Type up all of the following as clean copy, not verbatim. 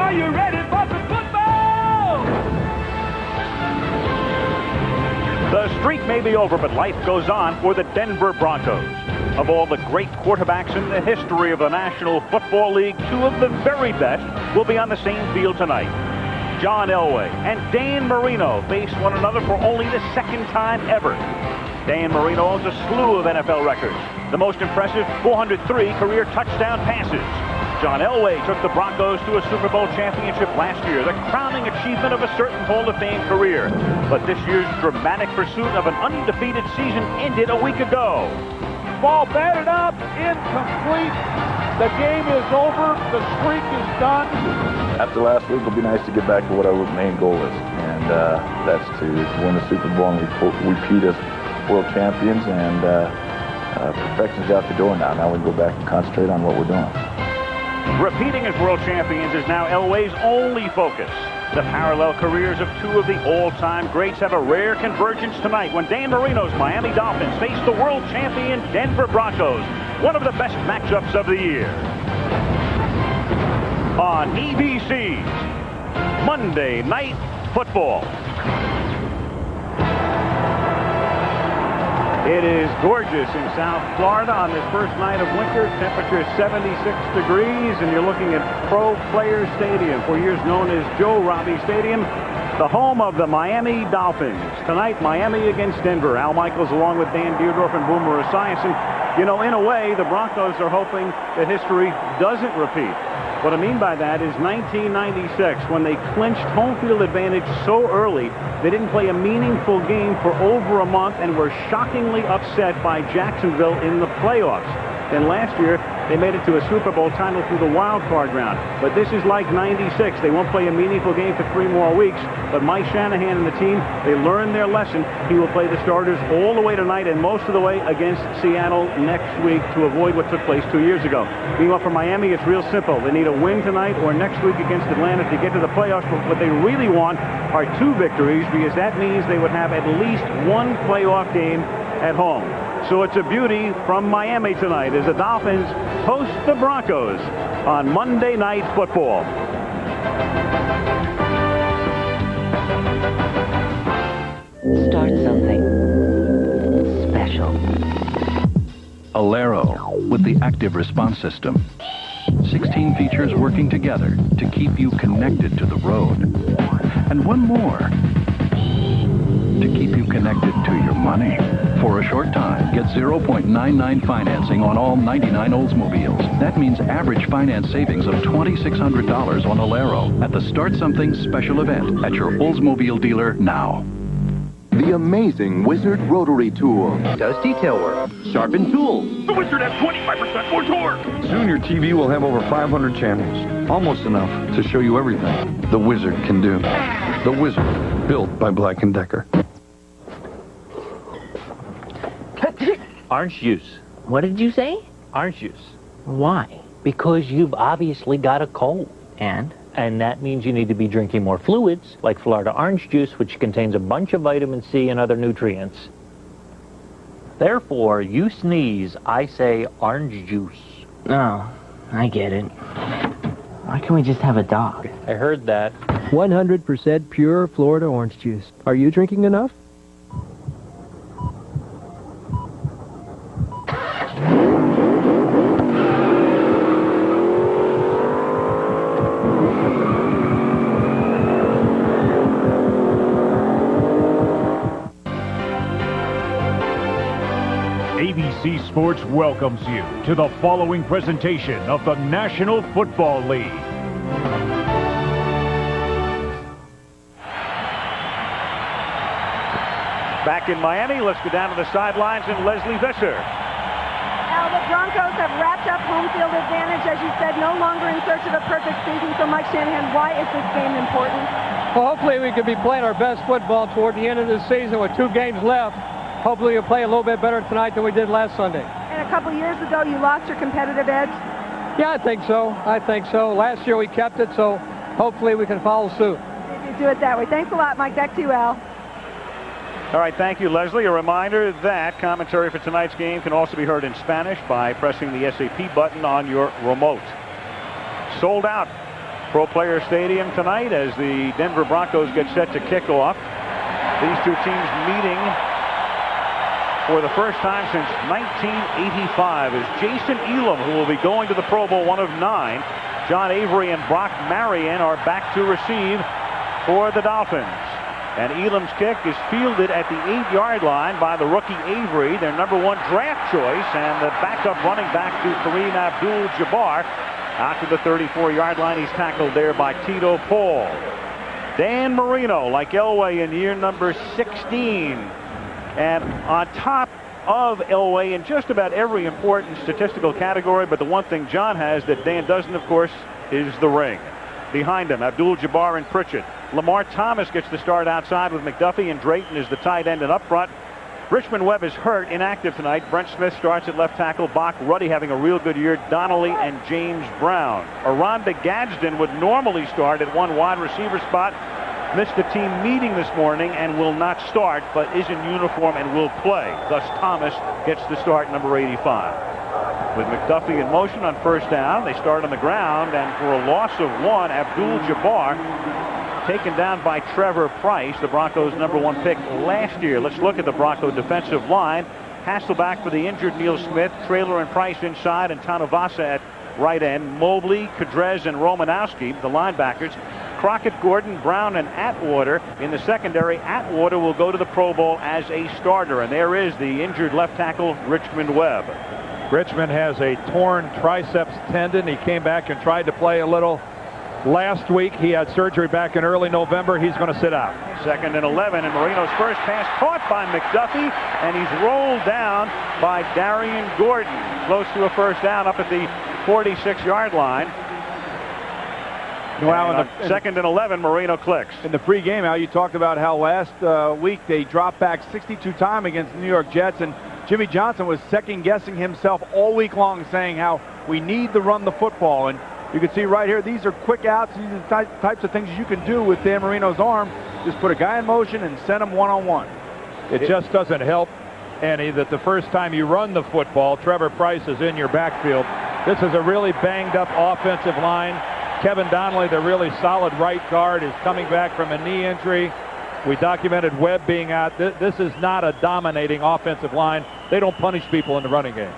Are you ready for some football? The streak may be over, but life goes on for the Denver Broncos. Of all the great quarterbacks in the history of the National Football League, two of the very best will be on the same field tonight. John Elway and Dan Marino face one another for only the second time ever. Dan Marino owns a slew of NFL records, the most impressive 403 career touchdown passes. John Elway took the Broncos to a Super Bowl championship last year, the crowning achievement of a certain Hall of Fame career. But this year's dramatic pursuit of an undefeated season ended a week ago. Ball batted up, incomplete. The game is over. The streak is done. After last week, it'll be nice to get back to what our main goal is, and that's to win the Super Bowl and repeat as world champions, and perfection's out the door now. Now we can go back and concentrate on what we're doing. Repeating as world champions is now Elway's only focus. The parallel careers of two of the all-time greats have a rare convergence tonight when Dan Marino's Miami Dolphins face the world champion Denver Broncos, one of the best matchups of the year. On EBC's Monday Night Football. It is gorgeous in South Florida on this first night of winter. Temperature 76 degrees, and you're looking at Pro Players Stadium, for years known as Joe Robbie Stadium, the home of the Miami Dolphins. Tonight, Miami against Denver. Al Michaels along with Dan Dierdorf and Boomer Esiason. You know, in a way, the Broncos are hoping that history doesn't repeat. What I mean by that is 1996, when they clinched home field advantage so early, they didn't play a meaningful game for over a month and were shockingly upset by Jacksonville in the playoffs. Then last year, they made it to a Super Bowl title through the wild card round. But this is like 96. They won't play a meaningful game for 3 more weeks. But Mike Shanahan and the team, they learned their lesson. He will play the starters all the way tonight and most of the way against Seattle next week to avoid what took place 2 years ago. Meanwhile, for Miami, it's real simple. They need a win tonight or next week against Atlanta to get to the playoffs. But what they really want are 2 victories, because that means they would have at least 1 playoff game at home. So it's a beauty from Miami tonight as the Dolphins host the Broncos on Monday Night Football. Start something special. Alero with the active response system. 16 features working together to keep you connected to the road. And one more, to keep you connected to your money. For a short time, get 0.99 financing on all 99 Oldsmobiles. That means average finance savings of $2,600 on Alero at the Start Something special event at your Oldsmobile dealer now. The amazing Wizard rotary tool does detail work, sharpen tools. The Wizard has 25% more torque. Soon your TV will have over 500 channels, almost enough to show you everything the Wizard can do. The Wizard, built by Black & Decker. Orange juice. What did you say? Orange juice. Why? Because you've obviously got a cold. And? And that means you need to be drinking more fluids, like Florida orange juice, which contains a bunch of vitamin C and other nutrients. Therefore, you sneeze, I say orange juice. Oh, I get it. Why can't we just have a dog? I heard that. 100% pure Florida orange juice. Are you drinking enough? ABC Sports welcomes you to the following presentation of the National Football League. Back in Miami, let's go down to the sidelines and Leslie Visser. Now the Broncos have wrapped up home field advantage, as you said, no longer in search of a perfect season. So Mike Shanahan, why is this game important? Well, hopefully we could be playing our best football toward the end of the season with 2 games left. Hopefully we'll play a little bit better tonight than we did last Sunday. And a couple years ago, you lost your competitive edge? Yeah, I think so. Last year we kept it, so hopefully we can follow suit. You do it that way. Thanks a lot, Mike. Back to you, Al. All right, thank you, Leslie. A reminder that commentary for tonight's game can also be heard in Spanish by pressing the SAP button on your remote. Sold out Pro Player Stadium tonight as the Denver Broncos get set to kick off. These two teams meeting for the first time since 1985 is Jason Elam, who will be going to the Pro Bowl, one of 9. John Avery and Brock Marion are back to receive for the Dolphins. And Elam's kick is fielded at the 8-yard line by the rookie Avery, their #1 draft choice, and the backup running back to Kareem Abdul-Jabbar. Out to the 34-yard line, he's tackled there by Tito Paul. Dan Marino, like Elway in year number 16. And on top of Elway in just about every important statistical category, but the one thing John has that Dan doesn't, of course, is the ring. Behind him, Abdul-Jabbar and Pritchett. Lamar Thomas gets the start outside with McDuffie, and Drayton is the tight end, and up front, Richmond Webb is hurt, inactive tonight. Brent Smith starts at left tackle. Bach Ruddy having a real good year. Donnelly and James Brown. Aronda Gadsden would normally start at one wide receiver spot. Missed the team meeting this morning and will not start, but is in uniform and will play. Thus Thomas gets the start, number 85. With McDuffie in motion on first down, they start on the ground, and for a loss of 1, Abdul-Jabbar taken down by Trevor Price, the Broncos' #1 pick last year. Let's look at the Bronco defensive line. Hasselback for the injured Neil Smith, Traylor and Price inside, and Tanavasa at right end. Mobley, Kadrez, and Romanowski, the linebackers. Crockett, Gordon, Brown, and Atwater in the secondary. Atwater will go to the Pro Bowl as a starter, and there is the injured left tackle, Richmond Webb. Richmond has a torn triceps tendon. He came back and tried to play a little last week. He had surgery back in early November. He's going to sit out. 2nd and 11, and Marino's first pass caught by McDuffie, and he's rolled down by Darian Gordon. Close to a first down up at the 46-yard line. Well, and 2nd and 11, Marino clicks. In the pregame, Al, you talked about how last week they dropped back 62 times against the New York Jets, and Jimmy Johnson was second-guessing himself all week long, saying how we need to run the football. And you can see right here, these are quick outs. These are the types of things you can do with Dan Marino's arm. Just put a guy in motion and send him one-on-one. It just doesn't help any that the first time you run the football, Trevor Price is in your backfield. This is a really banged-up offensive line. Kevin Donnelly, the really solid right guard, is coming back from a knee injury. We documented Webb being out. This is not a dominating offensive line. They don't punish people in the running game.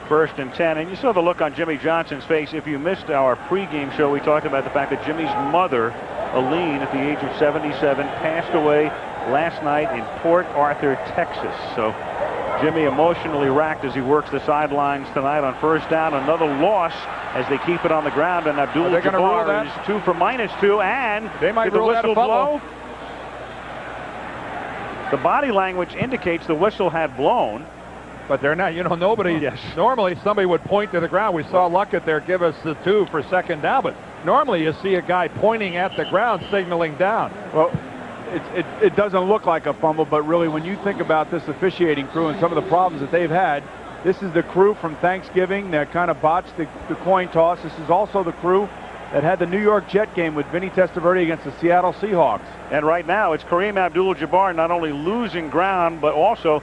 1st and 10, and you saw the look on Jimmy Johnson's face. If you missed our pregame show, we talked about the fact that Jimmy's mother, Aline, at the age of 77, passed away last night in Port Arthur, Texas. So Jimmy emotionally racked as he works the sidelines tonight on first down. Another loss as they keep it on the ground, and Abdul-Jabbar is 2 for -2, and they might did the rule that a whistle blow. The body language indicates the whistle had blown. But they're not, nobody, normally somebody would point to the ground. We saw Luckett there give us the 2 for 2nd down, but normally you see a guy pointing at the ground signaling down. Well, it doesn't look like a fumble, but really when you think about this officiating crew and some of the problems that they've had, this is the crew from Thanksgiving that kind of botched the coin toss. This is also the crew that had the New York Jet game with Vinny Testaverde against the Seattle Seahawks. And right now it's Kareem Abdul-Jabbar not only losing ground, but also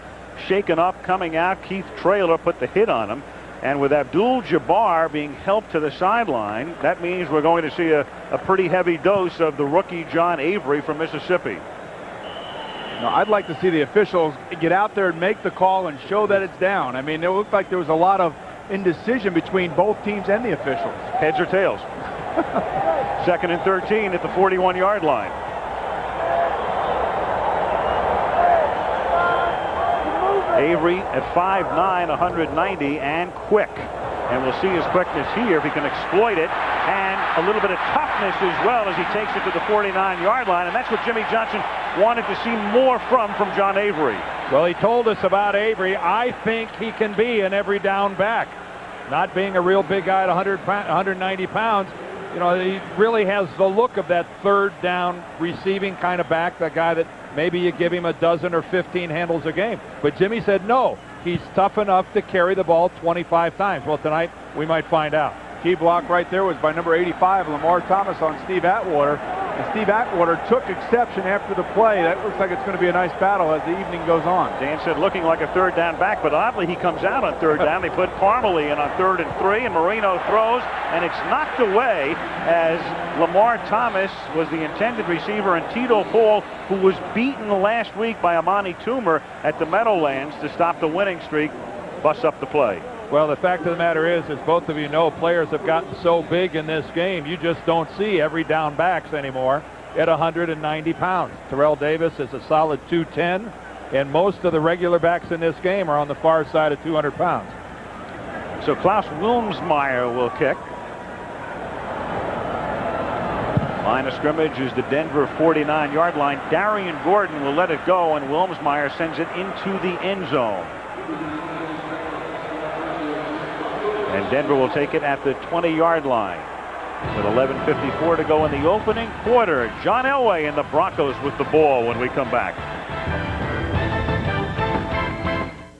shaken up, coming out. Keith Traylor put the hit on him. And with Abdul-Jabbar being helped to the sideline, that means we're going to see a pretty heavy dose of the rookie John Avery from Mississippi. Now, I'd like to see the officials get out there and make the call and show that it's down. I mean, it looked like there was a lot of indecision between both teams and the officials. Heads or tails? 2nd and 13 at the 41-yard line. Avery at 5'9", 190, and quick. And we'll see his quickness here if he can exploit it. And a little bit of toughness as well as he takes it to the 49-yard line. And that's what Jimmy Johnson wanted to see more from John Avery. Well, he told us about Avery. I think he can be an every down back. Not being a real big guy at 190 pounds, he really has the look of that 3rd down receiving kind of back, that guy that maybe you give him a dozen or 15 handles a game. But Jimmy said no, he's tough enough to carry the ball 25 times. Well, tonight we might find out. Key block right there was by number 85, Lamar Thomas, on Steve Atwater. And Steve Atwater took exception after the play. That looks like it's going to be a nice battle as the evening goes on. Dan said looking like a third down back, but oddly he comes out on third down. They put Parmalee in on 3rd and 3, and Marino throws, and it's knocked away as Lamar Thomas was the intended receiver, and Tito Paul, who was beaten last week by Amani Toomer at the Meadowlands to stop the winning streak, busts up the play. Well, the fact of the matter is, as both of you know, players have gotten so big in this game, you just don't see every down backs anymore at 190 pounds. Terrell Davis is a solid 210, and most of the regular backs in this game are on the far side of 200 pounds. So Klaus Wilmsmeyer will kick. Line of scrimmage is the Denver 49-yard line. Darian Gordon will let it go, and Wilmsmeyer sends it into the end zone. And Denver will take it at the 20-yard line. With 11:54 to go in the opening quarter, John Elway and the Broncos with the ball when we come back.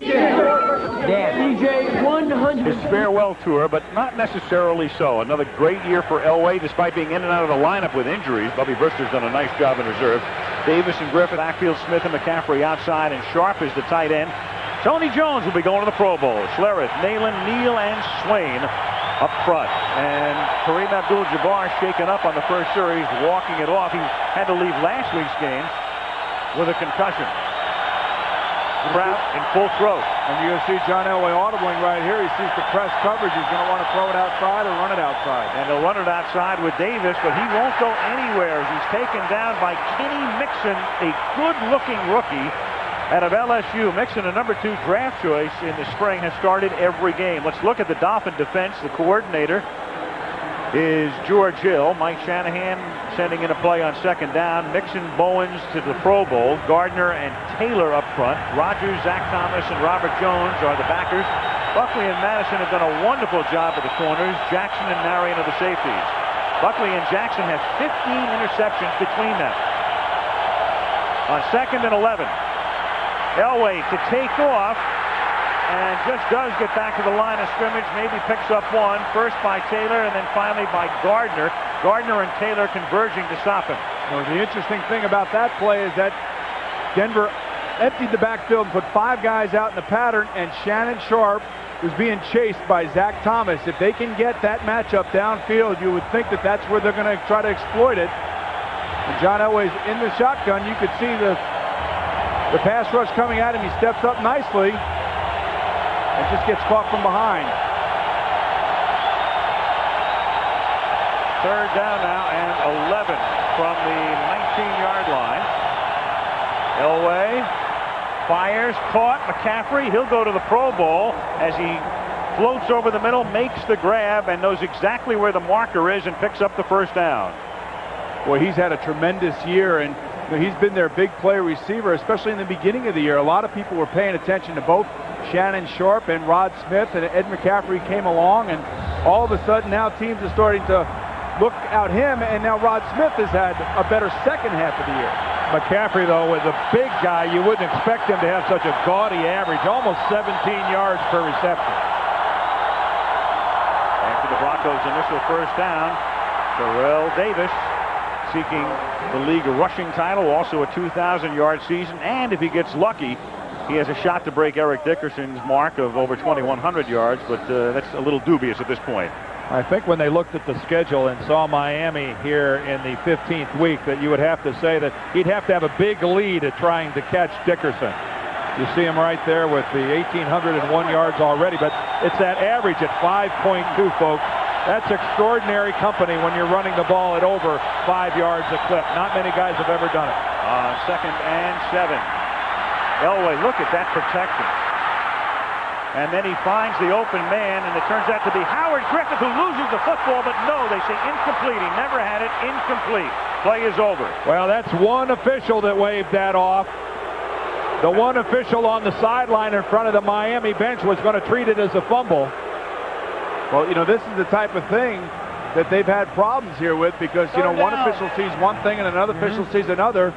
DJ 100. His farewell tour, but not necessarily so. Another great year for Elway, despite being in and out of the lineup with injuries. Bubby Brister's done a nice job in reserve. Davis and Griffith, backfield, Smith and McCaffrey outside, and Sharp is the tight end. Tony Jones will be going to the Pro Bowl. Schlereth, Nalen, Neal, and Swain up front. And Kareem Abdul-Jabbar shaken up on the first series, walking it off. He had to leave last week's game with a concussion. Crowd in full throat. And you're going to see John Elway audibling right here. He sees the press coverage. He's going to want to throw it outside or run it outside. And he'll run it outside with Davis, but he won't go anywhere as he's taken down by Kenny Mixon, a good-looking rookie out of LSU. Mixon, a number 2 draft choice in the spring, has started every game. Let's look at the Dolphin defense. The coordinator is George Hill. Mike Shanahan sending in a play on 2nd down. Mixon, Bowens to the Pro Bowl. Gardner and Taylor up front. Rogers, Zach Thomas, and Robert Jones are the backers. Buckley and Madison have done a wonderful job at the corners. Jackson and Marion are the safeties. Buckley and Jackson have 15 interceptions between them. On 2nd and 11. Elway to take off, and just does get back to the line of scrimmage, maybe picks up one, first by Taylor and then finally by Gardner. Gardner and Taylor converging to stop him. Well, the interesting thing about that play is that Denver emptied the backfield and put 5 guys out in the pattern, and Shannon Sharp was being chased by Zach Thomas. If they can get that matchup downfield, you would think that that's where they're going to try to exploit it. And John Elway's in the shotgun. You could see the pass rush coming at him. He steps up nicely and just gets caught from behind. 3rd down now and 11 from the 19-yard line. Elway fires, caught. McCaffrey, he'll go to the Pro Bowl as he floats over the middle, makes the grab, and knows exactly where the marker is and picks up the 1st down. Boy, he's had a tremendous year, and he's been their big play receiver, especially in the beginning of the year. A lot of people were paying attention to both Shannon Sharp and Rod Smith, and Ed McCaffrey came along, and all of a sudden now teams are starting to look out him, and now Rod Smith has had a better second half of the year. McCaffrey, though, is a big guy. You wouldn't expect him to have such a gaudy average, almost 17 yards per reception. After the Broncos' initial 1st down, Terrell Davis seeking the league rushing title, also a 2,000-yard season, and if he gets lucky, he has a shot to break Eric Dickerson's mark of over 2,100 yards, but that's a little dubious at this point. I think when they looked at the schedule and saw Miami here in the 15th week, that you would have to say that he'd have to have a big lead at trying to catch Dickerson. You see him right there with the 1,801 yards already, but it's that average at 5.2, folks. That's extraordinary company when you're running the ball at over 5 yards a clip. Not many guys have ever done it. 2nd and 7. Elway, look at that protection. And then he finds the open man, and it turns out to be Howard Griffith, who loses the football, but no, they say incomplete. He never had it. Incomplete. Play is over. Well, that's one official that waved that off. The one official on the sideline in front of the Miami bench was going to treat it as a fumble. Well, you know, this is the type of thing that they've had problems here with, because, you know, one official sees one thing and another official sees another,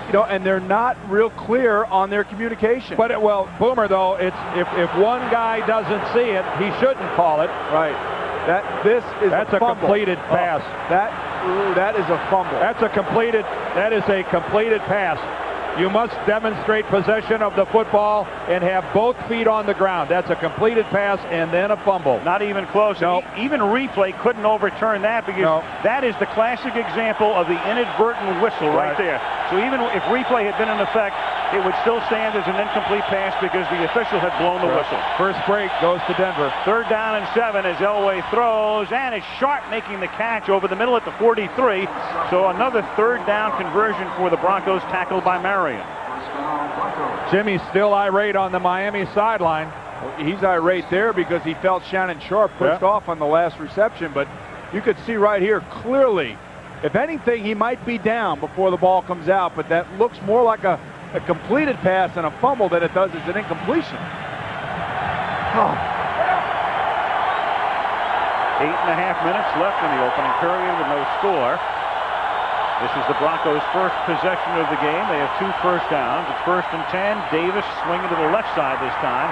you know, and they're not real clear on their communication. But, well, Boomer, though, it's if one guy doesn't see it, he shouldn't call it. Right. That's a completed pass. Ooh, that is a fumble. That is a completed pass. You must demonstrate possession of the football and have both feet on the ground. That's a completed pass and then a fumble. Not even close. No. Even replay couldn't overturn that because that is the classic example of the inadvertent whistle right there. So even if replay had been in effect, it would still stand as an incomplete pass because the official had blown the whistle. First break goes to Denver. 3rd down and 7 as Elway throws, and it's Sharp making the catch over the middle at the 43. So another 3rd down conversion for the Broncos, tackled by Marion. Jimmy's still irate on the Miami sideline. Well, he's irate there because he felt Shannon Sharp pushed off on the last reception, but you could see right here clearly, if anything, he might be down before the ball comes out, but that looks more like a completed pass and a fumble than it does as an incompletion. 8.5 minutes left in the opening period with no score. This is the Broncos' first possession of the game. They have 2 first downs. It's 1st and 10. Davis swinging to the left side this time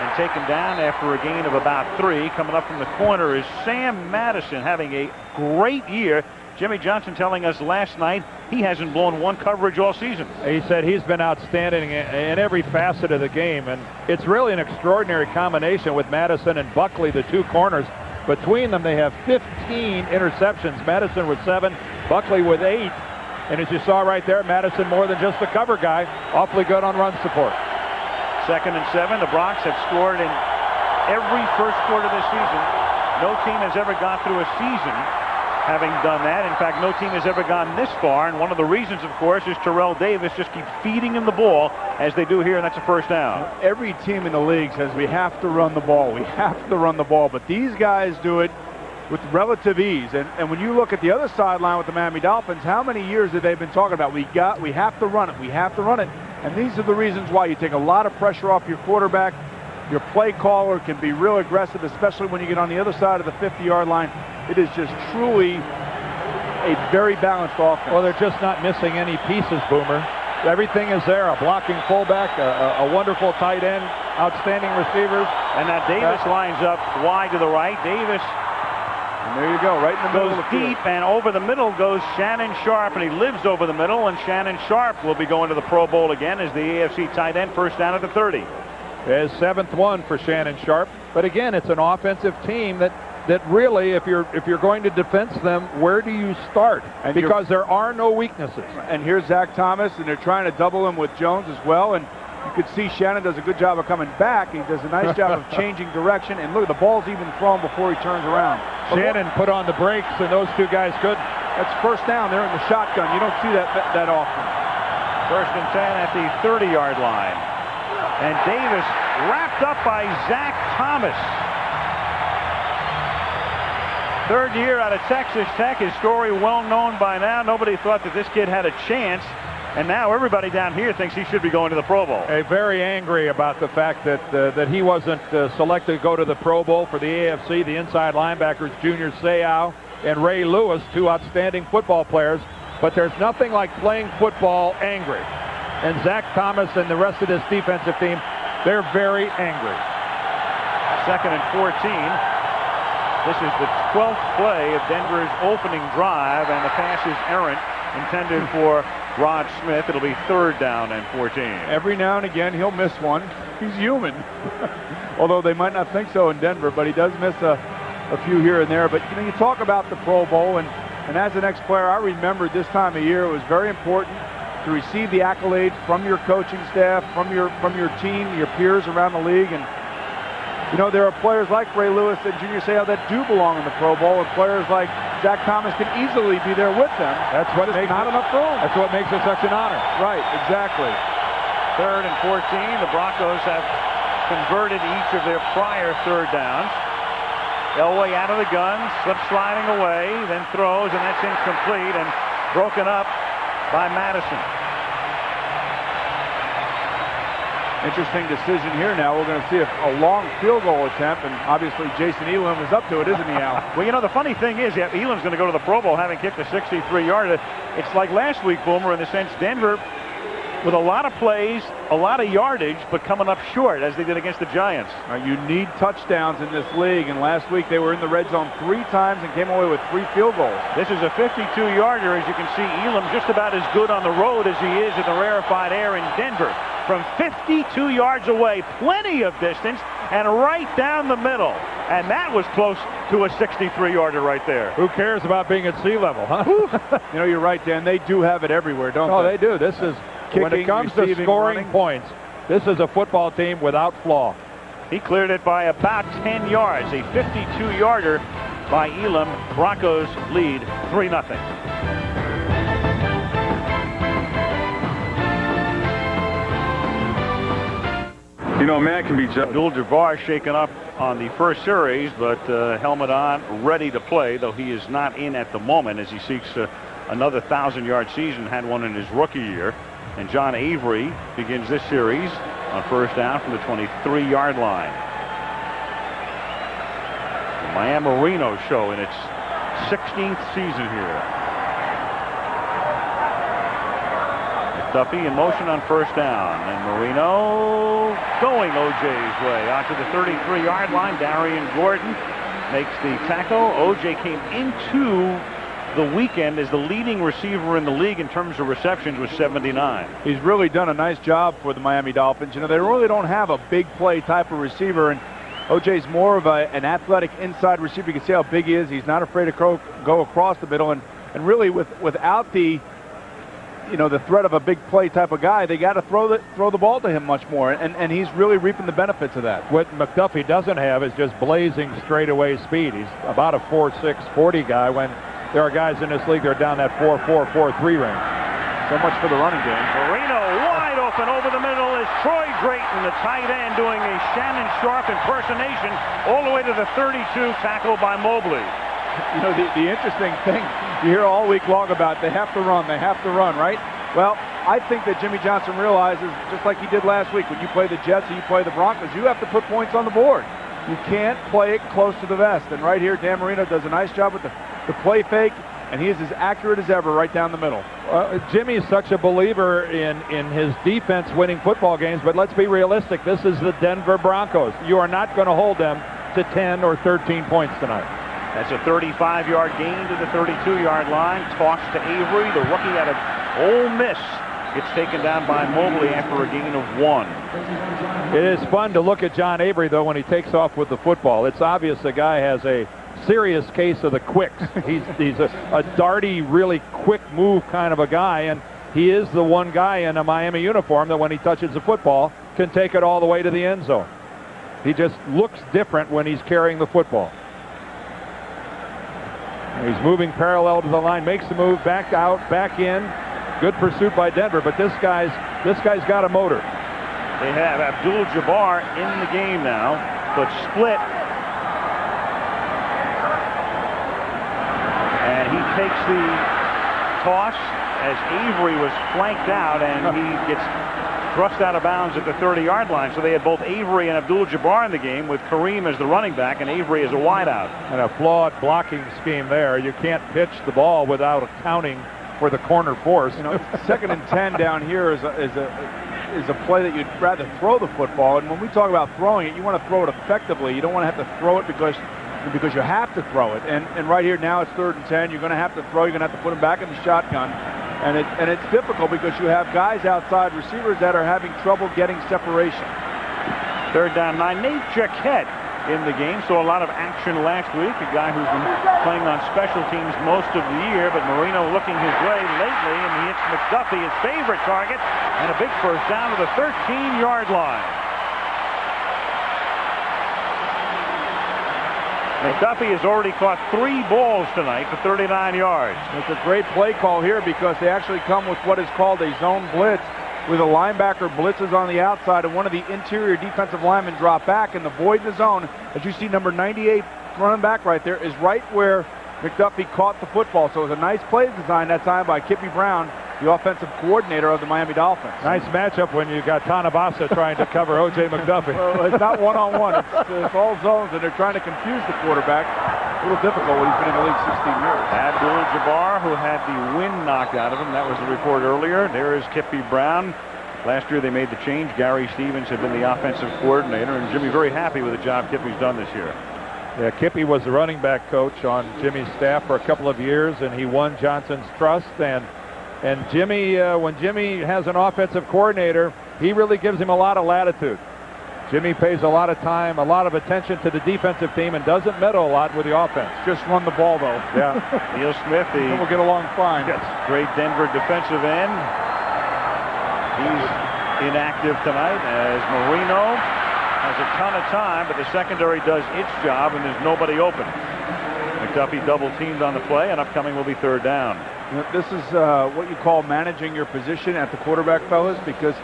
and taken down after a gain of about 3. Coming up from the corner is Sam Madison, having a great year. Jimmy Johnson telling us last night he hasn't blown one coverage all season. He said he's been outstanding in every facet of the game, and it's really an extraordinary combination with Madison and Buckley, the 2 corners. Between them, they have 15 interceptions. Madison with 7, Buckley with 8. And as you saw right there, Madison more than just the cover guy, awfully good on run support. 2nd and 7. The Broncs have scored in every first quarter this season. No team has ever gone through a season having done that. In fact, no team has ever gone this far, and one of the reasons, of course, is Terrell Davis just keep feeding him the ball as they do here, and that's a 1st down. Every team in the league says we have to run the ball. We have to run the ball, but these guys do it with relative ease. And when you look at the other sideline with the Miami Dolphins, how many years have they been talking about we have to run it, we have to run it. And these are the reasons why you take a lot of pressure off your quarterback. Your play caller can be real aggressive, especially when you get on the other side of the 50-yard line. It is just truly a very balanced offense. Well, they're just not missing any pieces, Boomer. Everything is there. A blocking fullback, a wonderful tight end, outstanding receivers. And now Davis lines up wide to the right. Davis, and there you go, right in the middle of the field. Deep, and over the middle goes Shannon Sharp, and he lives over the middle, and Shannon Sharp will be going to the Pro Bowl again as the AFC tight end, 1st down at the 30. There's 7th one for Shannon Sharp. But again, it's an offensive team that really, if you're going to defense them, where do you start? And because there are no weaknesses. And here's Zach Thomas, and they're trying to double him with Jones as well. And you could see Shannon does a good job of coming back. He does a nice job of changing direction. And look, the ball's even thrown before he turns around. Shannon put on the brakes, and those 2 guys couldn't. That's 1st down. They're in the shotgun. You don't see that often. 1st and 10 at the 30-yard line. And Davis wrapped up by Zach Thomas. 3rd year out of Texas Tech. His story well known by now. Nobody thought that this kid had a chance. And now everybody down here thinks he should be going to the Pro Bowl. Very angry about the fact that he wasn't selected to go to the Pro Bowl for the AFC. The inside linebackers, Junior Seau and Ray Lewis, 2 outstanding football players. But there's nothing like playing football angry. And Zach Thomas and the rest of this defensive team, they're very angry. 2nd and 14. This is the 12th play of Denver's opening drive, and the pass is errant, intended for Rod Smith. It'll be 3rd down and 14. Every now and again, he'll miss one. He's human. Although they might not think so in Denver, but he does miss a few here and there. But you talk about the Pro Bowl, and as an ex-player, I remember this time of year, it was very important to receive the accolades from your coaching staff, from your team, your peers around the league. And there are players like Ray Lewis and Junior Seau that do belong in the Pro Bowl, and players like Zach Thomas can easily be there with them. That's what makes not enough room. That's what makes it such an honor. Right, exactly. 3rd and 14. The Broncos have converted each of their prior 3rd downs. Elway out of the gun, slip sliding away, then throws, and that's incomplete and broken up by Madison. Interesting decision here now. We're going to see a long field goal attempt, and obviously Jason Elam is up to it, isn't he, Al? Well, the funny thing is, Elam's going to go to the Pro Bowl having kicked a 63-yarder. It's like last week, Boomer, in the sense Denver with a lot of plays, a lot of yardage, but coming up short as they did against the Giants. You need touchdowns in this league, and last week they were in the red zone 3 times and came away with 3 field goals. This is a 52-yarder. As you can see, Elam just about as good on the road as he is in the rarefied air in Denver. From 52 yards away, plenty of distance, and right down the middle. And that was close to a 63-yarder right there. Who cares about being at sea level, huh? You know, you're right, Dan. They do have it everywhere, don't they? Oh, they do. This is, kicking, when it comes to scoring running points, this is a football team without flaw. He cleared it by about 10 yards. A 52-yarder by Elam. Broncos lead 3-0. You know, a man can be just. Abdul-Jabbar shaken up on the first series, but helmet on, ready to play, though he is not in at the moment as he seeks another 1,000-yard season, had one in his rookie year. And John Avery begins this series on first down from the 23-yard line. The Miami Reno show in its 16th season here. Duffy in motion on first down, and Marino going O.J.'s way out to the 33-yard line. Darian Gordon makes the tackle. O.J. came into the weekend as the leading receiver in the league in terms of receptions with 79. He's really done a nice job for the Miami Dolphins. You know, they really don't have a big play type of receiver, and O.J.'s more of an athletic inside receiver. You can see how big he is. He's not afraid to go across the middle, and really without the the threat of a big play type of guy, they got to throw the ball to him much more, and he's really reaping the benefits of that. What McDuffie doesn't have is just blazing straightaway speed. He's about a 4.6 40 guy when there are guys in this league that are down that 4.4 4.3 range. So much for the running game. Marino wide open over the middle is Troy Drayton, the tight end, doing a Shannon Sharp impersonation all the way to the 32, tackled by Mobley. You know, the interesting thing you hear all week long about, they have to run, right? Well, I think that Jimmy Johnson realizes, just like he did last week, when you play the Jets or you play the Broncos, you have to put points on the board. You can't play it close to the vest. And right here, Dan Marino does a nice job with the play fake, and he is as accurate as ever right down the middle. Jimmy is such a believer in his defense winning football games, but let's be realistic. This is the Denver Broncos. You are not going to hold them to 10 or 13 points tonight. That's a 35-yard gain to the 32-yard line. Toss to Avery. The rookie out of Ole Miss gets taken down by Mobley after a gain of 1. It is fun to look at John Avery, though, when he takes off with the football. It's obvious the guy has a serious case of the quicks. He's a darty, really quick move kind of a guy, and he is the one guy in a Miami uniform that when he touches the football can take it all the way to the end zone. He just looks different when he's carrying the football. He's moving parallel to the line, makes the move, back out, back in. Good pursuit by Denver, but this guy's got a motor. They have Abdul-Jabbar in the game now, but split. And he takes the toss as Avery was flanked out, and he gets thrust out of bounds at the 30-yard line. So they had both Avery and Abdul-Jabbar in the game, with Kareem as the running back and Avery as a wideout. And a flawed blocking scheme there. You can't pitch the ball without accounting for the corner force. You know, 2nd and 10 down here is a play that you'd rather throw the football. And when we talk about throwing it, you want to throw it effectively. You don't want to have to throw it because you have to throw it. And right here now it's 3rd and 10. You're going to have to throw. You're going to have to put him back in the shotgun. And it's difficult because you have guys outside, receivers that are having trouble getting separation. 3rd down 9. Nate Jaquette in the game. So a lot of action last week. A guy who's been playing on special teams most of the year, but Marino looking his way lately, and he hits McDuffie, his favorite target, and a big first down to the 13-yard line. McDuffie has already caught 3 balls tonight for 39 yards. It's a great play call here because they actually come with what is called a zone blitz, with a linebacker blitzes on the outside and one of the interior defensive linemen drop back, and the void in the zone, as you see number 98 running back right there, is right where McDuffie caught the football. So it was a nice play design that time by Kippy Brown, the offensive coordinator of the Miami Dolphins. Nice matchup when you got Tanabasa trying to cover O.J. McDuffie. Well, it's not one-on-one. It's all zones, and they're trying to confuse the quarterback. a little difficult when he's been in the league 16 years. Abdul-Jabbar, who had the wind knocked out of him. That was the report earlier. There is Kippy Brown. Last year they made the change. Gary Stevens had been the offensive coordinator, and Jimmy very happy with the job Kippy's done this year. Yeah, Kippy was the running back coach on Jimmy's staff for a couple of years, and he won Johnson's trust. And Jimmy, when Jimmy has an offensive coordinator, he really gives him a lot of latitude. Jimmy pays a lot of time, a lot of attention to the defensive team, and doesn't meddle a lot with the offense. Just run the ball, though. Yeah. Neil Smith, we'll get along fine. Yes. Great Denver defensive end. He's inactive tonight as Marino has a ton of time, but the secondary does its job, and there's nobody open. McDuffie double-teamed on the play, and upcoming will be third down. This is what you call managing your position at the quarterback, fellas, because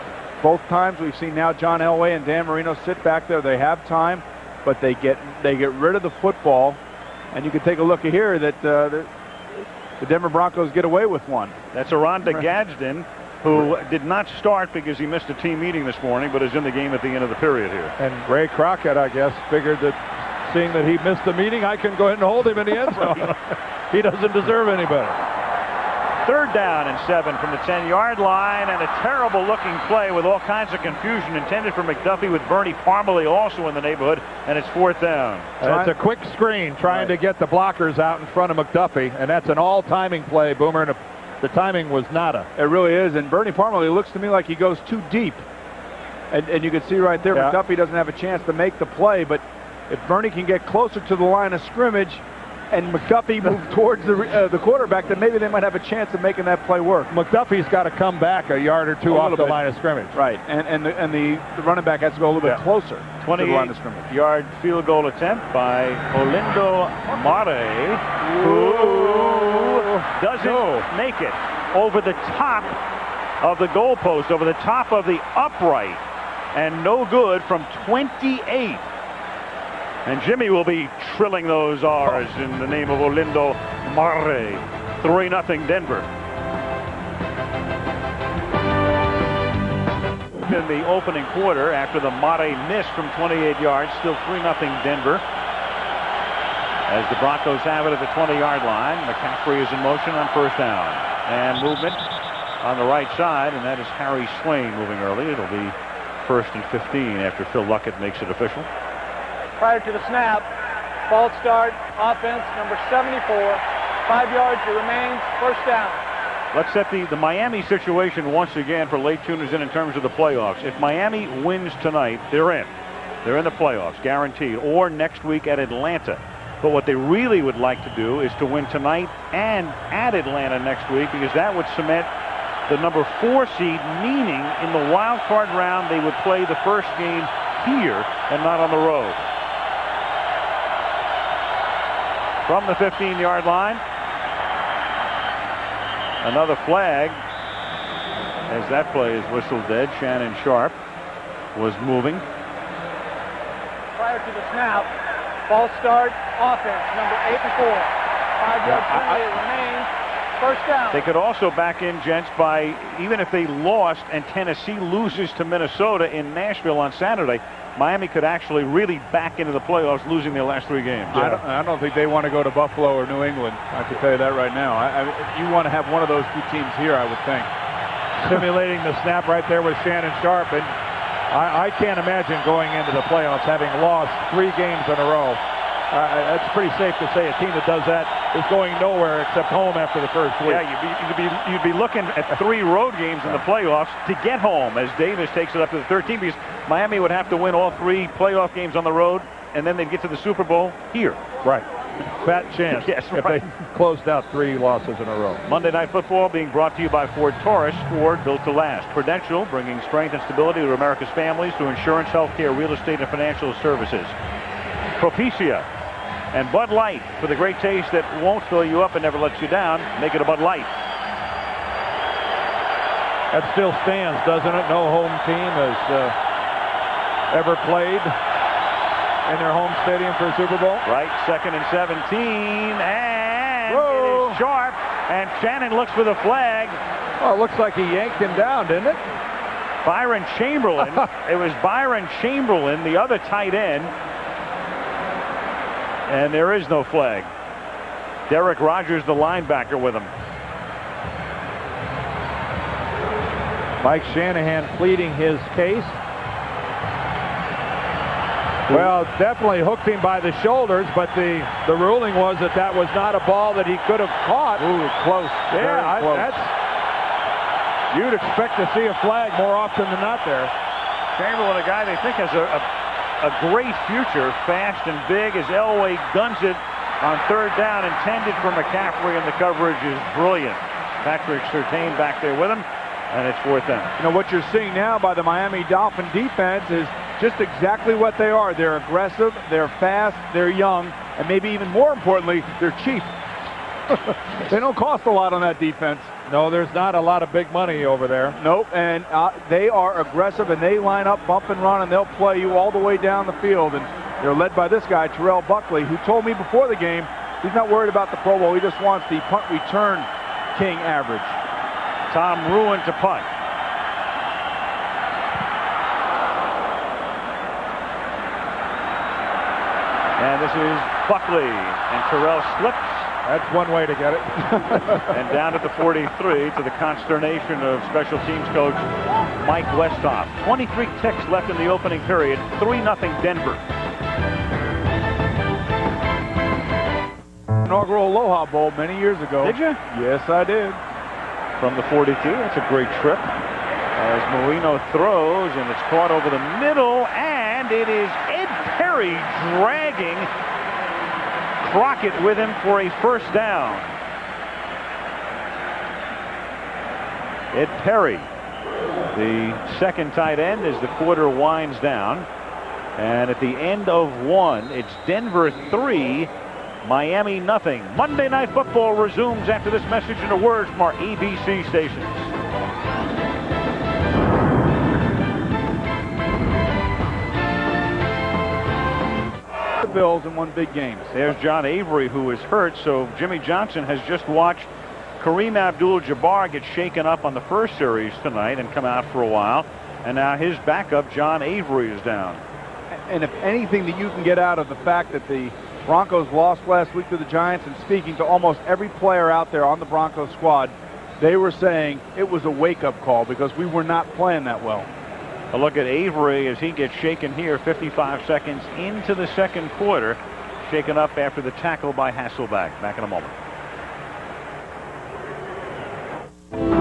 both times we've seen now John Elway and Dan Marino sit back there. They have time, but they get rid of the football, and you can take a look here that the Denver Broncos get away with one. That's Aranda Gadsden, who did not start because he missed a team meeting this morning, but is in the game at the end of the period here. And Ray Crockett, I guess, figured that seeing that he missed the meeting, I can go ahead and hold him in the end zone. He doesn't deserve any better. Third down and 7 from the 10-yard line, and a terrible-looking play with all kinds of confusion intended for McDuffie with Bernie Parmalee also in the neighborhood, and it's fourth down. It's a quick screen trying to get the blockers out in front of McDuffie, and that's an all-timing play, Boomer, and the timing was nada. It really is, and Bernie Parmalee looks to me like he goes too deep. And you can see right there, McDuffie doesn't have a chance to make the play, but if Bernie can get closer to the line of scrimmage and McDuffie move towards the quarterback, then maybe they might have a chance of making that play work. McDuffie's got to come back a yard or two off the line of scrimmage. Right, and the running back has to go a little bit closer to the line of scrimmage. 28-yard field goal attempt by Olindo Mare, who doesn't make it over the top of the goalpost, over the top of the upright, and no good from 28. And Jimmy will be trilling those R's in the name of Olindo Mare. 3-0 Denver. In the opening quarter, after the Mare miss from 28 yards, still 3-0 Denver. As the Broncos have it at the 20-yard line, McCaffrey is in motion on first down. And movement on the right side, and that is Harry Swain moving early. It'll be 1st and 15 after Phil Luckett makes it official. Prior to the snap, false start, offense, number 74, 5 yards, it remains, first down. Let's set the Miami situation once again for late tuners in terms of the playoffs. If Miami wins tonight, they're in. They're in the playoffs, guaranteed, or next week at Atlanta. But what they really would like to do is to win tonight and at Atlanta next week, because that would cement the number 4 seed, meaning in the wild card round they would play the first game here and not on the road. From the 15-yard line, another flag as that play is whistled dead. Shannon Sharp was moving. Prior to the snap, false start, offense, number 84, 5-yard penalty, it remains, first down. They could also back in, gents, by even if they lost and Tennessee loses to Minnesota in Nashville on Saturday, Miami could actually really back into the playoffs, losing their last 3 games. I don't think they want to go to Buffalo or New England. I can tell you that right now. You want to have one of those 2 teams here, I would think. Simulating the snap right there with Shannon Sharp, and I can't imagine going into the playoffs having lost 3 games in a row. That's pretty safe to say a team that does that is going nowhere except home after the first week. Yeah, you'd be looking at 3 road games in the playoffs to get home as Davis takes it up to the 13, because Miami would have to win all 3 playoff games on the road, and then they'd get to the Super Bowl here. Right. Fat chance if they closed out 3 losses in a row. Monday Night Football being brought to you by Ford Taurus, Ford built to last. Prudential, bringing strength and stability to America's families through insurance, healthcare, real estate, and financial services. Propecia and Bud Light, for the great taste that won't fill you up and never lets you down. Make it a Bud Light. That still stands, doesn't it? No home team has ever played in their home stadium for a Super Bowl. Right, 2nd and 17, and it is Sharp, and Shannon looks for the flag. Oh, it looks like he yanked him down, didn't it? Byron Chamberlain. It was Byron Chamberlain, the other tight end. And there is no flag. Derek Rogers, the linebacker, with him. Mike Shanahan pleading his case. Well, definitely hooked him by the shoulders, but the ruling was that was not a ball that he could have caught. Ooh, close. Yeah, close. You'd expect to see a flag more often than not there. Chamberlain, a guy they think has a great future, fast and big, as Elway guns it on third down, intended for McCaffrey, and the coverage is brilliant. Patrick Surtain back there with him, and it's fourth down. You know, what you're seeing now by the Miami Dolphin defense is just exactly what they are. They're aggressive, they're fast, they're young, and maybe even more importantly, they're cheap. They don't cost a lot on that defense. No, there's not a lot of big money over there. Nope, and they are aggressive, and they line up, bump and run, and they'll play you all the way down the field. And they're led by this guy, Terrell Buckley, who told me before the game he's not worried about the Pro Bowl. He just wants the punt return king average. Tom Ruin to punt. And this is Buckley, and Terrell slips. That's one way to get it. And down at the 43, to the consternation of special teams coach Mike Westhoff. 23 ticks left in the opening period. 3-0 Denver. Inaugural Aloha Bowl many years ago. Did you? Yes, I did. From the 42, that's a great trip. As Marino throws, and it's caught over the middle, and it is Ed Perry dragging Crockett with him for a first down. Ed Perry, the second tight end, as the quarter winds down. And at the end of one, it's Denver 3, Miami nothing. Monday Night Football resumes after this message and a word from our ABC stations. The Bills in one big game. There's John Avery, who is hurt, so Jimmy Johnson has just watched Kareem Abdul-Jabbar get shaken up on the first series tonight and come out for a while, and now his backup, John Avery, is down. And if anything that you can get out of the fact that the Broncos lost last week to the Giants, and speaking to almost every player out there on the Broncos squad, they were saying it was a wake-up call because we were not playing that well. A look at Avery as he gets shaken here 55 seconds into the second quarter. Shaken up after the tackle by Hasselbeck. Back in a moment.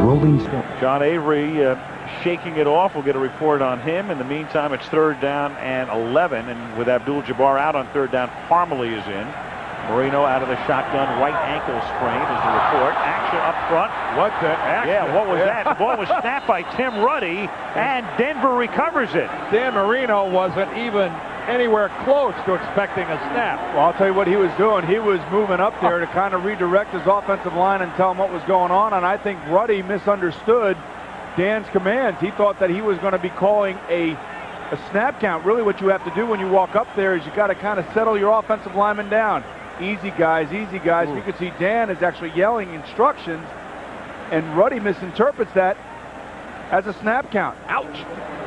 Rolling Stone. John Avery shaking it off. We'll get a report on him. In the meantime, it's third down and 11. And with Abdul-Jabbar out on third down, Parmalee is in. Marino out of the shotgun, right ankle sprain is the report. Action up front. What the action? Yeah, what was that? The ball was snapped by Tim Ruddy, and Denver recovers it. Dan Marino wasn't even anywhere close to expecting a snap. Well, I'll tell you what he was doing. He was moving up there to kind of redirect his offensive line and tell him what was going on, and I think Ruddy misunderstood Dan's commands. He thought that he was going to be calling a snap count. Really what you have to do when you walk up there is you got to kind of settle your offensive lineman down. Easy guys, easy guys. Ooh. You can see Dan is actually yelling instructions, and Ruddy misinterprets that as a snap count. Ouch.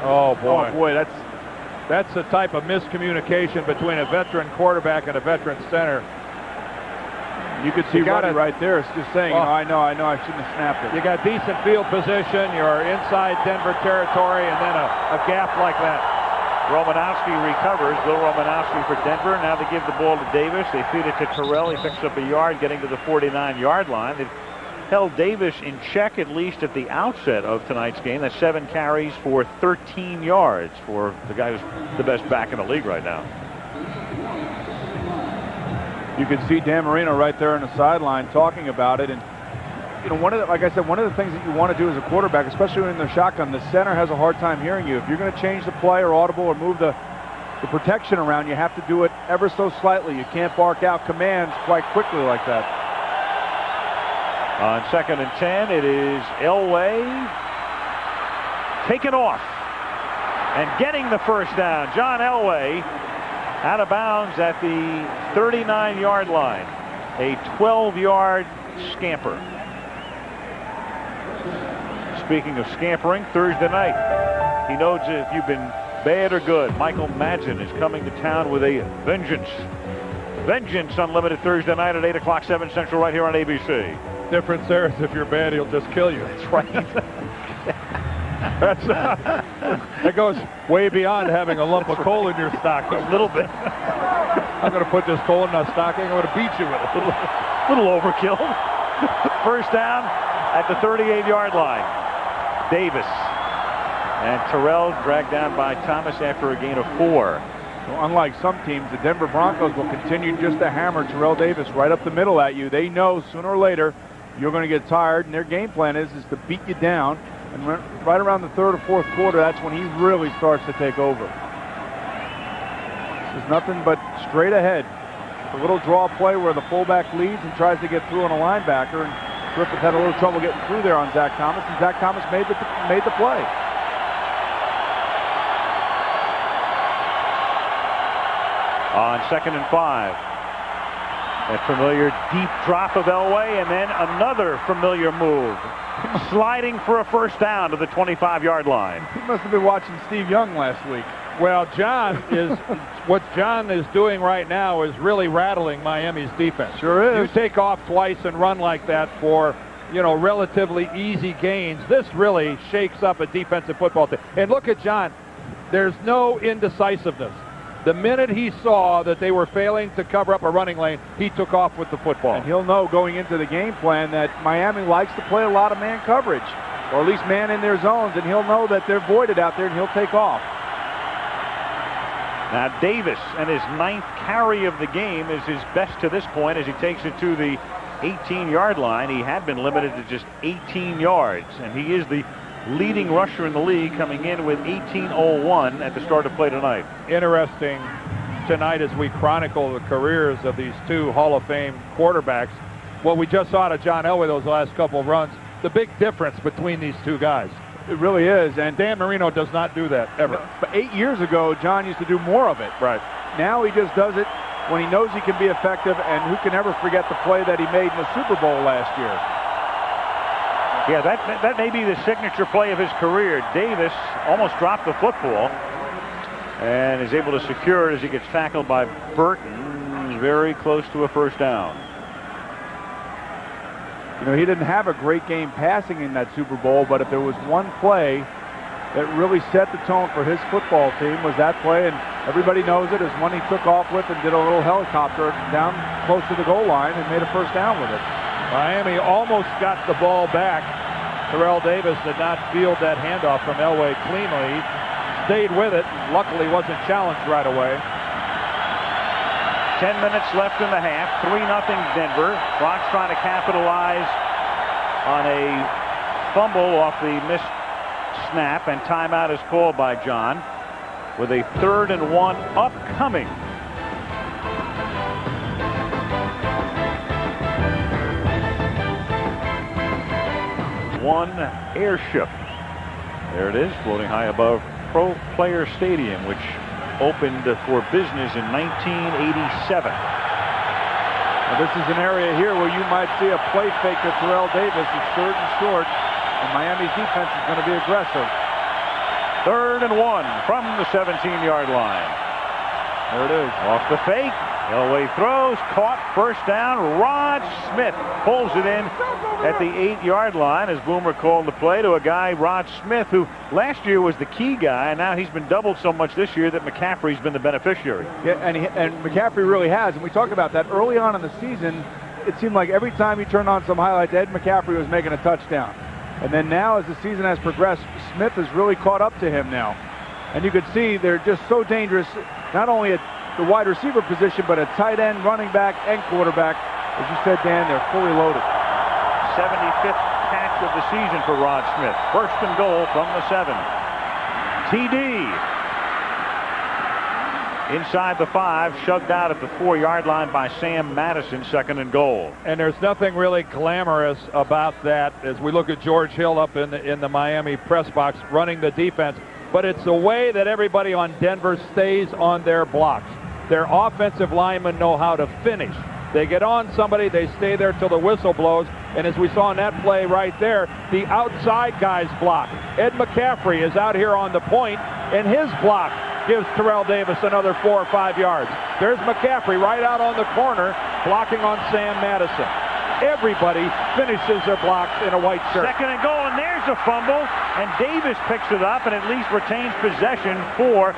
Oh boy. Oh boy, that's the type of miscommunication between a veteran quarterback and a veteran center. You could see Ruddy right there. It's just saying, I know, I shouldn't have snapped it. You got decent field position, you're inside Denver territory, and then a gap like that. Romanowski recovers. Bill Romanowski for Denver. Now they give the ball to Davis. They feed it to Terrell. He picks up a yard, getting to the 49-yard line. They've held Davis in check, at least at the outset of tonight's game. That's 7 carries for 13 yards for the guy who's the best back in the league right now. You can see Dan Marino right there on the sideline talking about it. And you know, like I said, one of the things that you want to do as a quarterback, especially when in the shotgun, the center has a hard time hearing you. If you're going to change the play or audible or move the protection around, you have to do it ever so slightly. You can't bark out commands quite quickly like that. On 2nd and 10, it is Elway taken off and getting the first down. John Elway out of bounds at the 39-yard line. A 12-yard scamper. Speaking of scampering, Thursday night, he knows if you've been bad or good, Michael Madsen is coming to town with a vengeance. Vengeance Unlimited Thursday night at 8 o'clock, 7 Central, right here on ABC. Difference there is if you're bad, he'll just kill you. That's right. That goes way beyond having a lump of coal in your stocking. A little bit. I'm going to put this coal in my stocking. I'm going to beat you with it. Little overkill. First down at the 38-yard line. Davis. And Terrell dragged down by Thomas after a gain of 4. So unlike some teams, the Denver Broncos will continue just to hammer Terrell Davis right up the middle at you. They know sooner or later you're going to get tired, and their game plan is to beat you down. And right around the third or fourth quarter, that's when he really starts to take over. This is nothing but straight ahead. A little draw play where the fullback leads and tries to get through on a linebacker, and Griffith had a little trouble getting through there on Zach Thomas, and Zach Thomas made the play. On 2nd and 5. That familiar deep drop of Elway, and then another familiar move. Sliding for a first down to the 25-yard line. He must have been watching Steve Young last week. Well, what John is doing right now is really rattling Miami's defense. Sure is. You take off twice and run like that for, relatively easy gains. This really shakes up a defensive football team. And look at John. There's no indecisiveness. The minute he saw that they were failing to cover up a running lane, he took off with the football. And he'll know going into the game plan that Miami likes to play a lot of man coverage, or at least man in their zones, and he'll know that they're voided out there, and he'll take off. Now Davis, and his 9th carry of the game, is his best to this point as he takes it to the 18-yard line. He had been limited to just 18 yards, and he is the leading rusher in the league, coming in with 18:01 at the start of play tonight. Interesting tonight as we chronicle the careers of these two Hall of Fame quarterbacks. What we just saw to John Elway those last couple of runs, the big difference between these two guys. It really is. And Dan Marino does not do that ever. But 8 years ago, John used to do more of it. Right. Now he just does it when he knows he can be effective, and who can ever forget the play that he made in the Super Bowl last year. Yeah, that may be the signature play of his career. Davis almost dropped the football and is able to secure it as he gets tackled by Burton. Very close to a first down. He didn't have a great game passing in that Super Bowl, but if there was one play that really set the tone for his football team, was that play, and everybody knows it, is one he took off with and did a little helicopter down close to the goal line and made a first down with it. Miami almost got the ball back. Terrell Davis did not field that handoff from Elway cleanly. Stayed with it. Luckily wasn't challenged right away. 10 minutes left in the half. 3-0 Denver. Broncos trying to capitalize on a fumble off the missed snap, and timeout is called by John with a 3rd and 1 upcoming. One airship. There it is, floating high above Pro Player Stadium, which opened for business in 1987. Now this is an area here where you might see a play fake to Terrell Davis. It's 3rd and short, and Miami's defense is going to be aggressive. 3rd and 1 from the 17-yard line. There it is. Off the fake. Elway throws, caught, first down. Rod Smith pulls it in at the 8-yard line as Boomer called the play to a guy, Rod Smith, who last year was the key guy, and now he's been doubled so much this year that McCaffrey's been the beneficiary. Yeah, and McCaffrey really has, and we talked about that early on in the season. It seemed like every time you turned on some highlights, Ed McCaffrey was making a touchdown. And then now, as the season has progressed, Smith has really caught up to him now. And you could see they're just so dangerous, not only at the wide receiver position, but at tight end, running back, and quarterback. As you said, Dan, they're fully loaded. 75th catch of the season for Rod Smith. 1st and goal from the 7. TD. Inside the 5, shoved out at the 4-yard line by Sam Madison, 2nd and goal. And there's nothing really glamorous about that as we look at George Hill up in the Miami press box running the defense. But it's the way that everybody on Denver stays on their blocks. Their offensive linemen know how to finish. They get on somebody, they stay there till the whistle blows, and as we saw in that play right there, the outside guys block. Ed McCaffrey is out here on the point, and his block gives Terrell Davis another 4 or 5 yards. There's McCaffrey right out on the corner, blocking on Sam Madison. Everybody finishes their blocks in a white shirt. Second and goal, and there's a fumble, and Davis picks it up and at least retains possession for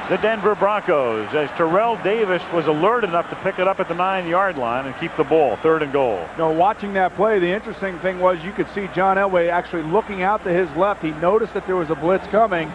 the Denver Broncos, as Terrell Davis was alert enough to pick it up at the 9-yard line and keep the ball. Third and goal. You know, watching that play, the interesting thing was you could see John Elway actually looking out to his left. He noticed that there was a blitz coming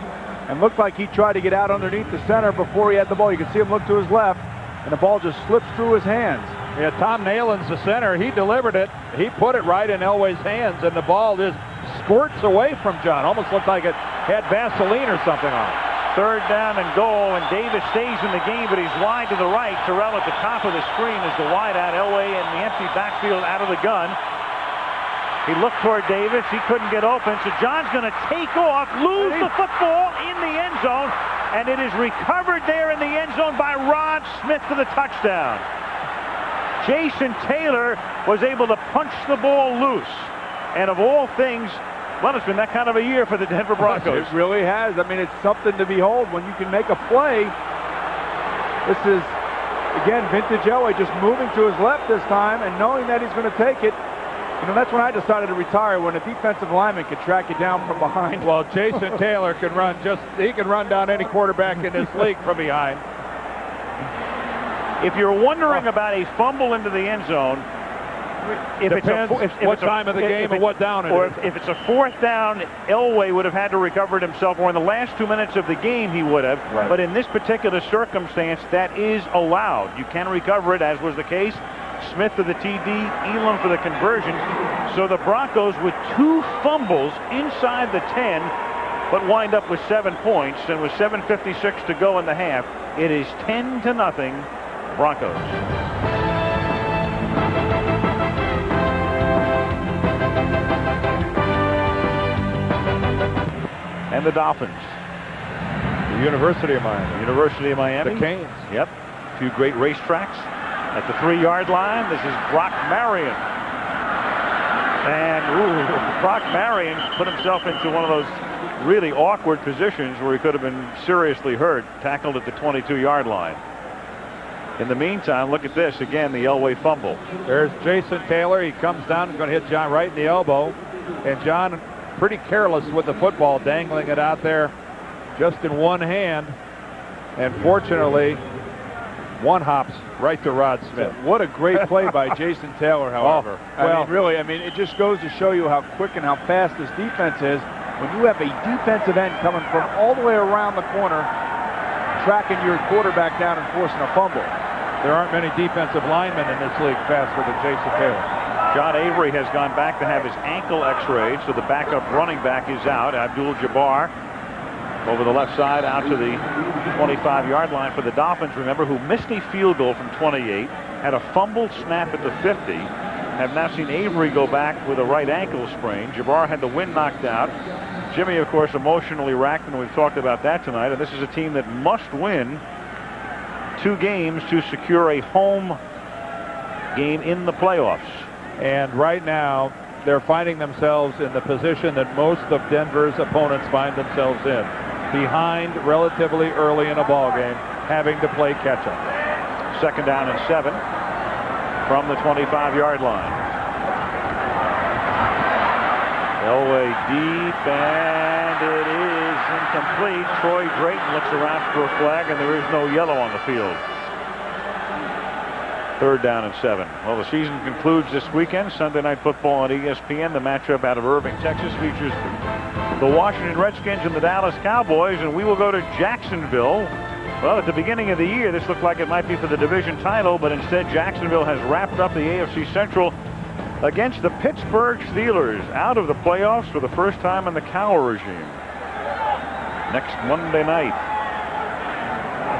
and looked like he tried to get out underneath the center before he had the ball. You could see him look to his left, and the ball just slips through his hands. Yeah, Tom Nayland's the center. He delivered it. He put it right in Elway's hands, and the ball just squirts away from John. Almost looked like it had Vaseline or something on it. Third down and goal, and Davis stays in the game, but he's wide to the right. Terrell at the top of the screen is the wide out. Elway in the empty backfield out of the gun. He looked toward Davis. He couldn't get open, so John's going to take off, lose the football in the end zone, and it is recovered there in the end zone by Rod Smith for the touchdown. Jason Taylor was able to punch the ball loose. And of all things, well, it's been that kind of a year for the Denver Broncos. It really has. I mean, it's something to behold when you can make a play. This is, again, vintage Elway just moving to his left this time and knowing that he's going to take it. You know, that's when I decided to retire, when a defensive lineman could track you down from behind. Well, Jason Taylor can run he can run down any quarterback in this league from behind. If you're wondering about a fumble into the end zone, depends what time of the game and what down it is. If it's a fourth down, Elway would have had to recover it himself, or in the last 2 minutes of the game he would have. Right. But in this particular circumstance, that is allowed. You can recover it, as was the case. Smith for the TD, Elam for the conversion. So the Broncos with 2 fumbles inside the 10, but wind up with 7 points. And with 7:56 to go in the half, it is 10-0 Broncos. And the Dolphins. The University of Miami. University of Miami. The Canes. Yep. A few great racetracks. At the 3-yard line, this is Brock Marion. And Brock Marion put himself into one of those really awkward positions where he could have been seriously hurt, tackled at the 22-yard line. In the meantime, look at this. Again, the Elway fumble. There's Jason Taylor. He comes down. He's going to hit John right in the elbow. And John, pretty careless with the football, dangling it out there just in one hand. And fortunately, one hops right to Rod Smith. What a great play by Jason Taylor, however. Well, I mean, it just goes to show you how quick and how fast this defense is. When you have a defensive end coming from all the way around the corner, tracking your quarterback down and forcing a fumble. There aren't many defensive linemen in this league faster than Jason Taylor. John Avery has gone back to have his ankle x-rayed, so the backup running back is out. Abdul-Jabbar over the left side out to the 25-yard line for the Dolphins, remember, who missed a field goal from 28, had a fumbled snap at the 50, have now seen Avery go back with a right ankle sprain. Jabbar had the wind knocked out. Jimmy, of course, emotionally racked, and we've talked about that tonight. And this is a team that must win 2 games to secure a home game in the playoffs. And right now, they're finding themselves in the position that most of Denver's opponents find themselves in. Behind relatively early in a ball game, having to play catch-up. 2nd down and 7 from the 25-yard line. Elway deep, and it is incomplete. Troy Drayton looks around for a flag, and there is no yellow on the field. 3rd down and 7. Well, the season concludes this weekend. Sunday Night Football on ESPN. The matchup out of Irving, Texas, features the Washington Redskins and the Dallas Cowboys, and we will go to Jacksonville. Well, at the beginning of the year, this looked like it might be for the division title, but instead Jacksonville has wrapped up the AFC Central against the Pittsburgh Steelers, out of the playoffs for the first time in the Cowher regime. Next Monday night.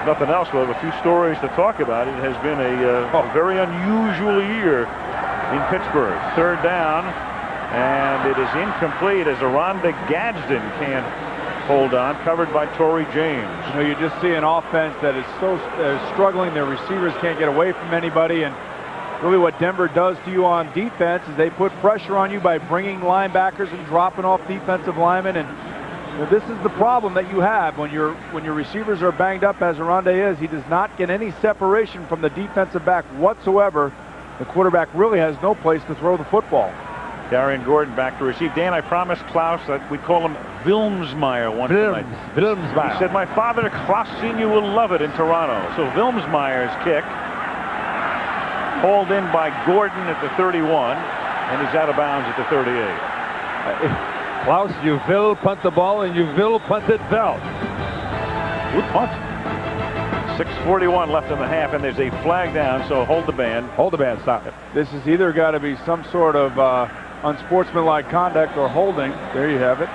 If nothing else, we'll have a few stories to talk about. It has been a very unusual year in Pittsburgh. 3rd down, and it is incomplete as Aronda Gadsden can't hold on, covered by Torrey James. You know, you just see an offense that is so struggling. Their receivers can't get away from anybody, and really what Denver does to you on defense is they put pressure on you by bringing linebackers and dropping off defensive linemen, and This is the problem that you have when your receivers are banged up, as Aronde is. He does not get any separation from the defensive back whatsoever. The quarterback really has no place to throw the football. Darian Gordon back to receive. Dan, I promised Klaus that we'd call him Wilmsmeyer once tonight. Wilmsmeyer. He said, my father, Klaus Sr., will love it in Toronto. So Wilmsmeyer's kick, hauled in by Gordon at the 31, and he's out of bounds at the 38. Klaus, you will punt the ball, and you will punt it well. Good punt. 6:41 left in the half, and there's a flag down, so hold the band. Hold the band, stop it. This has either got to be some sort of unsportsmanlike conduct or holding. There you have it.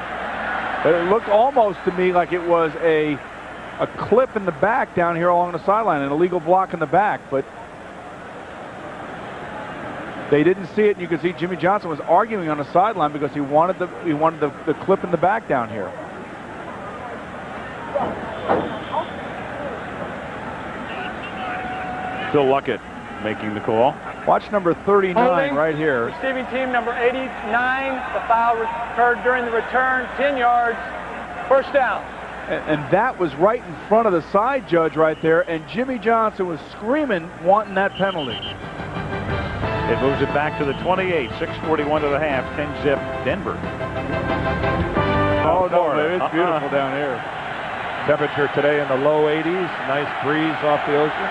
But it looked almost to me like it was a clip in the back down here along the sideline, an illegal block in the back, but they didn't see it. And you could see Jimmy Johnson was arguing on the sideline because he wanted the clip in the back down here. Phil Luckett making the call. Watch number 39 Holding. right here. Receiving team number 89. The foul occurred during the return. 10 yards. First down. And that was right in front of the side judge right there. And Jimmy Johnson was screaming, wanting that penalty. It moves it back to the 28. 6:41 to the half. 10-zip Denver. Oh, no, it's beautiful down here. Temperature today in the low 80s. Nice breeze off the ocean.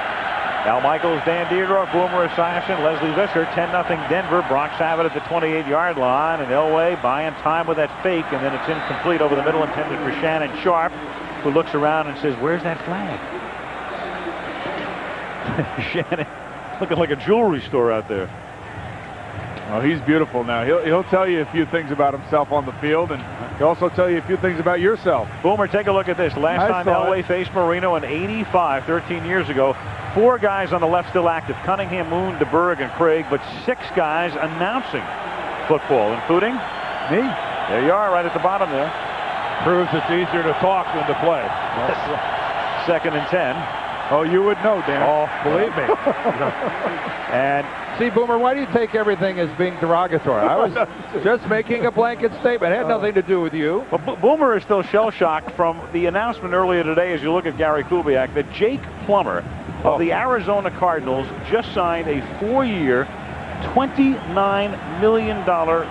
Al Michaels, Dan Dierdorf, Boomer Esiason, Leslie Visser, 10-0 Denver. Broncos have it at the 28-yard line, and Elway buying time with that fake, and then it's incomplete over the middle, intended for Shannon Sharp, who looks around and says, where's that flag? Shannon looking like a jewelry store out there. Well, he's beautiful now. He'll tell you a few things about himself on the field, and he'll also tell you a few things about yourself. Boomer, take a look at this. Last time Elway faced Marino in '85, 13 years ago. 4 guys on the left still active: Cunningham, Moon, DeBerg, and Craig, but 6 guys announcing football, including me. There you are, right at the bottom there. Proves it's easier to talk than to play. 2nd and 10. Oh, you would know, Dan. Oh, believe me. And see, Boomer, why do you take everything as being derogatory? I was just making a blanket statement. It had nothing to do with you. Well, Boomer is still shell-shocked from the announcement earlier today, as you look at Gary Kubiak, that Jake Plummer of the Arizona Cardinals just signed a 4-year, $29 million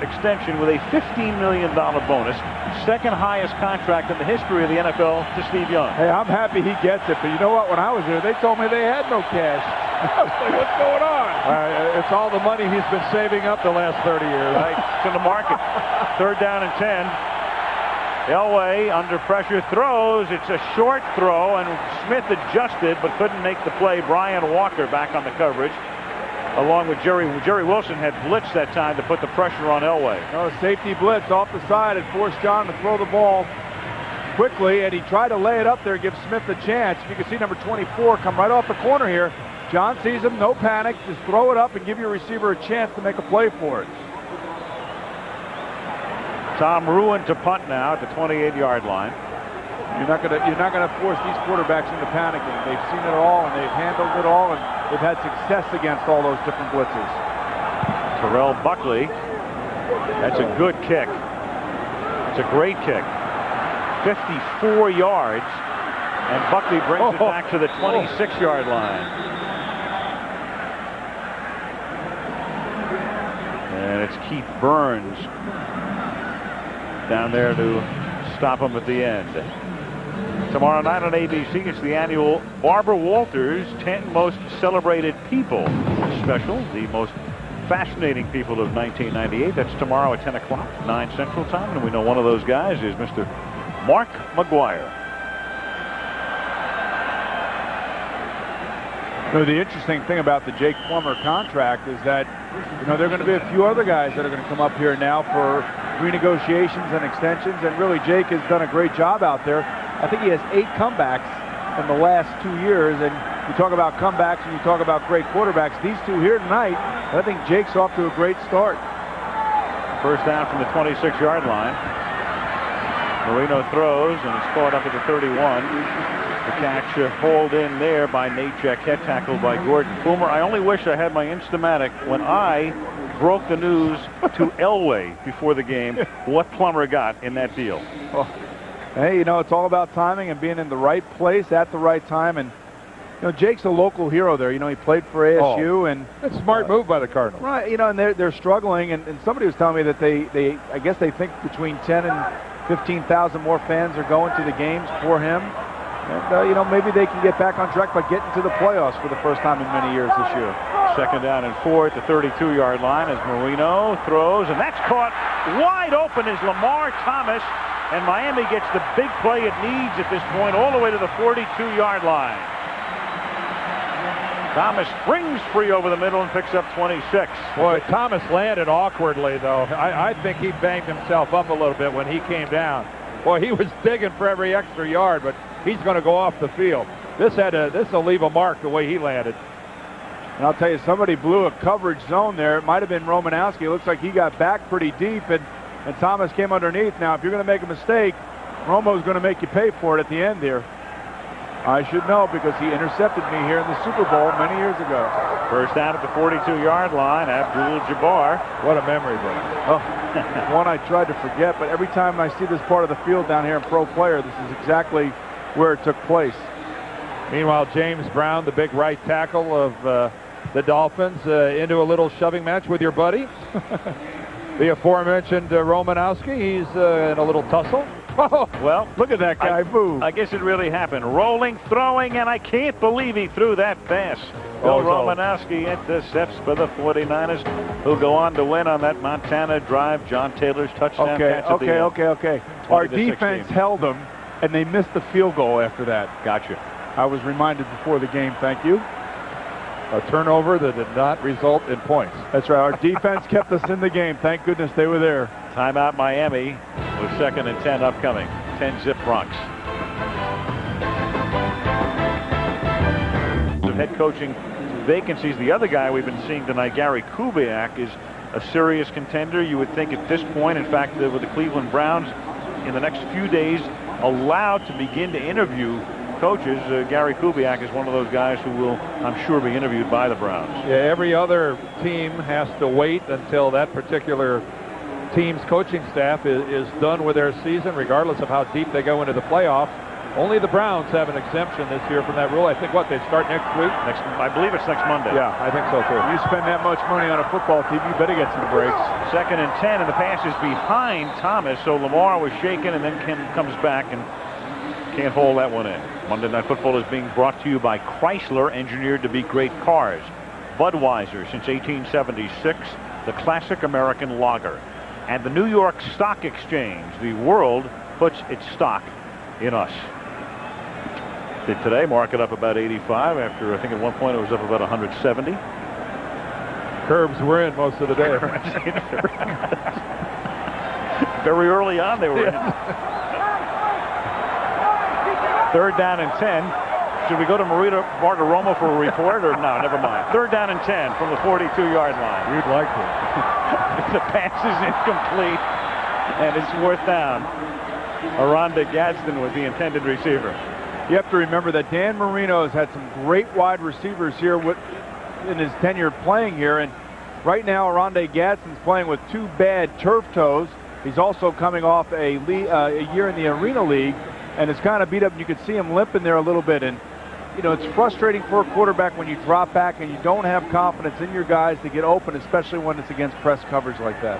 extension with a $15 million bonus. 2nd highest contract in the history of the NFL to Steve Young. Hey, I'm happy he gets it, but you know what? When I was there, they told me they had no cash. I was like, what's going on? It's all the money he's been saving up the last 30 years. Right, it's in the market. 3rd down and 10. Elway under pressure throws. It's a short throw, and Smith adjusted but couldn't make the play. Brian Walker back on the coverage, along with Jerry Wilson had blitzed that time to put the pressure on Elway. No, safety blitz off the side and forced John to throw the ball quickly, and he tried to lay it up there, give Smith a chance. You can see number 24 come right off the corner here. John sees him, no panic, just throw it up and give your receiver a chance to make a play for it. Tom Ruin to punt now at the 28-yard line. You're not gonna force these quarterbacks into panicking. They've seen it all, and they've handled it all, and they've had success against all those different blitzes. Terrell Buckley, that's a good kick. It's a great kick. 54 yards, and Buckley brings it back to the 26-yard line. And it's Keith Burns down there to stop him at the end. Tomorrow night on ABC, it's the annual Barbara Walters 10 Most Celebrated People special, the most fascinating people of 1998. That's tomorrow at 10 o'clock, 9 Central Time, and we know one of those guys is Mr. Mark McGwire. So the interesting thing about the Jake Plummer contract is that, there are going to be a few other guys that are going to come up here now for renegotiations and extensions, and really Jake has done a great job out there. I think he has 8 comebacks in the last 2 years, and you talk about comebacks and you talk about great quarterbacks. These 2 here tonight, I think Jake's off to a great start. First down from the 26-yard line. Marino throws, and it's caught up at the 31. The catch hauled in there by Nate Jaquette, tackled by Gordon. Boomer, I only wish I had my Instamatic when I broke the news to Elway before the game what Plummer got in that deal. Oh, Hey, you know, it's all about timing and being in the right place at the right time. And, you know, Jake's a local hero there. You know, he played for ASU. And it's a smart move by the Cardinals. Right, you know, and they're struggling. And somebody was telling me that I guess they think between 10 and 15,000 more fans are going to the games for him. And, you know, maybe they can get back on track by getting to the playoffs for the first time in many years this year. Second down and 4 at the 32-yard line as Marino throws, and that's caught wide open as Lamar Thomas, and Miami gets the big play it needs at this point all the way to the 42-yard line. Thomas springs free over the middle and picks up 26. Boy, Thomas landed awkwardly, though. I think he banged himself up a little bit when he came down. Boy, he was digging for every extra yard, but he's going to go off the field. This will leave a mark the way he landed. And I'll tell you, somebody blew a coverage zone there. It might have been Romanowski. It looks like he got back pretty deep, and Thomas came underneath. Now, if you're going to make a mistake, Romo's going to make you pay for it at the end here. I should know because he intercepted me here in the Super Bowl many years ago. First down at the 42-yard line, Abdul-Jabbar. What a memory, bro. Oh, one I tried to forget, but every time I see this part of the field down here in Pro Player, this is exactly where it took place. Meanwhile, James Brown, the big right tackle of the Dolphins, into a little shoving match with your buddy. The aforementioned Romanowski, he's in a little tussle. Oh, well, look at that guy move. I guess it really happened. Rolling, throwing, and I can't believe he threw that pass. Bill Romanowski intercepts for the 49ers, who'll go on to win on that Montana drive. John Taylor's touchdown catch at the end. Okay. Our defense held them, and they missed the field goal after that. Gotcha. I was reminded before the game, thank you. A turnover that did not result in points. That's right. Our defense kept us in the game. Thank goodness they were there. Timeout Miami with 2nd and 10 upcoming. 10-zip Bronx. The head coaching vacancies. The other guy we've been seeing tonight, Gary Kubiak, is a serious contender. You would think at this point, in fact, with the Cleveland Browns in the next few days allowed to begin to interview coaches, Gary Kubiak is one of those guys who will, I'm sure, be interviewed by the Browns. Yeah, every other team has to wait until that particular team's coaching staff is done with their season, regardless of how deep they go into the playoffs. Only the Browns have an exemption this year from that rule. I think, they start next week? I believe it's next Monday. Yeah, I think so, too. You spend that much money on a football team, you better get some breaks. 2nd and 10, and the pass is behind Thomas, so Lamar was shaken and then comes back and can't hold that one in. Monday Night Football is being brought to you by Chrysler, engineered to be great cars. Budweiser, since 1876, the classic American lager. And the New York Stock Exchange. The world puts its stock in us. Did today mark it up about 85 after, I think at one point it was up about 170. Curbs were in most of the day. Very early on they were in. 3rd down and 10. Should we go to Marita Bartiromo for a report or no? Never mind. 3rd down and 10 from the 42-yard line. You'd like to. The pass is incomplete, and it's 4th down. Aranda Gadsden was the intended receiver. You have to remember that Dan Marino has had some great wide receivers here in his tenure playing here, and right now Aranda Gadsden's playing with 2 bad turf toes. He's also coming off a year in the Arena League, and it's kind of beat up, and you can see him limping there a little bit. And, you know, it's frustrating for a quarterback when you drop back and you don't have confidence in your guys to get open, especially when it's against press coverage like that.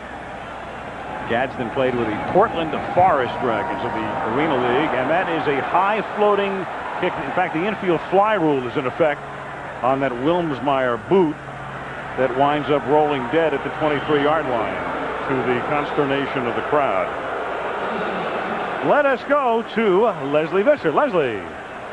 Gadsden played with the Portland Forest Dragons of the Arena League, and that is a high-floating kick. In fact, the infield fly rule is in effect on that Wilmsmeyer boot that winds up rolling dead at the 23-yard line to the consternation of the crowd. Let us go to Leslie Visser. Leslie.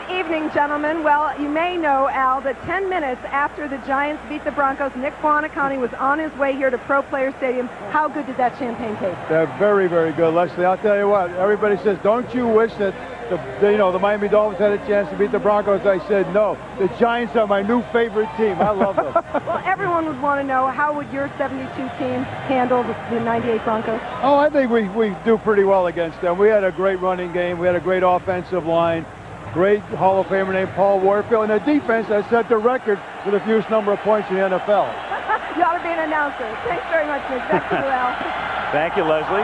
Evening, gentlemen. Well, you may know, Al, that 10 minutes after the Giants beat the Broncos, Nick Buoniconti was on his way here to Pro Player Stadium. How good did that champagne taste? They're very, very good, Leslie. I'll tell you what, everybody says, don't you wish that the Miami Dolphins had a chance to beat the Broncos? I said, no. The Giants are my new favorite team. I love them. Well, everyone would want to know, how would your 72 team handle the 98 Broncos? Oh, I think we do pretty well against them. We had a great running game. We had a great offensive line. Great Hall of Famer named Paul Warfield. And the defense has set the record for the fewest number of points in the NFL. You ought to be an announcer. Thanks very much, Nick. Back to you, Al. Thank you, Leslie.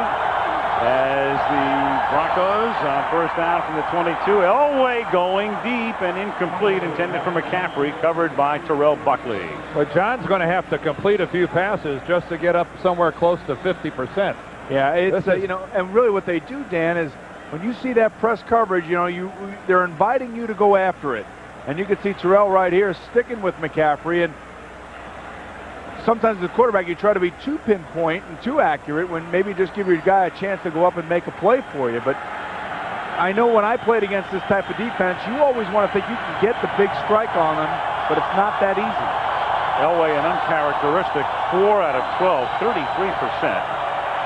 As the Broncos on first down from the 22. Elway going deep and incomplete, intended for McCaffrey, covered by Terrell Buckley. But John's going to have to complete a few passes just to get up somewhere close to 50%. Yeah, it's you know, and really what they do, Dan, is when you see that press coverage, you know, they're inviting you to go after it, and you can see Terrell right here sticking with McCaffrey, and sometimes the quarterback, you try to be too pinpoint and too accurate when maybe just give your guy a chance to go up and make a play for you. But I know when I played against this type of defense, you always want to think you can get the big strike on them, but it's not that easy. Elway, an uncharacteristic 4 out of 12, 33%.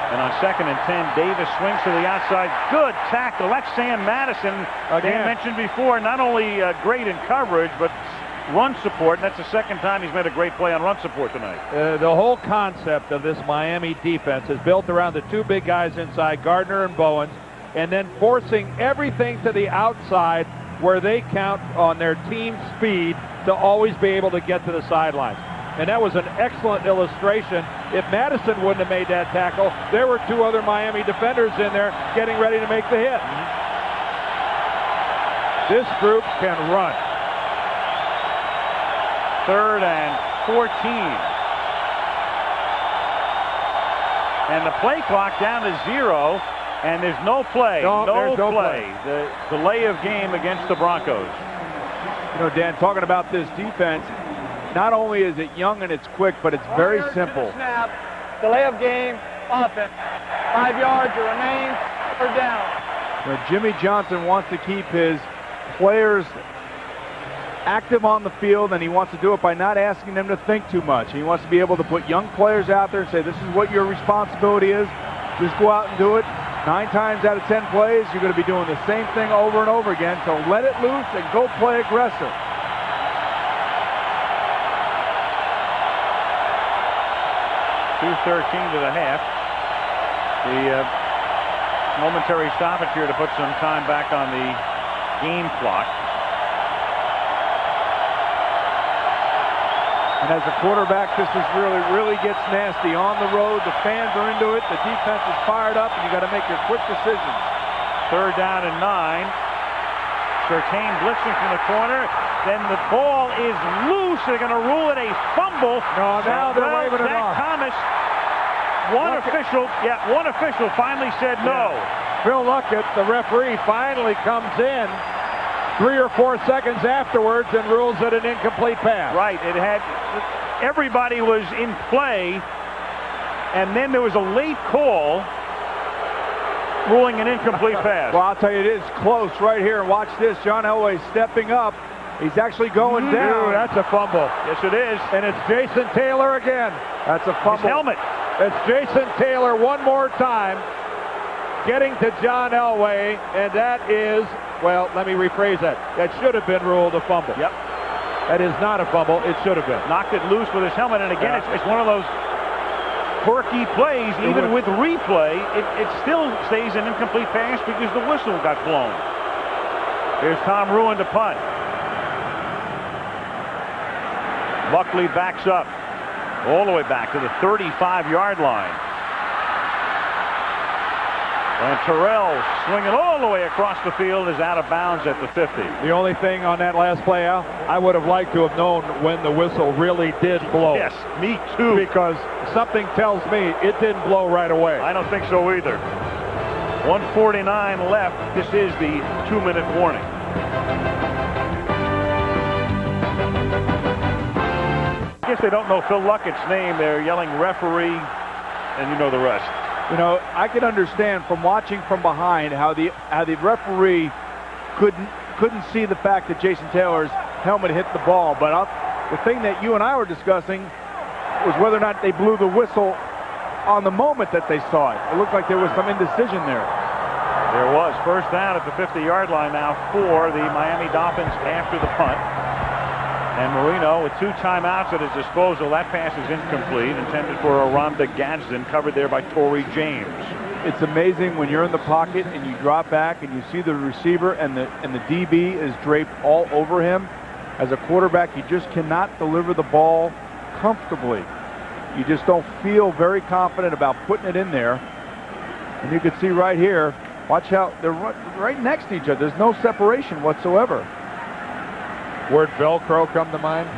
And on 2nd and 10, Davis swings to the outside. Good tackle. That's Sam Madison. Dan mentioned before, not only great in coverage, but run support, and that's the second time he's made a great play on run support tonight. The whole concept of this Miami defense is built around the two big guys inside, Gardner and Bowens, and then forcing everything to the outside where they count on their team speed to always be able to get to the sidelines. And that was an excellent illustration. If Madison wouldn't have made that tackle, there were two other Miami defenders in there getting ready to make the hit. This group can run. 3rd and 14. And the play clock down to 0, and there's no play. No play. The delay of game against the Broncos. You know, Dan, talking about this defense, not only is it young and it's quick, but it's very simple. Snap, delay of game, offense. 5 yards to remain, or down. You know, Jimmy Johnson wants to keep his players active on the field, and he wants to do it by not asking them to think too much. He wants to be able to put young players out there and say, this is what your responsibility is. Just go out and do it. 9 times out of 10 plays, you're going to be doing the same thing over and over again. So let it loose and go play aggressive. 2:13 to the half. The momentary stoppage here to put some time back on the game clock. And as a quarterback, this is really gets nasty. On the road, the fans are into it. The defense is fired up, and you got to make your quick decisions. 3rd down and 9. Surtain blitzing from the corner. Then the ball is loose. They're going to rule it a fumble. No, now they're waving it off. Thomas, one official finally said no. Phil Luckett, the referee, finally comes in 3 or 4 seconds afterwards and rules it an incomplete pass. Right. It had everybody was in play, and then there was a late call ruling an incomplete pass. Well, I'll tell you, it is close right here. Watch this. John Elway stepping up. He's actually going down. That's a fumble. Yes, it is. And it's Jason Taylor again. That's a fumble. His helmet. It's Jason Taylor one more time getting to John Elway, and that is, well, let me rephrase that. That should have been ruled a fumble. Yep. That is not a fumble. It should have been. Knocked it loose with his helmet, and again, it's one of those quirky plays. Even with replay, it still stays an incomplete pass because the whistle got blown. Here's Tom Ruin to punt. Buckley backs up all the way back to the 35-yard line. And Terrell, swinging all the way across the field, is out of bounds at the 50. The only thing on that last play, Al, I would have liked to have known when the whistle really did blow. Yes, me too. Because something tells me it didn't blow right away. I don't think so either. 1:49 left. This is the 2-minute warning. I guess they don't know Phil Luckett's name. They're yelling referee, and you know the rest. You know, I can understand from watching from behind how the referee couldn't see the fact that Jason Taylor's helmet hit the ball. But the thing that you and I were discussing was whether or not they blew the whistle on the moment that they saw it. It looked like there was some indecision there. There was. First down at the 50-yard line now for the Miami Dolphins after the punt. And Marino with 2 timeouts at his disposal. That pass is incomplete, intended for Aramda Gadsden, covered there by Torrey James. It's amazing when you're in the pocket and you drop back and you see the receiver and the DB is draped all over him. As a quarterback, you just cannot deliver the ball comfortably. You just don't feel very confident about putting it in there. And you can see right here, Watch how they're right next to each other. There's no separation whatsoever. Word Velcro come to mind?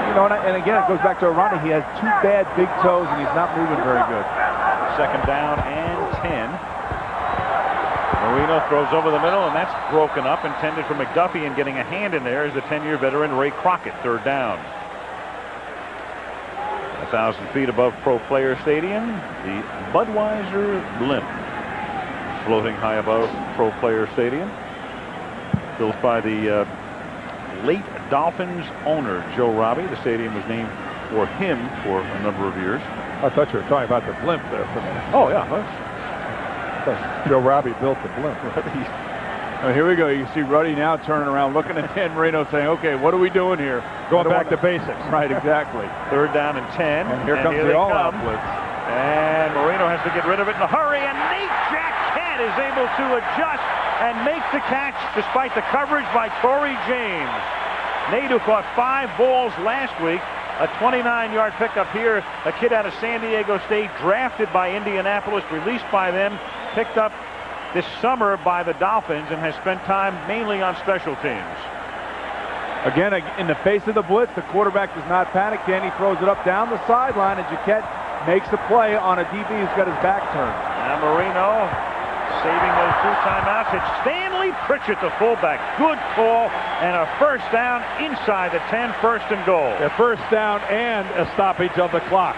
You know, and again, it goes back to Ronnie. He has 2 bad big toes, and he's not moving very good. Second down and 10. Marino throws over the middle, and that's broken up, intended for McDuffie, and getting a hand in there is the 10-year veteran Ray Crockett. Third down. 1,000 feet above Pro Player Stadium, the Budweiser Blimp, floating high above Pro Player Stadium. Built by the late Dolphins owner, Joe Robbie. The stadium was named for him for a number of years. I thought you were talking about the blimp there for a minute. Oh, yeah. Joe Robbie built the blimp. Oh, here we go. You see Ruddy now turning around, looking at Dan Marino, saying, okay, what are we doing here? Going back to basics. Right, exactly. Third down and 10. And here comes the all-out blitz. And Marino has to get rid of it in a hurry, and Nate Jackett is able to adjust and make the catch despite the coverage by Torrey James. Nate, who caught 5 balls last week, a 29-yard pickup here. A kid out of San Diego State, drafted by Indianapolis, released by them, picked up this summer by the Dolphins, and has spent time mainly on special teams. Again, in the face of the blitz, the quarterback does not panic. Then he throws it up down the sideline, and Jaquette makes the play on a DB who's got his back turned. Now Marino saving those 2 timeouts. It's Stanley Pritchett, the fullback. Good call, and a first down inside the 10, first and goal. A first down and a stoppage of the clock.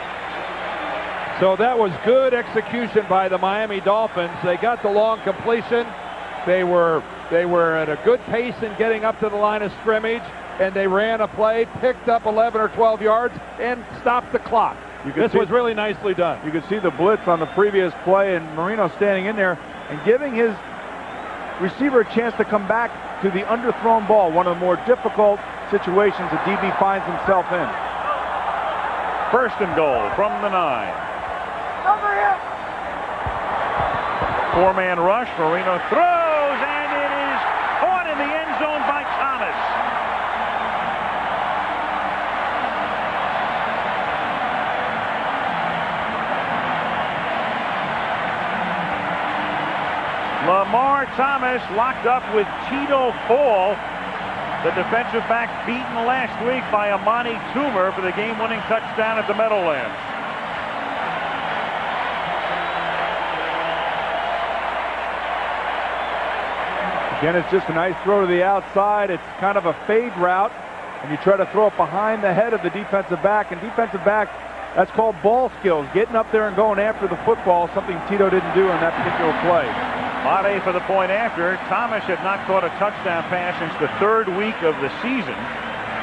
So that was good execution by the Miami Dolphins. They got the long completion. They were at a good pace in getting up to the line of scrimmage, and they ran a play, picked up 11 or 12 yards, and stopped the clock. This was really nicely done. You could see the blitz on the previous play, and Marino standing in there and giving his receiver a chance to come back to the underthrown ball, one of the more difficult situations a DB finds himself in. First and goal from the 9. 4-man rush. Marino throws, and it is caught in the end zone by Thomas. Lamar Thomas locked up with Tito Paul, the defensive back beaten last week by Amani Toomer for the game-winning touchdown at the Meadowlands. Again, it's just a nice throw to the outside. It's kind of a fade route, and you try to throw it behind the head of the defensive back. And defensive back, that's called ball skills, getting up there and going after the football, something Tito didn't do on that particular play. Mate for the point after. Thomas had not caught a touchdown pass since the 3rd week of the season.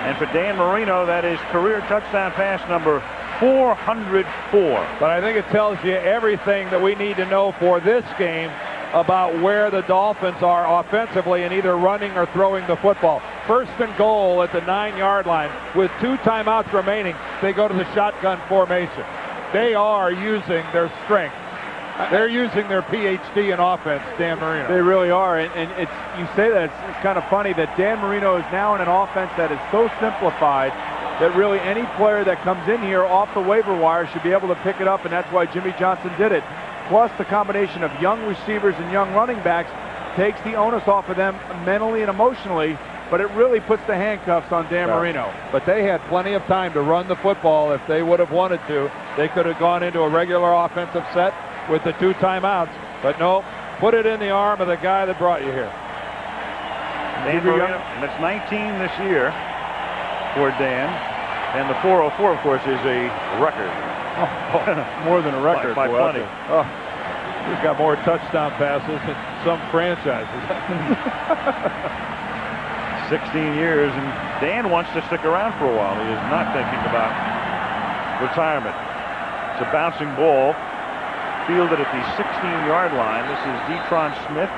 And for Dan Marino, that is career touchdown pass number 404. But I think it tells you everything that we need to know for this game about where the Dolphins are offensively in either running or throwing the football. First and goal at the 9-yard line with 2 timeouts remaining. They go to the shotgun formation. They are using their strength. They're using their PhD in offense, Dan Marino. They really are, and it's, you say that, it's kind of funny that Dan Marino is now in an offense that is so simplified that really any player that comes in here off the waiver wire should be able to pick it up, and that's why Jimmy Johnson did it. Plus the combination of young receivers and young running backs takes the onus off of them mentally and emotionally, but it really puts the handcuffs on Dan Marino. But they had plenty of time to run the football if they would have wanted to. They could have gone into a regular offensive set with the 2 timeouts, but no, put it in the arm of the guy that brought you here. Dan Marino, and it's 19 this year for Dan, and the 404, of course, is a record. More than a record. By plenty. Oh, he's got more touchdown passes than some franchises. 16 years, and Dan wants to stick around for a while. He is not thinking about retirement. It's a bouncing ball fielded at the 16-yard line. This is Detron Smith,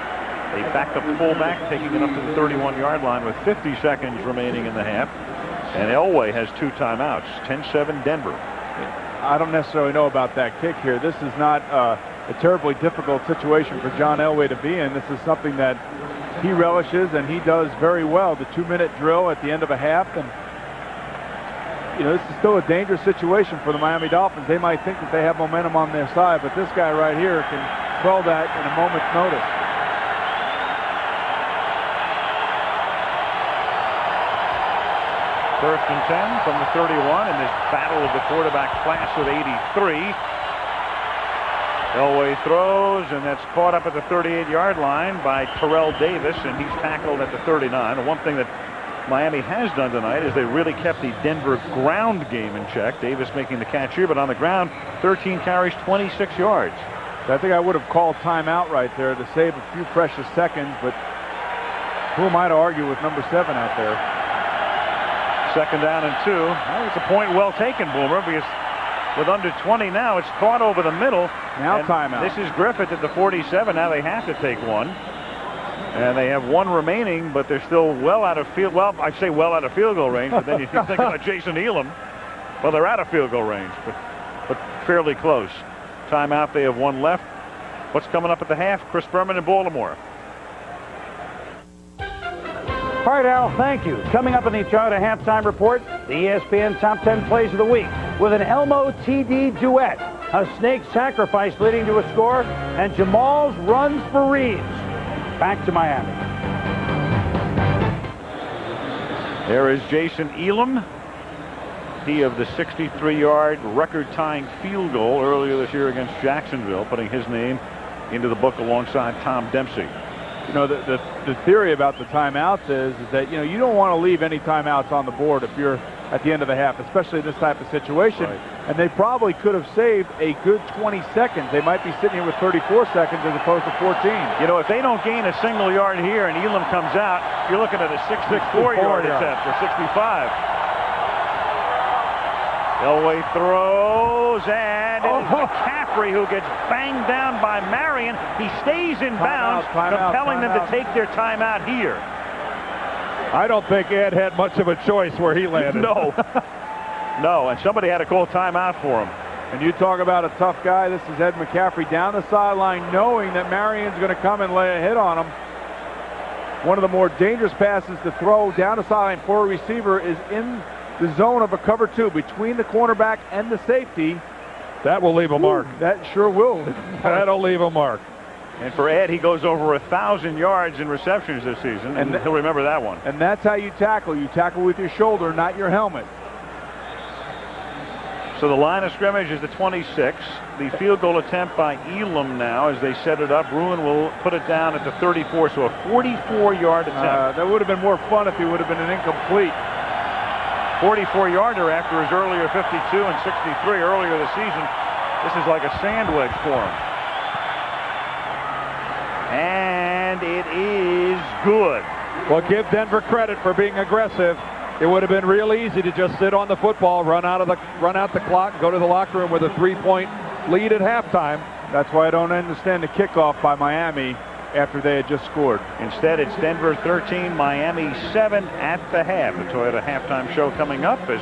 a backup fullback, taking it up to the 31-yard line with 50 seconds remaining in the half. And Elway has 2 timeouts. 10-7 Denver. I don't necessarily know about that kick here. This is not a terribly difficult situation for John Elway to be in. This is something that he relishes and he does very well. The 2-minute drill at the end of a half, and you know, this is still a dangerous situation for the Miami Dolphins. They might think that they have momentum on their side, but this guy right here can dispel that in a moment's notice. First and 10 from the 31 in this battle of the quarterback class of '83. Elway throws, and that's caught up at the 38-yard line by Terrell Davis, and he's tackled at the 39. And one thing that Miami has done tonight is they really kept the Denver ground game in check. Davis making the catch here, but on the ground, 13 carries, 26 yards. I think I would have called timeout right there to save a few precious seconds, but who am I to argue with number 7 out there? Second down and 2. Well, it's a point well taken, Boomer, because with under 20 now, it's caught over the middle. Now timeout. This is Griffith at the 47. Now they have to take one. And they have one remaining, but they're still well out of field. Well, I say well out of field goal range, but then you think about Jason Elam. Well, they're out of field goal range, but fairly close. Timeout, they have one left. What's coming up at the half? Chris Berman in Baltimore. All right, Al, thank you. Coming up in the Toyota Halftime Report, the ESPN Top 10 Plays of the Week with an Elmo TD duet, a snake sacrifice leading to a score, and Jamal's runs for Reeves. Back to Miami. There is Jason Elam. He of the 63-yard record-tying field goal earlier this year against Jacksonville, putting his name into the book alongside Tom Dempsey. You know, the theory about the timeouts is that, you know, you don't want to leave any timeouts on the board if you're at the end of the half, especially in this type of situation. Right. And they probably could have saved a good 20 seconds. They might be sitting here with 34 seconds as opposed to 14. You know, if they don't gain a single yard here and Elam comes out, you're looking at a 64-yard attempt or 65. Elway throws, and it's McCaffrey who gets banged down by Marion. He stays in bounds, compelling them to take their timeout here. I don't think Ed had much of a choice where he landed. No. No, and somebody had to call timeout for him. And you talk about a tough guy. This is Ed McCaffrey down the sideline, knowing that Marion's going to come and lay a hit on him. One of the more dangerous passes to throw down the sideline for a receiver is in the zone of a cover 2 between the cornerback and the safety. That will leave a mark. That sure will. That'll leave a mark. And for Ed, he goes over 1,000 yards in receptions this season, and he'll remember that one. And that's how you tackle. You tackle with your shoulder, not your helmet. So the line of scrimmage is the 26. The field goal attempt by Elam now as they set it up. Bruin will put it down at the 34, so a 44-yard attempt. That would have been more fun if he would have been an incomplete. 44-yarder after his earlier 52 and 63 earlier this season. This is like a sandwich for him. And it is good. Well, give Denver credit for being aggressive. It would have been real easy to just sit on the football, run out the clock, go to the locker room with a 3-point lead at halftime. That's why I don't understand the kickoff by Miami after they had just scored. Instead, it's Denver 13, Miami 7 at the half. The Toyota halftime show coming up as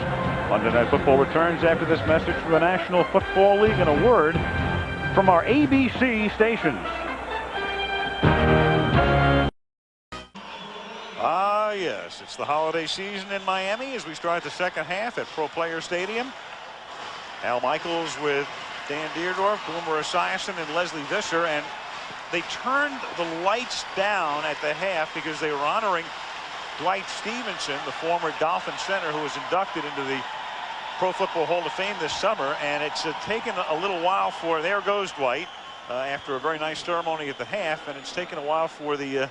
Monday Night Football returns after this message from the National Football League and a word from our ABC stations. Yes, it's the holiday season in Miami as we start the second half at Pro Player Stadium. Al Michaels with Dan Deerdorf, Boomer Esiason, and Leslie Visser, and they turned the lights down at the half because they were honoring Dwight Stevenson, the former Dolphin center who was inducted into the Pro Football Hall of Fame this summer, and it's taken a little while for, there goes Dwight, after a very nice ceremony at the half, and it's taken a while for the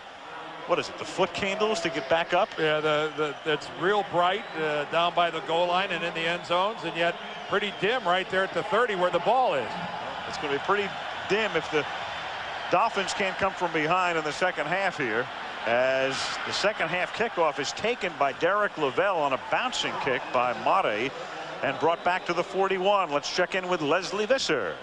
what is it, the foot candles to get back up? Yeah, it's real bright down by the goal line and in the end zones, and yet pretty dim right there at the 30 where the ball is. It's going to be pretty dim if the Dolphins can't come from behind in the second half here, as the second half kickoff is taken by Derek Lavelle on a bouncing kick by Mate and brought back to the 41. Let's check in with Leslie Visser.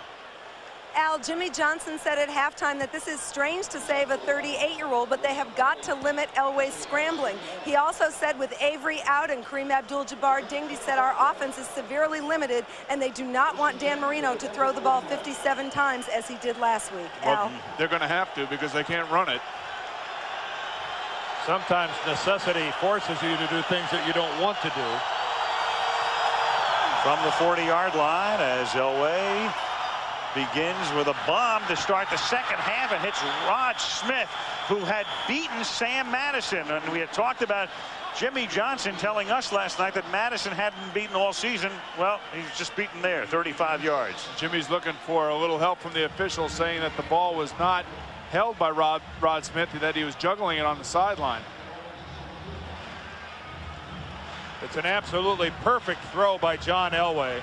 Al, Jimmy Johnson said at halftime that this is strange to save a 38-year-old, but they have got to limit Elway's scrambling. He also said with Avery out and Kareem Abdul-Jabbar dinged, he said our offense is severely limited, and they do not want Dan Marino to throw the ball 57 times as he did last week. Al? Well, they're going to have to because they can't run it. Sometimes necessity forces you to do things that you don't want to do. From the 40-yard line as Elway begins with a bomb to start the second half and hits Rod Smith, who had beaten Sam Madison. And we had talked about Jimmy Johnson telling us last night that Madison hadn't beaten all season. Well, he's just beaten there, 35 yards. Jimmy's looking for a little help from the officials, saying that the ball was not held by Rod Smith, that he was juggling it on the sideline. It's an absolutely perfect throw by John Elway.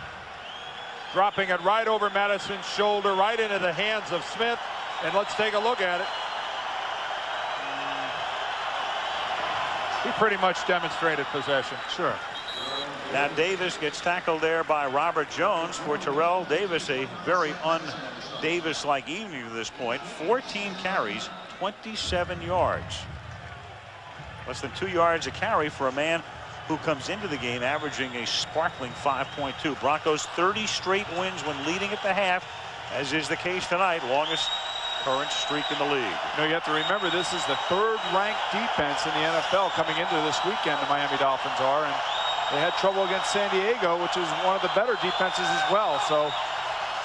Dropping it right over Madison's shoulder, right into the hands of Smith. And let's take a look at it. He pretty much demonstrated possession. Sure. Now Davis gets tackled there by Robert Jones for Terrell Davis. A very un-Davis-like evening to this point. 14 carries, 27 yards. Less than 2 yards a carry for a man who comes into the game averaging a sparkling 5.2. Broncos 30 straight wins when leading at the half, as is the case tonight. Longest current streak in the league. You know, you have to remember this is the third-ranked defense in the NFL coming into this weekend. The Miami Dolphins are, and they had trouble against San Diego, which is one of the better defenses as well. So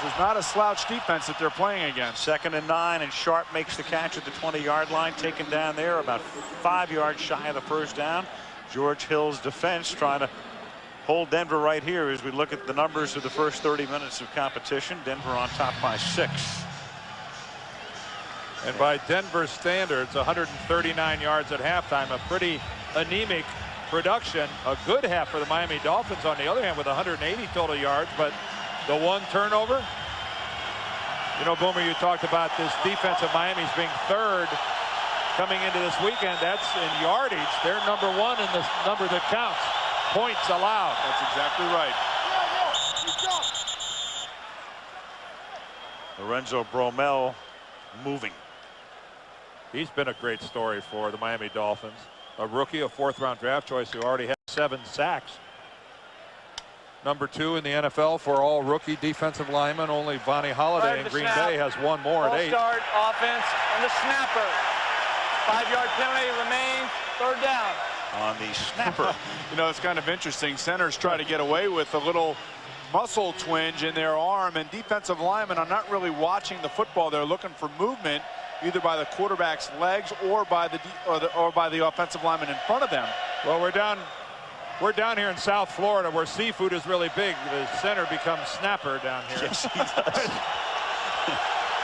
there's not a slouch defense that they're playing against. 2nd and 9, and Sharp makes the catch at the 20-yard line, taken down there about 5 yards shy of the first down. George Hill's defense trying to hold Denver right here as we look at the numbers of the first 30 minutes of competition. Denver on top by 6. And by Denver standards, 139 yards at halftime, a pretty anemic production. A good half for the Miami Dolphins, on the other hand, with 180 total yards, but the one turnover. You know, Boomer, you talked about this defense of Miami's being third coming into this weekend. That's in yardage. They're number 1 in the number that counts. Points allowed. That's exactly right. Lorenzo Bromell moving. He's been a great story for the Miami Dolphins. A rookie, a 4th-round draft choice who already has 7 sacks. Number 2 in the NFL for all rookie defensive linemen. Only Vonnie Holliday in Green Bay has 1 more at 8. Start offense and the snapper. 5-yard penalty remains. 3rd down. On the snapper. You know, it's kind of interesting. Centers try to get away with a little muscle twinge in their arm, and defensive linemen are not really watching the football. They're looking for movement, either by the quarterback's legs or by the offensive lineman in front of them. Well, we're down here in South Florida, where seafood is really big. The center becomes snapper down here. Yes, he does.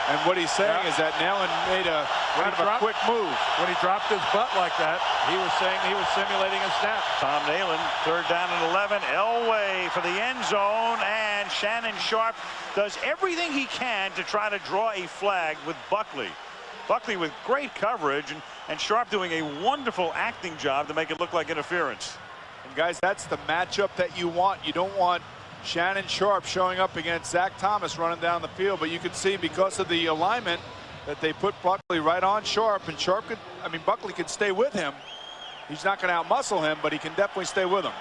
And what he's saying is that Nalen made a kind of a quick move. When he dropped his butt like that, he was saying he was simulating a snap. Tom Nalen, 3rd down and 11. Elway for the end zone, and Shannon Sharp does everything he can to try to draw a flag with Buckley. Buckley with great coverage, and Sharp doing a wonderful acting job to make it look like interference. And guys, that's the matchup that you want. You don't want Shannon Sharp showing up against Zach Thomas running down the field, but you could see because of the alignment that they put Buckley right on Sharp, and Buckley could stay with him. He's not going to outmuscle him, but he can definitely stay with him.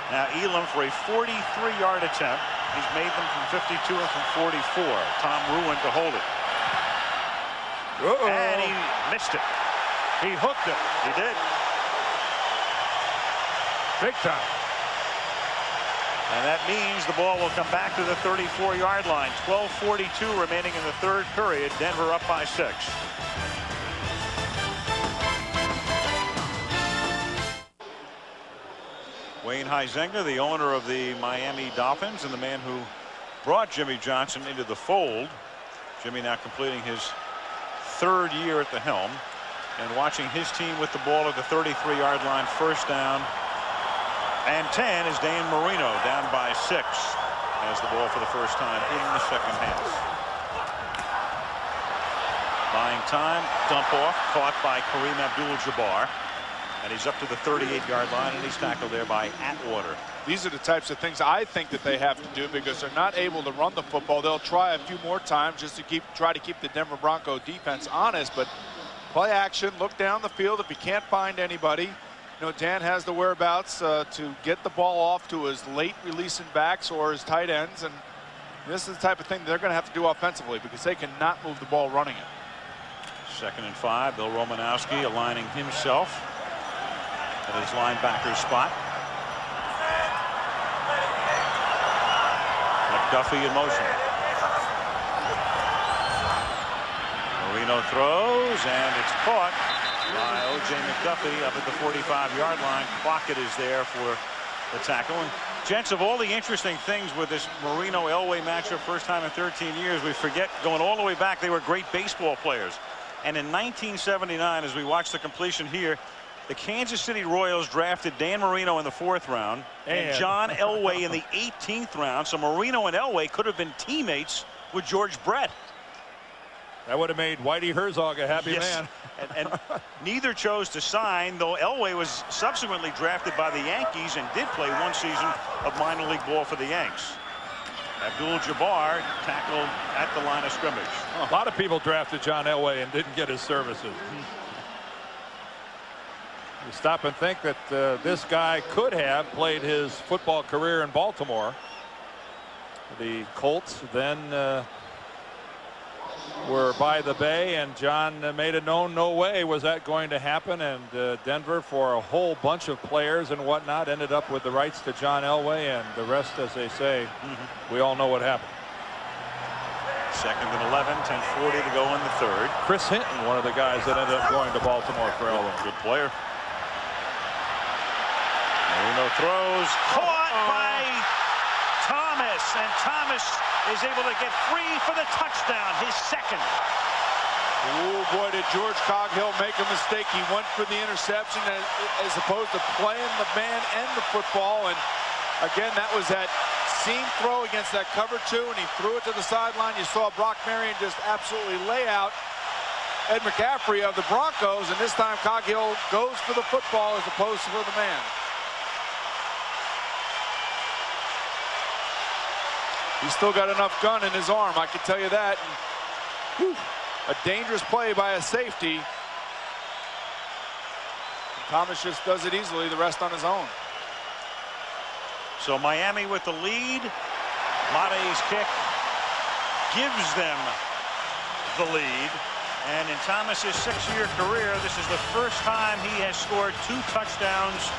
Now Elam for a 43-yard attempt. He's made them from 52 and from 44. Tom Ruin to hold it. And he missed it. He hooked it. He did. Big time. And that means the ball will come back to the 34-yard line. 12:42 remaining in the 3rd period. Denver up by 6. Wayne Huizenga, the owner of the Miami Dolphins and the man who brought Jimmy Johnson into the fold. Jimmy now completing his 3rd year at the helm, and watching his team with the ball at the 33-yard line. 1st down and 10 is Dan Marino, down by 6. Has the ball for the first time in the 2nd half. Buying time, dump off, caught by Kareem Abdul-Jabbar. And he's up to the 38-yard line, and he's tackled there by Atwater. These are the types of things I think that they have to do, because they're not able to run the football. They'll try a few more times just to try to keep the Denver Bronco defense honest, but play action, look down the field. If you can't find anybody, you know, Dan has the whereabouts to get the ball off to his late releasing backs or his tight ends, and this is the type of thing they're going to have to do offensively, because they cannot move the ball running it. 2nd and 5. Bill Romanowski aligning himself at his linebacker spot. McDuffie in motion. Marino throws, and it's caught by O.J. McDuffie up at the 45-yard line. Crockett is there for the tackle. And gents, of all the interesting things with this Marino-Elway matchup, first time in 13 years, we forget going all the way back, they were great baseball players. And in 1979, as we watch the completion here, the Kansas City Royals drafted Dan Marino in the 4th round and John Elway in the 18th round. So Marino and Elway could have been teammates with George Brett. That would have made Whitey Herzog a happy man. and neither chose to sign, though Elway was subsequently drafted by the Yankees and did play 1 season of minor league ball for the Yanks. Abdul-Jabbar tackled at the line of scrimmage. A lot of people drafted John Elway and didn't get his services. You stop and think that this guy could have played his football career in Baltimore. The Colts then were by the Bay, and John made it known no way was that going to happen. And Denver, for a whole bunch of players and whatnot, ended up with the rights to John Elway, and the rest, as they say, we all know what happened. 2nd and 11, 10:40 to go in the 3rd. Chris Hinton, one of the guys that ended up going to Baltimore for Elway. Good player. Marino throws, caught by Thomas, and Thomas is able to get free for the touchdown, his 2nd. Oh boy, did George Coghill make a mistake. He went for the interception as opposed to playing the man and the football. And again, that was that seam throw against that cover 2, and he threw it to the sideline. You saw Brock Marion just absolutely lay out Ed McCaffrey of the Broncos, and this time Coghill goes for the football as opposed to for the man. He's still got enough gun in his arm, I can tell you that. And, a dangerous play by a safety. And Thomas just does it easily, the rest on his own. So Miami with the lead. Mate's kick gives them the lead. And in Thomas's 6-year career, this is the first time he has scored 2 touchdowns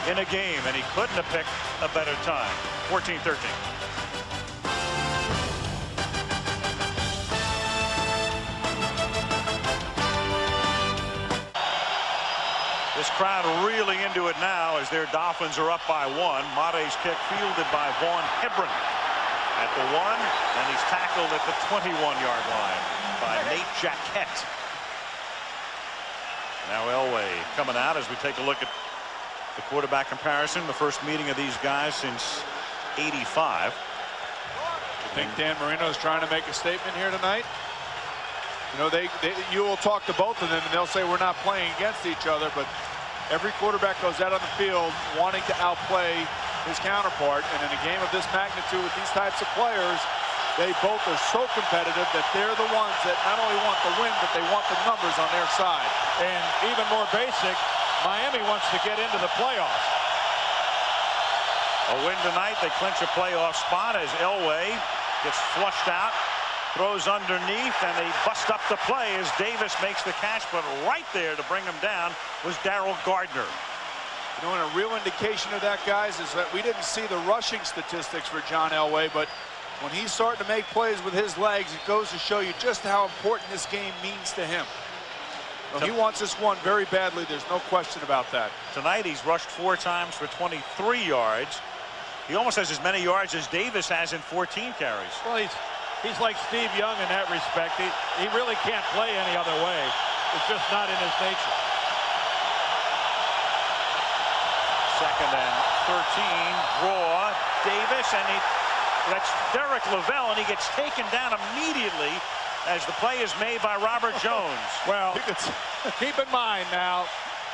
in a game, and he couldn't have picked a better time. 14-13. This crowd really into it now as their Dolphins are up by 1. Mate's kick fielded by Vaughn Hebron at the 1, and he's tackled at the 21-yard line by Nate Jaquette. Now Elway coming out as we take a look at the quarterback comparison, the first meeting of these guys since '85. You think Dan Marino's trying to make a statement here tonight? You know, you will talk to both of them and they'll say we're not playing against each other, but every quarterback goes out on the field wanting to outplay his counterpart, and in a game of this magnitude with these types of players, they both are so competitive that they're the ones that not only want the win, but they want the numbers on their side. And even more basic, Miami wants to get into the playoffs. A win tonight, they clinch a playoff spot as Elway gets flushed out, throws underneath, and they bust up the play as Davis makes the catch, but right there to bring him down was Darrell Gardner. You know, and a real indication of that, guys, is that we didn't see the rushing statistics for John Elway, but when he's starting to make plays with his legs, it goes to show you just how important this game means to him. Well, he wants this one very badly. There's no question about that. Tonight, he's rushed 4 times for 23 yards. He almost has as many yards as Davis has in 14 carries. Well, he's like Steve Young in that respect. He really can't play any other way. It's just not in his nature. 2nd and 13. Draw. Davis, and that's Derek Lavelle, and he gets taken down immediately as the play is made by Robert Jones. Well, keep in mind now,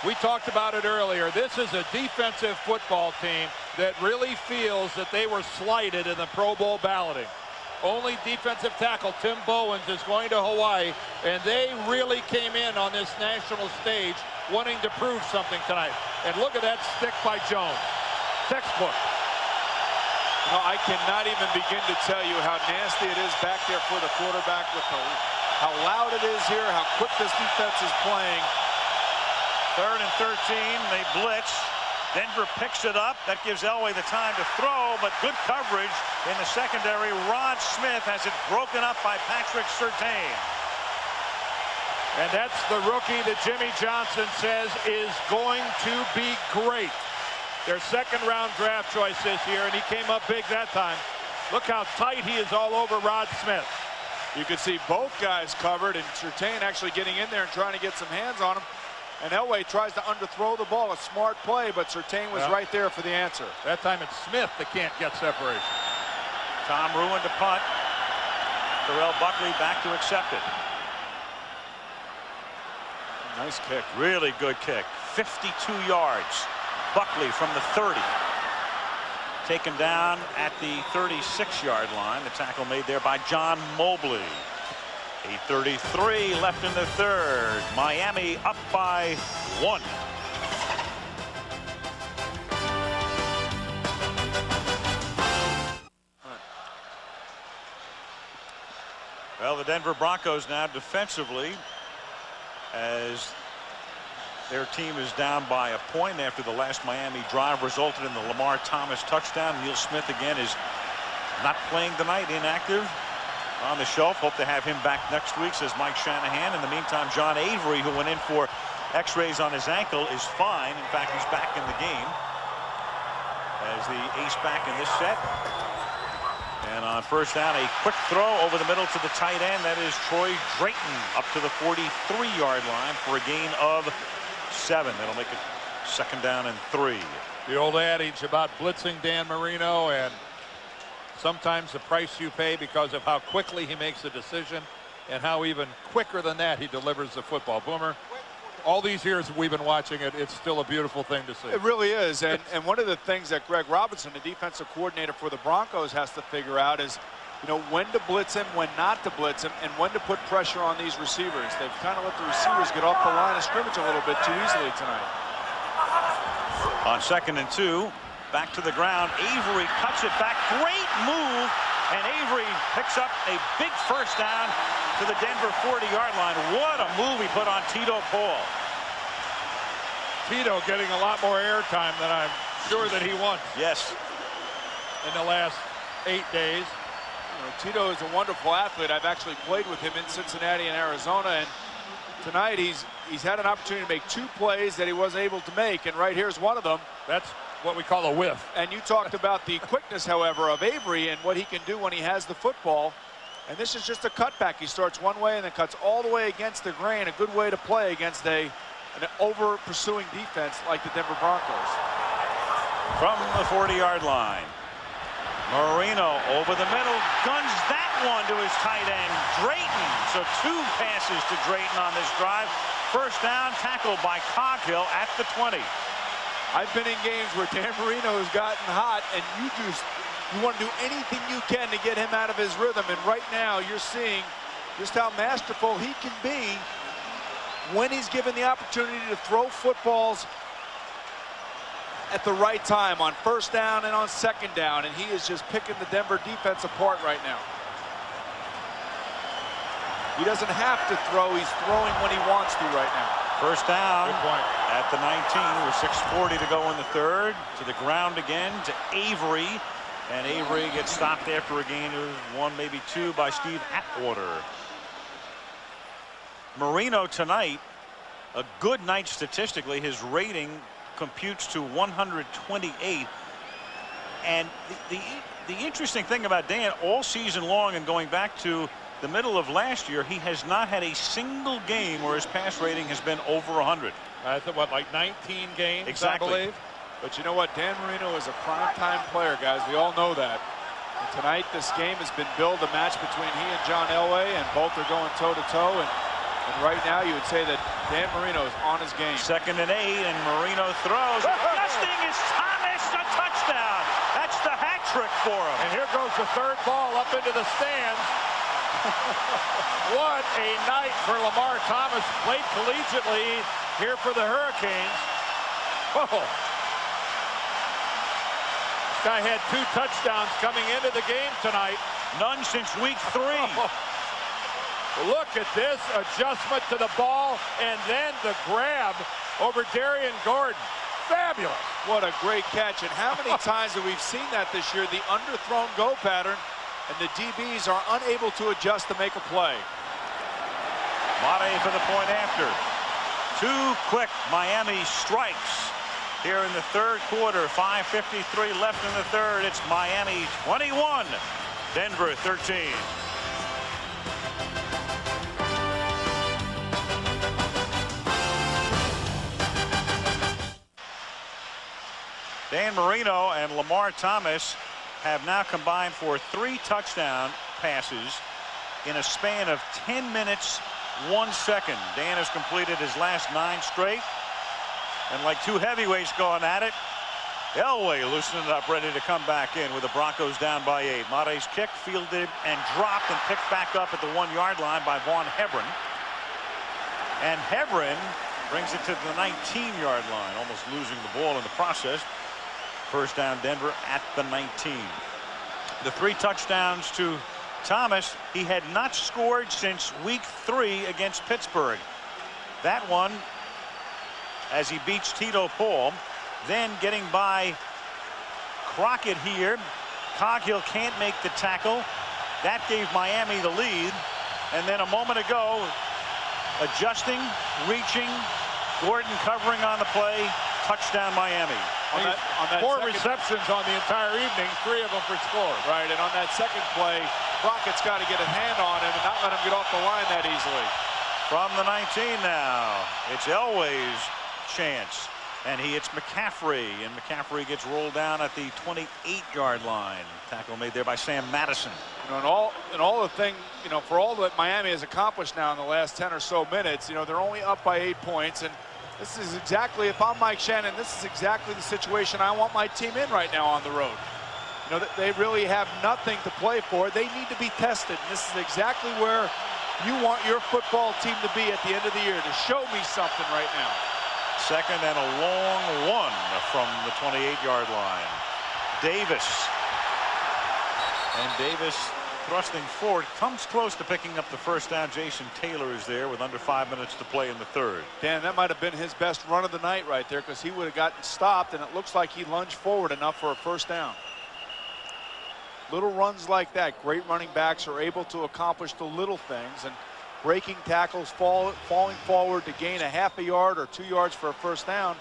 we talked about it earlier. This is a defensive football team that really feels that they were slighted in the Pro Bowl balloting. Only defensive tackle Tim Bowens is going to Hawaii, and they really came in on this national stage wanting to prove something tonight. And look at that stick by Jones. Textbook. You know, I cannot even begin to tell you how nasty it is back there for the quarterback, with how loud it is here, how quick this defense is playing. 3rd and 13, they blitz. Denver picks it up. That gives Elway the time to throw, but good coverage in the secondary. Rod Smith has it broken up by Patrick Surtain. And that's the rookie that Jimmy Johnson says is going to be great. Their second-round draft choice this year, and he came up big that time. Look how tight he is all over Rod Smith. You could see both guys covered, and Surtain actually getting in there and trying to get some hands on him. And Elway tries to underthrow the ball. A smart play, but Surtain was right there for the answer. That time it's Smith that can't get separation. Tom ruined the punt. Terrell Buckley back to accept it. Nice kick. Really good kick. 52 yards. Buckley from the 30. Taken down at the 36-yard line. The tackle made there by John Mobley. 8:33 left in the third. Miami up by 1. Well, the Denver Broncos now defensively, as their team is down by a point after the last Miami drive resulted in the Lamar Thomas touchdown. Neil Smith again is not playing tonight, inactive on the shelf. Hope to have him back next week, says Mike Shanahan. In the meantime, John Avery, who went in for x-rays on his ankle, is fine. In fact, he's back in the game as the ace back in this set. And on first down, a quick throw over the middle to the tight end. That is Troy Drayton up to the 43-yard line for a gain of 7. That'll make it second down and 3. The old adage about blitzing Dan Marino, and sometimes the price you pay because of how quickly he makes a decision and how even quicker than that he delivers the football. Boomer, all these years we've been watching it, it's still a beautiful thing to see. It really is. And one of the things that Greg Robinson, the defensive coordinator for the Broncos, has to figure out is, you know, when to blitz him, when not to blitz him, and when to put pressure on these receivers. They've kind of let the receivers get off the line of scrimmage a little bit too easily tonight. On 2nd and 2, back to the ground. Avery cuts it back. Great move. And Avery picks up a big first down to the Denver 40-yard line. What a move he put on Tito Paul. Tito getting a lot more airtime than I'm sure that he wants. Yes. In the last 8 days. You know, Tito is a wonderful athlete. I've actually played with him in Cincinnati and Arizona, and tonight he's had an opportunity to make 2 plays that he wasn't able to make, and right here's one of them. That's what we call a whiff. And you talked about the quickness, however, of Avery and what he can do when he has the football. And this is just a cutback. He starts one way and then cuts all the way against the grain. A good way to play against an over-pursuing defense like the Denver Broncos. From the 40-yard line, Marino over the middle, guns that one to his tight end, Drayton. So 2 passes to Drayton on this drive. First down, tackled by Coghill at the 20. I've been in games where Dan Marino has gotten hot, and you want to do anything you can to get him out of his rhythm. And right now, you're seeing just how masterful he can be when he's given the opportunity to throw footballs at the right time on first down and on second down. And he is just picking the Denver defense apart right now. He doesn't have to throw. He's throwing when he wants to right now. First down at the 19 with 6:40 to go in the third. To the ground again to Avery. And Avery gets stopped after a gain of 1, maybe 2 by Steve Atwater. Marino tonight, a good night statistically. His rating computes to 128. And the interesting thing about Dan, all season long and going back to the middle of last year, he has not had a single game where his pass rating has been over 100. I think, what, like 19 games, exactly. I believe? But you know what? Dan Marino is a prime-time player, guys. We all know that. And tonight, this game has been billed a match between he and John Elway, and both are going toe-to-toe. And right now, you would say that Dan Marino is on his game. 2nd and 8, and Marino throws. Adjusting is Thomas, a touchdown. That's the hat trick for him. And here goes the 3rd ball up into the stands. What a night for Lamar Thomas. Played collegiately here for the Hurricanes. Oh. This guy had 2 touchdowns coming into the game tonight. None since week 3. Oh. Look at this adjustment to the ball, and then the grab over Darian Gordon. Fabulous. What a great catch. And how many times have we seen that this year? The underthrown go pattern, and the DBs are unable to adjust to make a play. Mate for the point after. 2 quick Miami strikes here in the third quarter. 5:53 left in the third. It's Miami 21, Denver 13. Dan Marino and Lamar Thomas have now combined for 3 touchdown passes in a span of 10 minutes, 1 second. Dan has completed his last 9 straight. And like 2 heavyweights going at it, Elway loosening up, ready to come back in with the Broncos down by 8. Mate's kick fielded and dropped and picked back up at the 1-yard line by Vaughn Hebron. And Hebron brings it to the 19-yard line, almost losing the ball in the process. First down, Denver at the 19. The 3 touchdowns to Thomas. He had not scored since week 3 against Pittsburgh. That one as he beats Tito Paul. Then getting by Crockett here. Coghill can't make the tackle. That gave Miami the lead. And then a moment ago, adjusting, reaching, Gordon covering on the play. Touchdown Miami. On that 4 receptions on the entire evening, 3 of them for score. Right, and on that second play, Crockett's got to get a hand on him and not let him get off the line that easily. From the 19 now, it's Elway's chance. And he hits McCaffrey, and McCaffrey gets rolled down at the 28-yard line. Tackle made there by Sam Madison. You know, and all the thing, you know, for all that Miami has accomplished now in the last 10 or so minutes, you know, they're only up by 8 points, and this is exactly, if I'm Mike Shannon, this is exactly the situation I want my team in right now on the road. You know, they really have nothing to play for. They need to be tested. And this is exactly where you want your football team to be at the end of the year, to show me something right now. Second and a long one from the 28-yard line. Davis. And Davis thrusting forward, comes close to picking up the first down. Jason Taylor is there with under 5 minutes to play in the third. Dan, that might have been his best run of the night right there, because he would have gotten stopped, and it looks like he lunged forward enough for a first down. Little runs like that, great running backs are able to accomplish the little things, and breaking tackles, falling forward to gain a half a yard or 2 yards for a first down.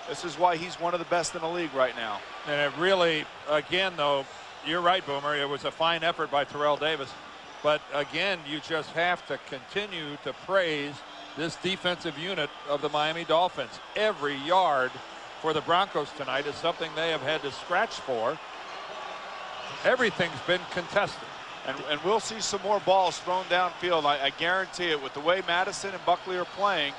This is why he's one of the best in the league right now. And it really, again, though, you're right, Boomer. It was a fine effort by Terrell Davis. But again, you just have to continue to praise this defensive unit of the Miami Dolphins. Every yard for the Broncos tonight is something they have had to scratch for. Everything's been contested. And we'll see some more balls thrown downfield. I guarantee it. With the way Madison and Buckley are playing,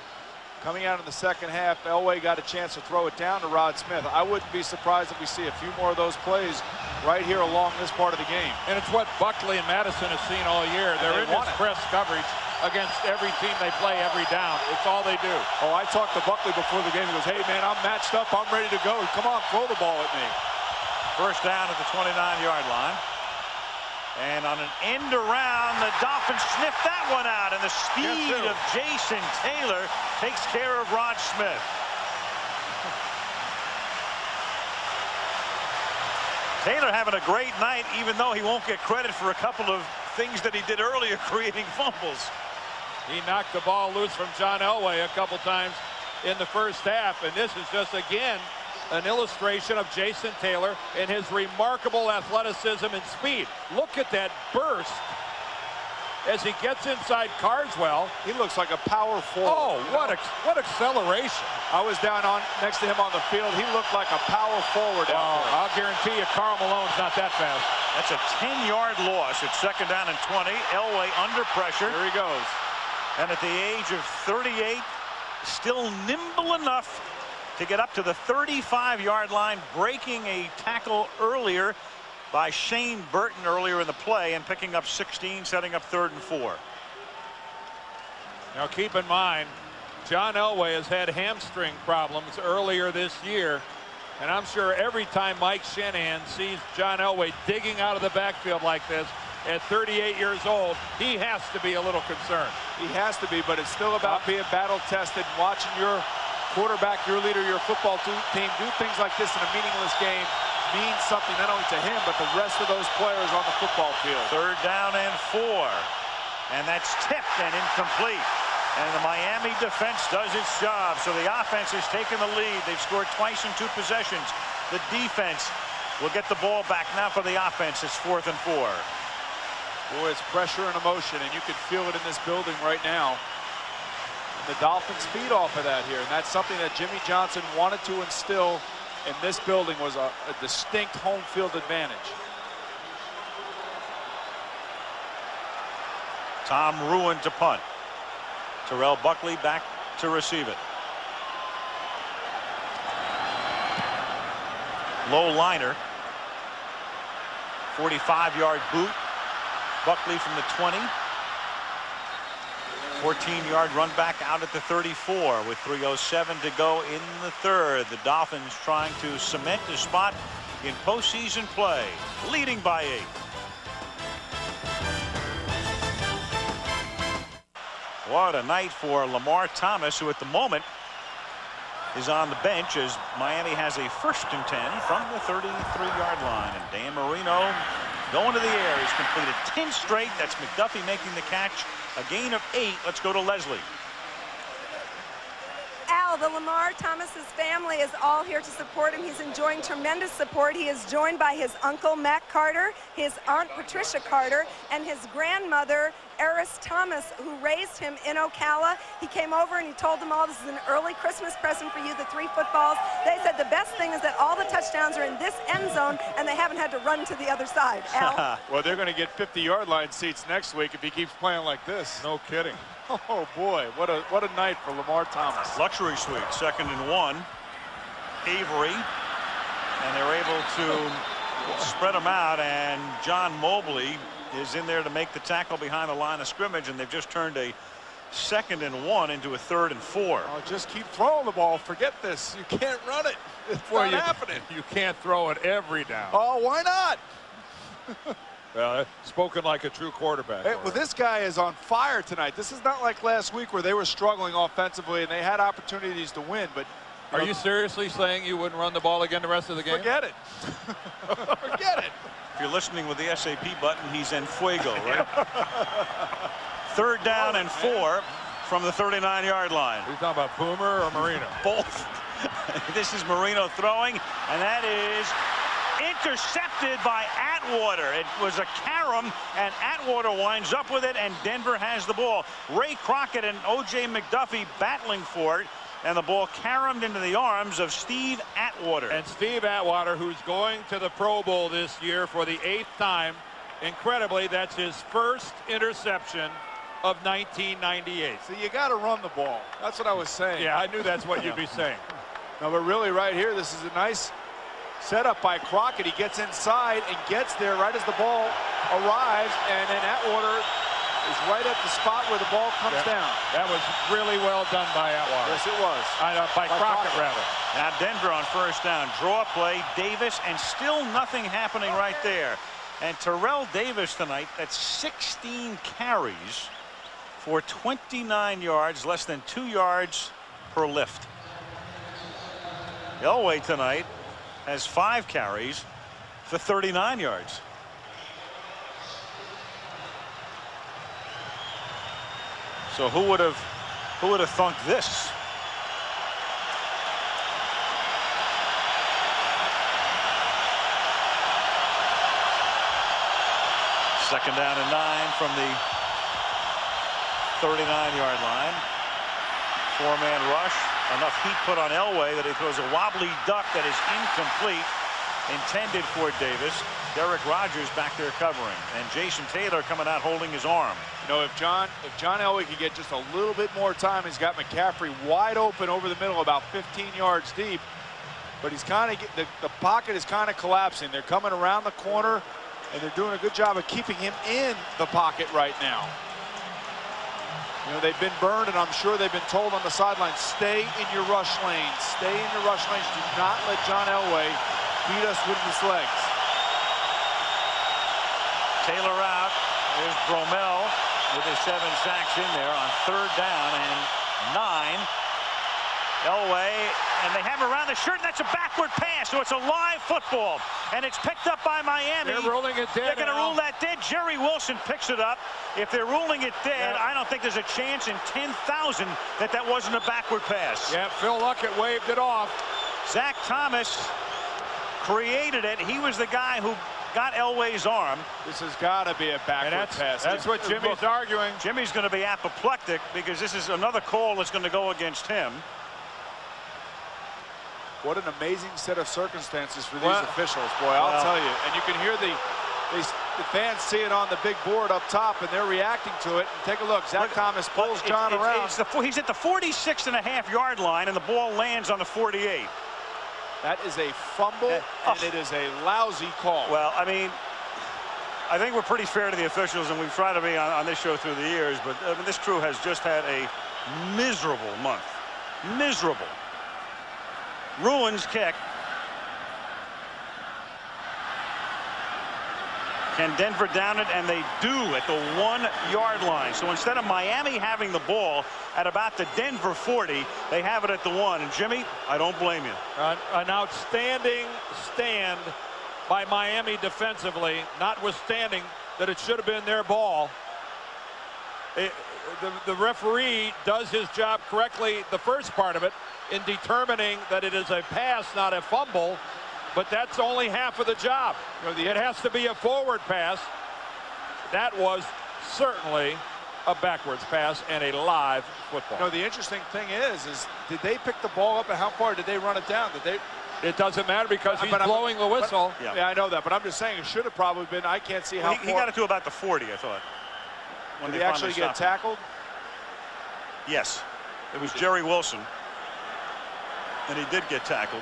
coming out in the second half, Elway got a chance to throw it down to Rod Smith. I wouldn't be surprised if we see a few more of those plays right here along this part of the game. And it's what Buckley and Madison have seen all year. They're in this press coverage against every team they play every down. It's all they do. Oh, I talked to Buckley before the game. He goes, hey, man, I'm matched up. I'm ready to go. Come on, throw the ball at me. First down at the 29-yard line. And on an end around, the Dolphins sniff that one out. And the speed of Jason Taylor takes care of Rod Smith. Taylor having a great night, even though he won't get credit for a couple of things that he did earlier, creating fumbles. He knocked the ball loose from John Elway a couple times in the first half. And this is just, again, an illustration of Jason Taylor and his remarkable athleticism and speed. Look at that burst as he gets inside Carswell. He looks like a power forward. Oh, what acceleration. I was down next to him on the field. He looked like a power forward out there. I'll guarantee you Karl Malone's not that fast. That's a 10-yard loss. It's second down and 20. Elway under pressure. Here he goes. And at the age of 38, still nimble enough to get up to the 35-yard line, breaking a tackle earlier by Shane Burton earlier in the play and picking up 16, setting up 3rd and 4. Now keep in mind, John Elway has had hamstring problems earlier this year, and I'm sure every time Mike Shanahan sees John Elway digging out of the backfield like this at 38 years old, he has to be a little concerned. He has to be, but it's still about being battle tested, watching your quarterback, your leader, your football team do things like this in a meaningless game means something not only to him but the rest of those players on the football field. 3rd down and 4. And that's tipped and incomplete. And the Miami defense does its job. So the offense has taken the lead. They've scored twice in 2 possessions. The defense will get the ball back. Now for the offense, it's 4th and 4. Boy, it's pressure and emotion, and you can feel it in this building right now. And the Dolphins feed off of that here, and that's something that Jimmy Johnson wanted to instill in this building, was a distinct home field advantage. Tom Ruin to punt. Terrell Buckley back to receive it. Low liner. 45-yard boot. Buckley from the 20. 14-yard run back out at the 34 with 3:07 to go in the third. The Dolphins trying to cement a spot in postseason play, leading by 8. What a night for Lamar Thomas, who at the moment is on the bench as Miami has a 1st and 10 from the 33-yard line. And Dan Marino going to the air. He's completed 10 straight. That's McDuffie making the catch. A gain of 8. Let's go to Leslie. Al, the Lamar Thomas's family is all here to support him. He's enjoying tremendous support. He is joined by his uncle, Mac Carter, his aunt, Patricia Carter, and his grandmother, Eris Thomas, who raised him in Ocala. He came over and he told them all, this is an early Christmas present for you, the 3 footballs. They said the best thing is that all the touchdowns are in this end zone and they haven't had to run to the other side. Al? Well, they're going to get 50-yard line seats next week if he keeps playing like this. No kidding. Oh boy, what a night for Lamar Thomas. Luxury suite, 2nd and 1. Avery, and they're able to spread them out, and John Mobley is in there to make the tackle behind the line of scrimmage, and they've just turned a 2nd and 1 into a 3rd and 4. Oh, just keep throwing the ball. Forget this. You can't run it. It's not happening. You can't throw it every down. Oh, why not? Well, spoken like a true quarterback. Hey, well, this guy is on fire tonight. This is not like last week where they were struggling offensively and they had opportunities to win. But are you seriously saying you wouldn't run the ball again the rest of the game? Forget it. Forget it. If you're listening with the SAP button, he's en fuego, right? 3rd down and 4 from the 39-yard line. Are you talking about Boomer or Marino? Both. This is Marino throwing, and that is intercepted by Atwater. It was a carom, and Atwater winds up with it, and Denver has the ball. Ray Crockett and O.J. McDuffie battling for it, and the ball caromed into the arms of Steve Atwater. And Steve Atwater, who's going to the Pro Bowl this year for the 8th time. Incredibly, that's his 1st interception of 1998. So you got to run the ball. That's what I was saying. Yeah, I knew that's what you'd be saying. No, but really right here, this is a nice setup by Crockett. He gets inside and gets there right as the ball arrives, and then Atwater is right at the spot where the ball comes down. That was really well done by Atwater. Yes, it was. By Crockett, rather. Now Denver on 1st down. Draw play, Davis, and still nothing happening right there. And Terrell Davis tonight, that's 16 carries for 29 yards, less than 2 yards per lift. Elway tonight has 5 carries for 39 yards. So who would have thunk this? Second down and 9 from the 39-yard line. 4-man rush. Enough heat put on Elway that he throws a wobbly duck that is incomplete, intended for Davis. Derek Rogers back there covering, and Jason Taylor coming out holding his arm. You know, if John Elway could get just a little bit more time, he's got McCaffrey wide open over the middle, about 15 yards deep. But he's kind of the pocket is kind of collapsing. They're coming around the corner, and they're doing a good job of keeping him in the pocket right now. You know, they've been burned, and I'm sure they've been told on the sideline, stay in your rush lanes. Stay in your rush lanes. Do not let John Elway beat us with his legs. Taylor out. There's Bromell with his 7 sacks in there on 3rd down and 9. Elway, and they have him around the shirt, and that's a backward pass, so it's a live football, and it's picked up by Miami. They're ruling it dead. They're going to rule that dead. Jerry Wilson picks it up. If they're ruling it dead, I don't think there's a chance in 10,000 that that wasn't a backward pass. Yeah, Phil Luckett waved it off. Zach Thomas created it. He was the guy who got Elway's arm. This has got to be a backward pass. That's what Jimmy's arguing. Jimmy's going to be apoplectic because this is another call that's going to go against him. What an amazing set of circumstances for these officials, boy, I'll tell you. And you can hear the fans see it on the big board up top, and they're reacting to it. And take a look. Zach Thomas pulls John around. He's at the 46.5-yard line, and the ball lands on the 48. That is a fumble, and it is a lousy call. Well, I mean, I think we're pretty fair to the officials, and we've tried to be on this show through the years, but I mean, this crew has just had a miserable month. Miserable. Ruins kick. Can Denver down it? And they do at the 1-yard line. So instead of Miami having the ball at about the Denver 40, they have it at the 1. And Jimmy, I don't blame you. An outstanding stand by Miami defensively, notwithstanding that it should have been their ball. The referee does his job correctly, the first part of it, in determining that it is a pass, not a fumble. But that's only half of the job. It has to be a forward pass. That was certainly a backwards pass and a live football. The interesting thing is did they pick the ball up and how far did they run it down? It doesn't matter because he's blowing the whistle. Yeah, I know that, but I'm just saying it should have probably been. I can't see how far. He got it to about the 40, I thought. Did they actually get tackled? Yes. It was Jerry Wilson. And he did get tackled.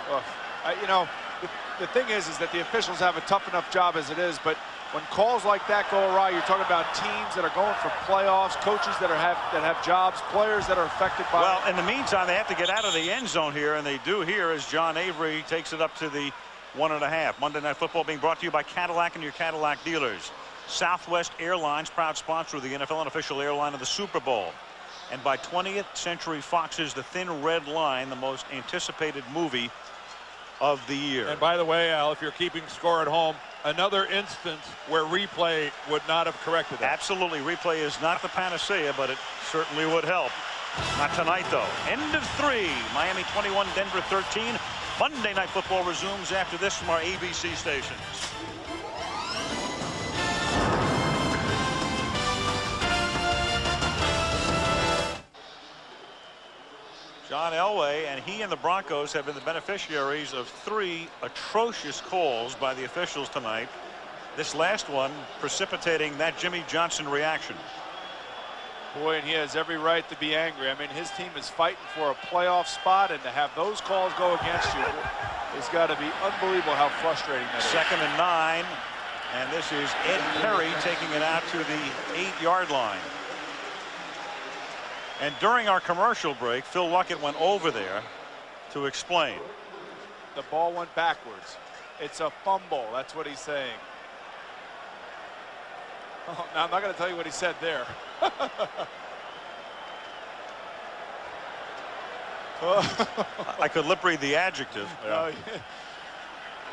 The thing is that the officials have a tough enough job as it is, but when calls like that go awry, you're talking about teams that are going for playoffs, coaches that have jobs, players that are affected by. Well, in the meantime, they have to get out of the end zone here, and they do here as John Avery takes it up to the 1.5. Monday Night Football being brought to you by Cadillac and your Cadillac dealers. Southwest Airlines, proud sponsor of the NFL and official airline of the Super Bowl. And by 20th Century Fox's The Thin Red Line, the most anticipated movie of the year. And by the way, Al, if you're keeping score at home, another instance where replay would not have corrected that. Absolutely. Replay is not the panacea, but it certainly would help. Not tonight, though. End of 3. Miami 21, Denver 13. Monday Night Football resumes after this from our ABC stations. John Elway, and he and the Broncos have been the beneficiaries of 3 atrocious calls by the officials tonight. This last one precipitating that Jimmy Johnson reaction. Boy, and he has every right to be angry. I mean, his team is fighting for a playoff spot, and to have those calls go against you, it's got to be unbelievable how frustrating that is. 2nd and 9, and this is Ed Perry taking it out to the 8-yard line. And during our commercial break, Phil Luckett went over there to explain. The ball went backwards. It's a fumble. That's what he's saying. Oh, now I'm not going to tell you what he said there. I could lip read the adjective. Yeah.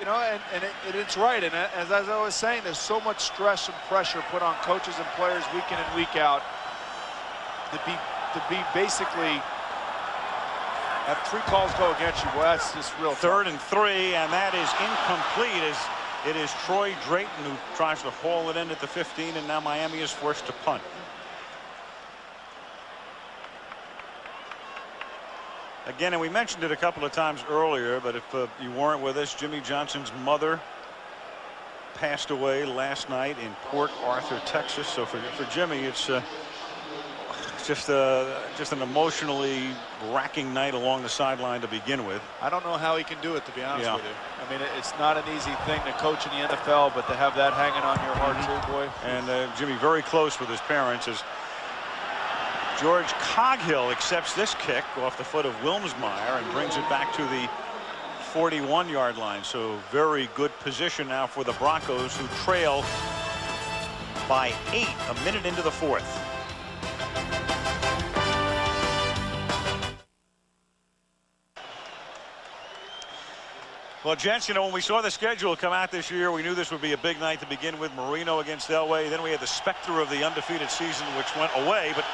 And it's right. And as I was saying, there's so much stress and pressure put on coaches and players week in and week out to be basically have 3 calls go against you. Well, that's just real. 3rd and 3, and that is incomplete as it is Troy Drayton who tries to haul it in at the 15, and now Miami is forced to punt. Again, and we mentioned it a couple of times earlier, but if you weren't with us, Jimmy Johnson's mother passed away last night in Port Arthur, Texas. So for Jimmy, it's just an emotionally racking night along the sideline to begin with. I don't know how he can do it, to be honest with you. I mean, it's not an easy thing to coach in the NFL, but to have that hanging on your heart too, boy. And Jimmy very close with his parents as George Coghill accepts this kick off the foot of Wilmsmeyer and brings it back to the 41-yard line. So very good position now for the Broncos, who trail by 8 a minute into the 4th. Well, gents, you know, when we saw the schedule come out this year, we knew this would be a big night to begin with. Marino against Elway. Then we had the specter of the undefeated season, which went away. But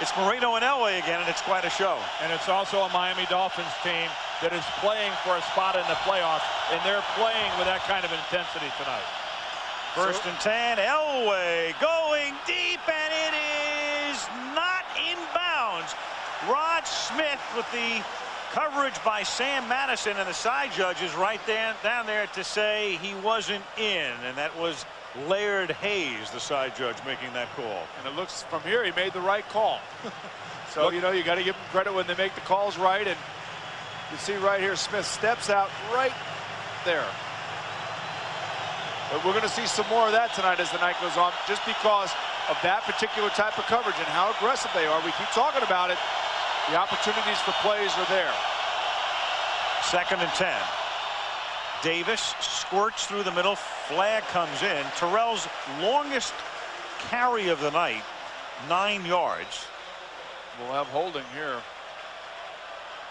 it's Marino and Elway again, and it's quite a show. And it's also a Miami Dolphins team that is playing for a spot in the playoffs, and they're playing with that kind of intensity tonight. First and 10, Elway going deep, and it is not in bounds. Rod Smith with the coverage by Sam Madison, and the side judge is right there, down there to say he wasn't in, and that was Laird Hayes, the side judge, making that call. And it looks from here he made the right call. So, you know, you got to give them credit when they make the calls right, and you see right here Smith steps out right there. But we're going to see some more of that tonight as the night goes on, just because of that particular type of coverage and how aggressive they are. We keep talking about it. The opportunities for plays are there. Second and 10. Davis squirts through the middle. Flag comes in. Terrell's longest carry of the night, 9 yards. We'll have holding here.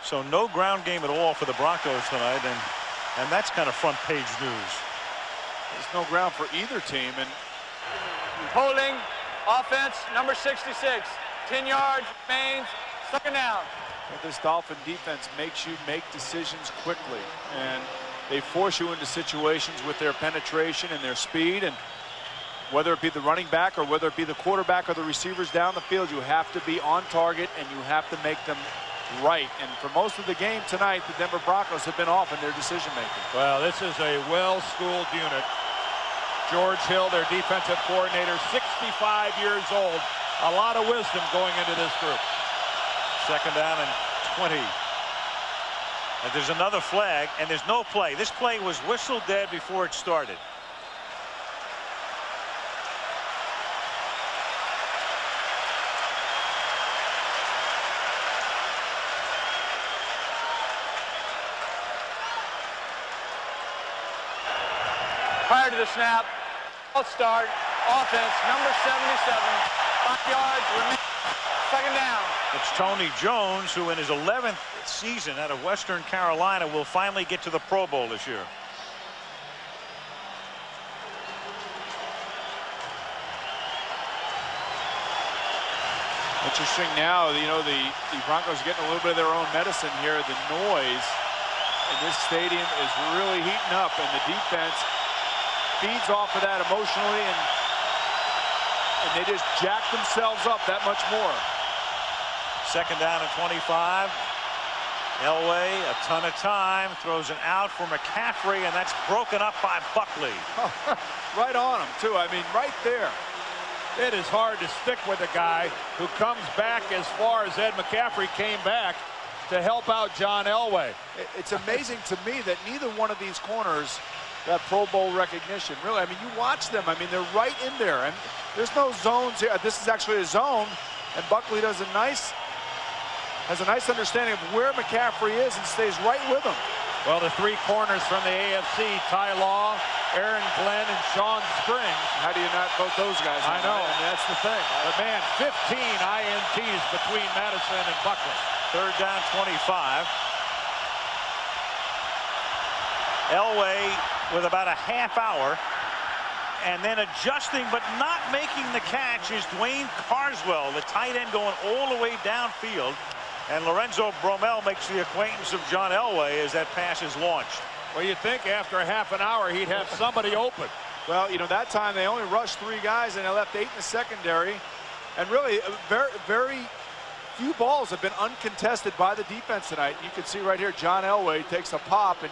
So no ground game at all for the Broncos tonight, and that's kind of front page news. There's no ground for either team, and Holding, offense, number 66. 10 yards, remains, second down. this Dolphin defense makes you make decisions quickly, and they force you into situations with their penetration and their speed, and whether it be the running back or whether it be the quarterback or the receivers down the field, you have to be on target and you have to make them right. And for most of the game tonight, the Denver Broncos have been off in their decision making. Well, this is a well-schooled unit. George Hill, their defensive coordinator, 65 years old. A lot of wisdom going into this group. Second down and 20. And there's another flag, and there's no play. This play was whistled dead before it started. Prior to the snap, let's start. Offense, number 77. 5 yards, remain. Second down. It's Tony Jones, who in his 11th season out of Western Carolina will finally get to the Pro Bowl this year. Interesting now, you know, the Broncos are getting a little bit of their own medicine here. The noise in this stadium is really heating up, and the defense feeds off of that emotionally, and they just jack themselves up that much more. Second down and 25. Elway, a ton of time, throws an out for McCaffrey, and that's broken up by Buckley. Right on him, too. I mean, right there. It is hard to stick with a guy who comes back as far as Ed McCaffrey came back to help out John Elway. It's amazing to me that neither one of these corners got Pro Bowl recognition. Really, I mean, you watch them. I mean, they're right in there, and there's no zones here. This is actually a zone, and Buckley has a nice understanding of where McCaffrey is and stays right with him. Well, the three corners from the AFC, Ty Law, Aaron Glenn, and Sean Springs. How do you not vote those guys? I know. And that's the thing. But man, 15 INTs between Madison and Buckley. Third down, 25. Elway with about a half hour, and then adjusting but not making the catch is Dwayne Carswell, the tight end, going all the way downfield. And Lorenzo Bromell makes the acquaintance of John Elway as that pass is launched. Well, you'd think after a half an hour he'd have somebody open. Well, you know, that time they only rushed 3 guys and they left 8 in the secondary. And really, very few balls have been uncontested by the defense tonight. You can see right here, John Elway takes a pop. And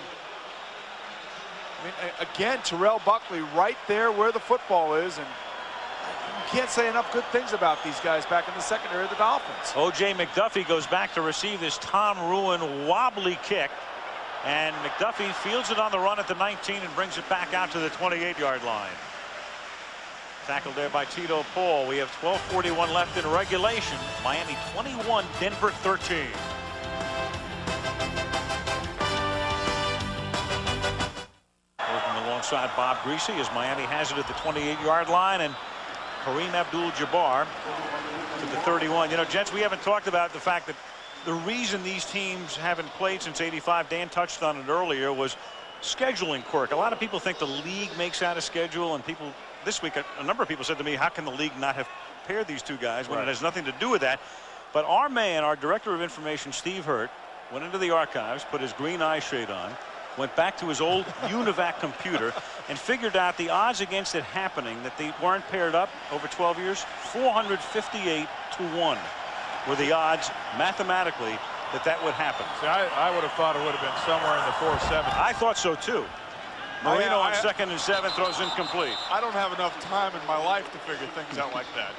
I mean, again, Terrell Buckley right there where the football is. And you can't say enough good things about these guys back in the secondary of the Dolphins. O.J. McDuffie goes back to receive this Tom Ruin wobbly kick. And McDuffie fields it on the run at the 19 and brings it back out to the 28-yard line. Tackled there by Tito Paul. We have 12:41 left in regulation. Miami 21, Denver 13. Working alongside Bob Greasy as Miami has it at the 28-yard line, and Kareem Abdul-Jabbar to the 31. You know, gents, we haven't talked about the fact that the reason these teams haven't played since '85, Dan touched on it earlier, was scheduling quirk. A lot of people think the league makes out a schedule, and people this week, a number of people said to me, how can the league not have paired these two guys when it has nothing to do with that? But our man, our director of information, Steve Hurt, went into the archives, put his green eye shade on, went back to his old UNIVAC computer, and figured out the odds against it happening, that they weren't paired up over 12 years. 458 to 1 were the odds mathematically that would happen. See, I would have thought it would have been somewhere in the 470s. I thought so too. Marino on 2nd and 7 throws incomplete. I don't have enough time in my life to figure things out like that.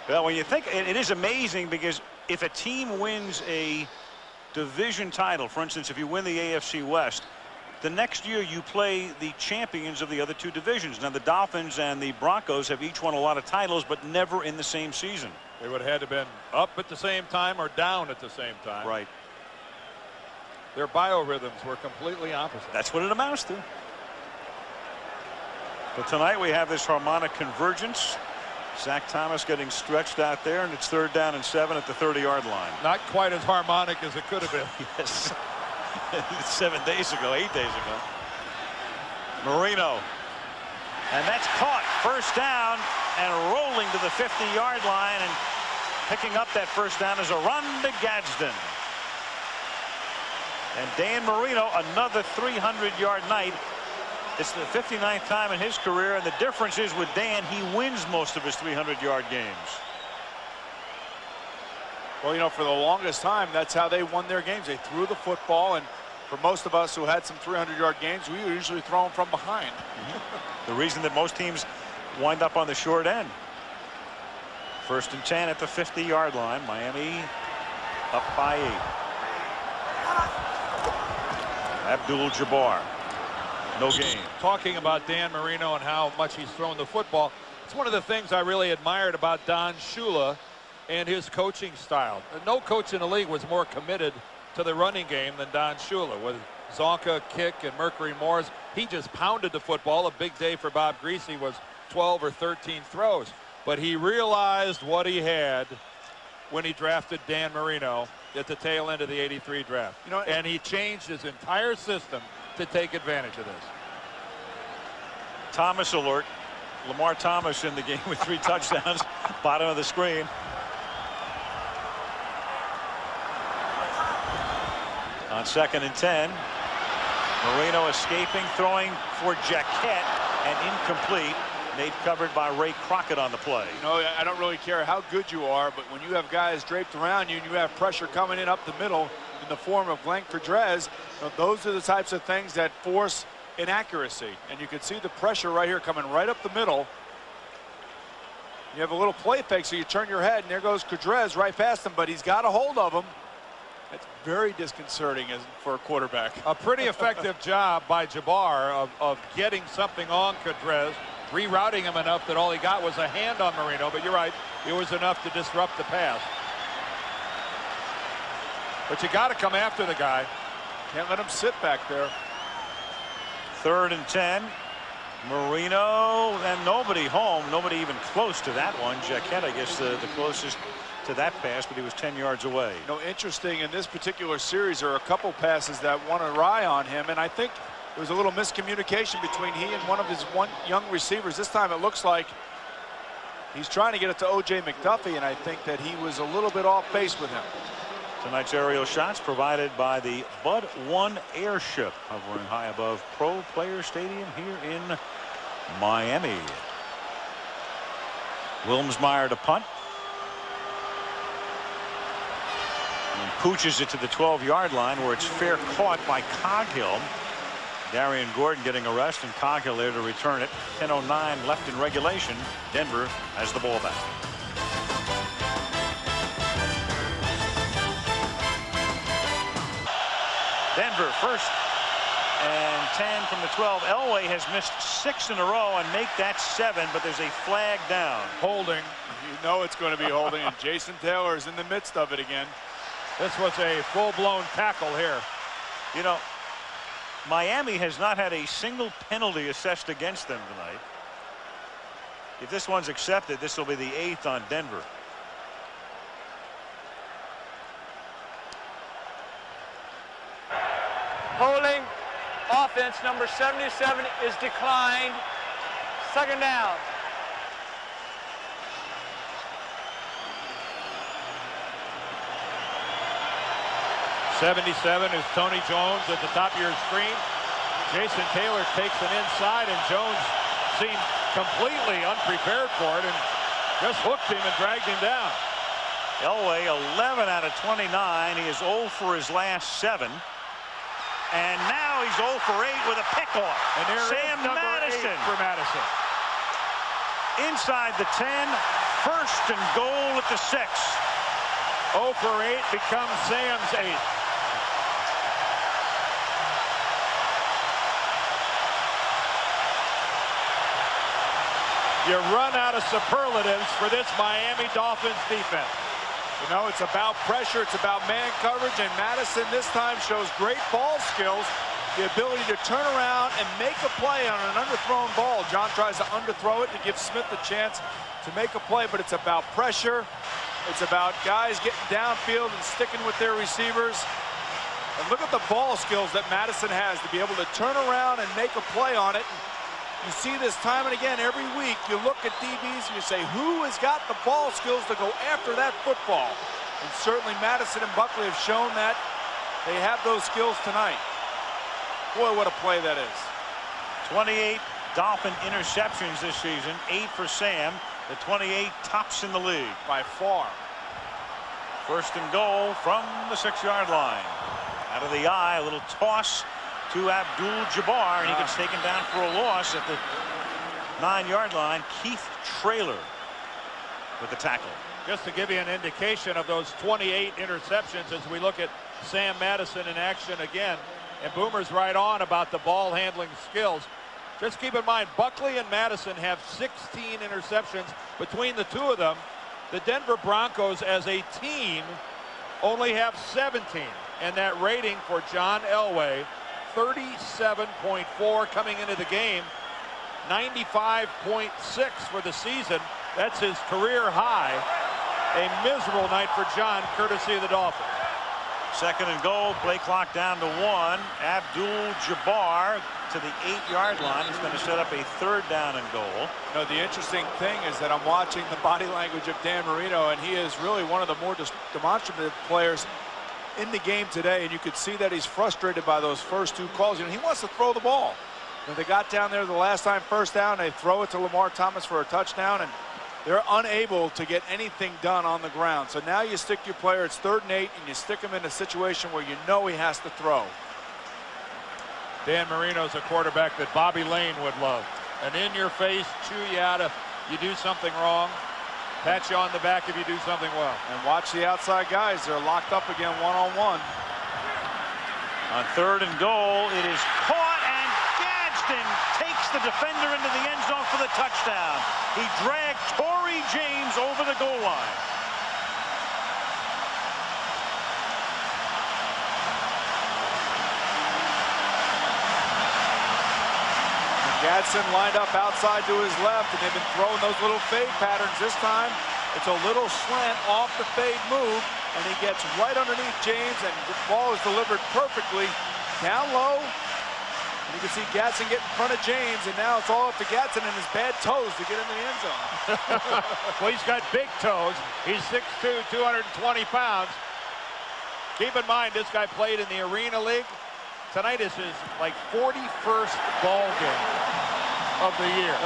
Well, when you think, it is amazing, because if a team wins a division title, for instance, if you win the AFC West, the next year you play the champions of the other two divisions. Now, the Dolphins and the Broncos have each won a lot of titles, but never in the same season. They would have had to been up at the same time or down at the same time. Right. Their biorhythms were completely opposite. That's what it amounts to. But tonight we have this harmonic convergence. Zach Thomas getting stretched out there, and it's 3rd down and 7 at the 30-yard line. Not quite as harmonic as it could have been. Yes. 7 days ago, 8 days ago. Marino. And that's caught. 1st down and rolling to the 50-yard line, and picking up that 1st down is a run to Gadsden. And Dan Marino, another 300-yard night. It's the 59th time in his career, and the difference is with Dan, he wins most of his 300-yard games. Well, you know, for the longest time, that's how they won their games. They threw the football, and for most of us who had some 300-yard games, we were usually throwing from behind. The reason that most teams wind up on the short end. 1st and 10 at the 50-yard line. Miami up by 8. Abdul-Jabbar. No gain. Talking about Dan Marino and how much he's thrown the football, it's one of the things I really admired about Don Shula and his coaching style. No coach in the league was more committed to the running game than Don Shula. With Zonka, Kick, and Mercury Morris, he just pounded the football. A big day for Bob Greasy was 12 or 13 throws. But he realized what he had when he drafted Dan Marino at the tail end of the '83 draft. You know, and he changed his entire system to take advantage of this. Thomas alert. Lamar Thomas in the game with 3 touchdowns. Bottom of the screen. On 2nd and 10. Marino escaping, throwing for Jaquette, and incomplete. Nate covered by Ray Crockett on the play. You know, I don't really care how good you are, but when you have guys draped around you and you have pressure coming in up the middle in the form of Glenn Cordrez, you know, those are the types of things that force inaccuracy. And you can see the pressure right here coming right up the middle. You have a little play fake, so you turn your head, and there goes Cordrez right past him, but he's got a hold of him. That's very disconcerting for a quarterback. A pretty effective job by Jabbar of getting something on Cordrez, rerouting him enough that all he got was a hand on Marino. But you're right, it was enough to disrupt the pass. But you got to come after the guy. Can't let him sit back there. 3rd and 10. Marino, and nobody home. Nobody even close to that one. Jaquette, I guess, the closest to that pass, but he was 10 yards away. You know, interesting, in this particular series, there are a couple passes that went awry on him, and I think there was a little miscommunication between he and one of his young receivers. This time it looks like he's trying to get it to O.J. McDuffie, and I think that he was a little bit off base with him. Tonight's aerial shots provided by the Bud 1 airship, hovering high above Pro Player Stadium here in Miami. Wilmsmeyer to punt. And pooches it to the 12-yard line, where it's fair caught by Coghill. Darian Gordon getting a rest, and Coghill there to return it. 10:09 left in regulation. Denver has the ball back. Denver 1st and 10 from the 12. Elway has missed 6 in a row and make that 7, but there's a flag down. Holding. You know it's going to be holding, and Jason Taylor is in the midst of it again. This was a full-blown tackle here. You know, Miami has not had a single penalty assessed against them tonight. If this one's accepted, this will be the 8th on Denver. Holding offense, number 77, is declined. Second down. 77 is Tony Jones at the top of your screen. Jason Taylor takes an inside, and Jones seemed completely unprepared for it and just hooked him and dragged him down. Elway, 11 out of 29. He is 0 for his last 7. And now he's 0 for 8 with a pickoff. And there Sam is number Madison. 8 for Madison. Inside the 10, first and goal at the 6. 0 for 8 becomes Sam's 8. You run out of superlatives for this Miami Dolphins defense. You know, it's about pressure, it's about man coverage, and Madison this time shows great ball skills, the ability to turn around and make a play on an underthrown ball. John tries to underthrow it to give Smith a chance to make a play, but it's about pressure. It's about guys getting downfield and sticking with their receivers. And look at the ball skills that Madison has to be able to turn around and make a play on it. You see this time and again every week. You look at DBs and you say, who has got the ball skills to go after that football? And certainly Madison and Buckley have shown that they have those skills tonight. Boy, what a play that is. 28 Dolphin interceptions this season, 8 for Sam. The 28 tops in the league. By far. First and goal from the 6-yard line. Out of the eye, a little toss to Abdul-Jabbar, and he gets taken down for a loss at the 9-yard line. Keith Traylor with the tackle. Just to give you an indication of those 28 interceptions as we look at Sam Madison in action again. And Boomer's right on about the ball handling skills. Just keep in mind, Buckley and Madison have 16 interceptions between the two of them. The Denver Broncos as a team only have 17. And that rating for John Elway, 37.4 coming into the game, 95.6 for the season. That's his career high. A miserable night for John, courtesy of the Dolphins. Second and goal, play clock down to 1. Abdul-Jabbar to the 8-yard line. He's going to set up a 3rd down and goal. You know, the interesting thing is that I'm watching the body language of Dan Marino, and he is really one of the more demonstrative players in the game today, and you could see that he's frustrated by those first 2 calls. You know, he wants to throw the ball. When they got down there the last time, first down, they throw it to Lamar Thomas for a touchdown, and they're unable to get anything done on the ground. So now you stick your player, it's 3rd and 8, and you stick him in a situation where you know he has to throw. Dan Marino's a quarterback that Bobby Lane would love. An in-your-face, chew you out of, you do something wrong, pat you on the back if you do something well. And watch the outside guys, they're locked up again one-on-one. On 3rd and goal, it is caught, and Gadsden takes the defender into the end zone for the touchdown. He dragged Torrey James over the goal line. Gadsden lined up outside to his left, and they've been throwing those little fade patterns. This time, it's a little slant off the fade move, and he gets right underneath James, and the ball is delivered perfectly down low. And you can see Gadsden get in front of James, and now it's all up to Gadsden and his bad toes to get in the end zone. Well, he's got big toes. He's 6'2", 220 pounds. Keep in mind, this guy played in the Arena League. Tonight is his, 41st ball game of the year.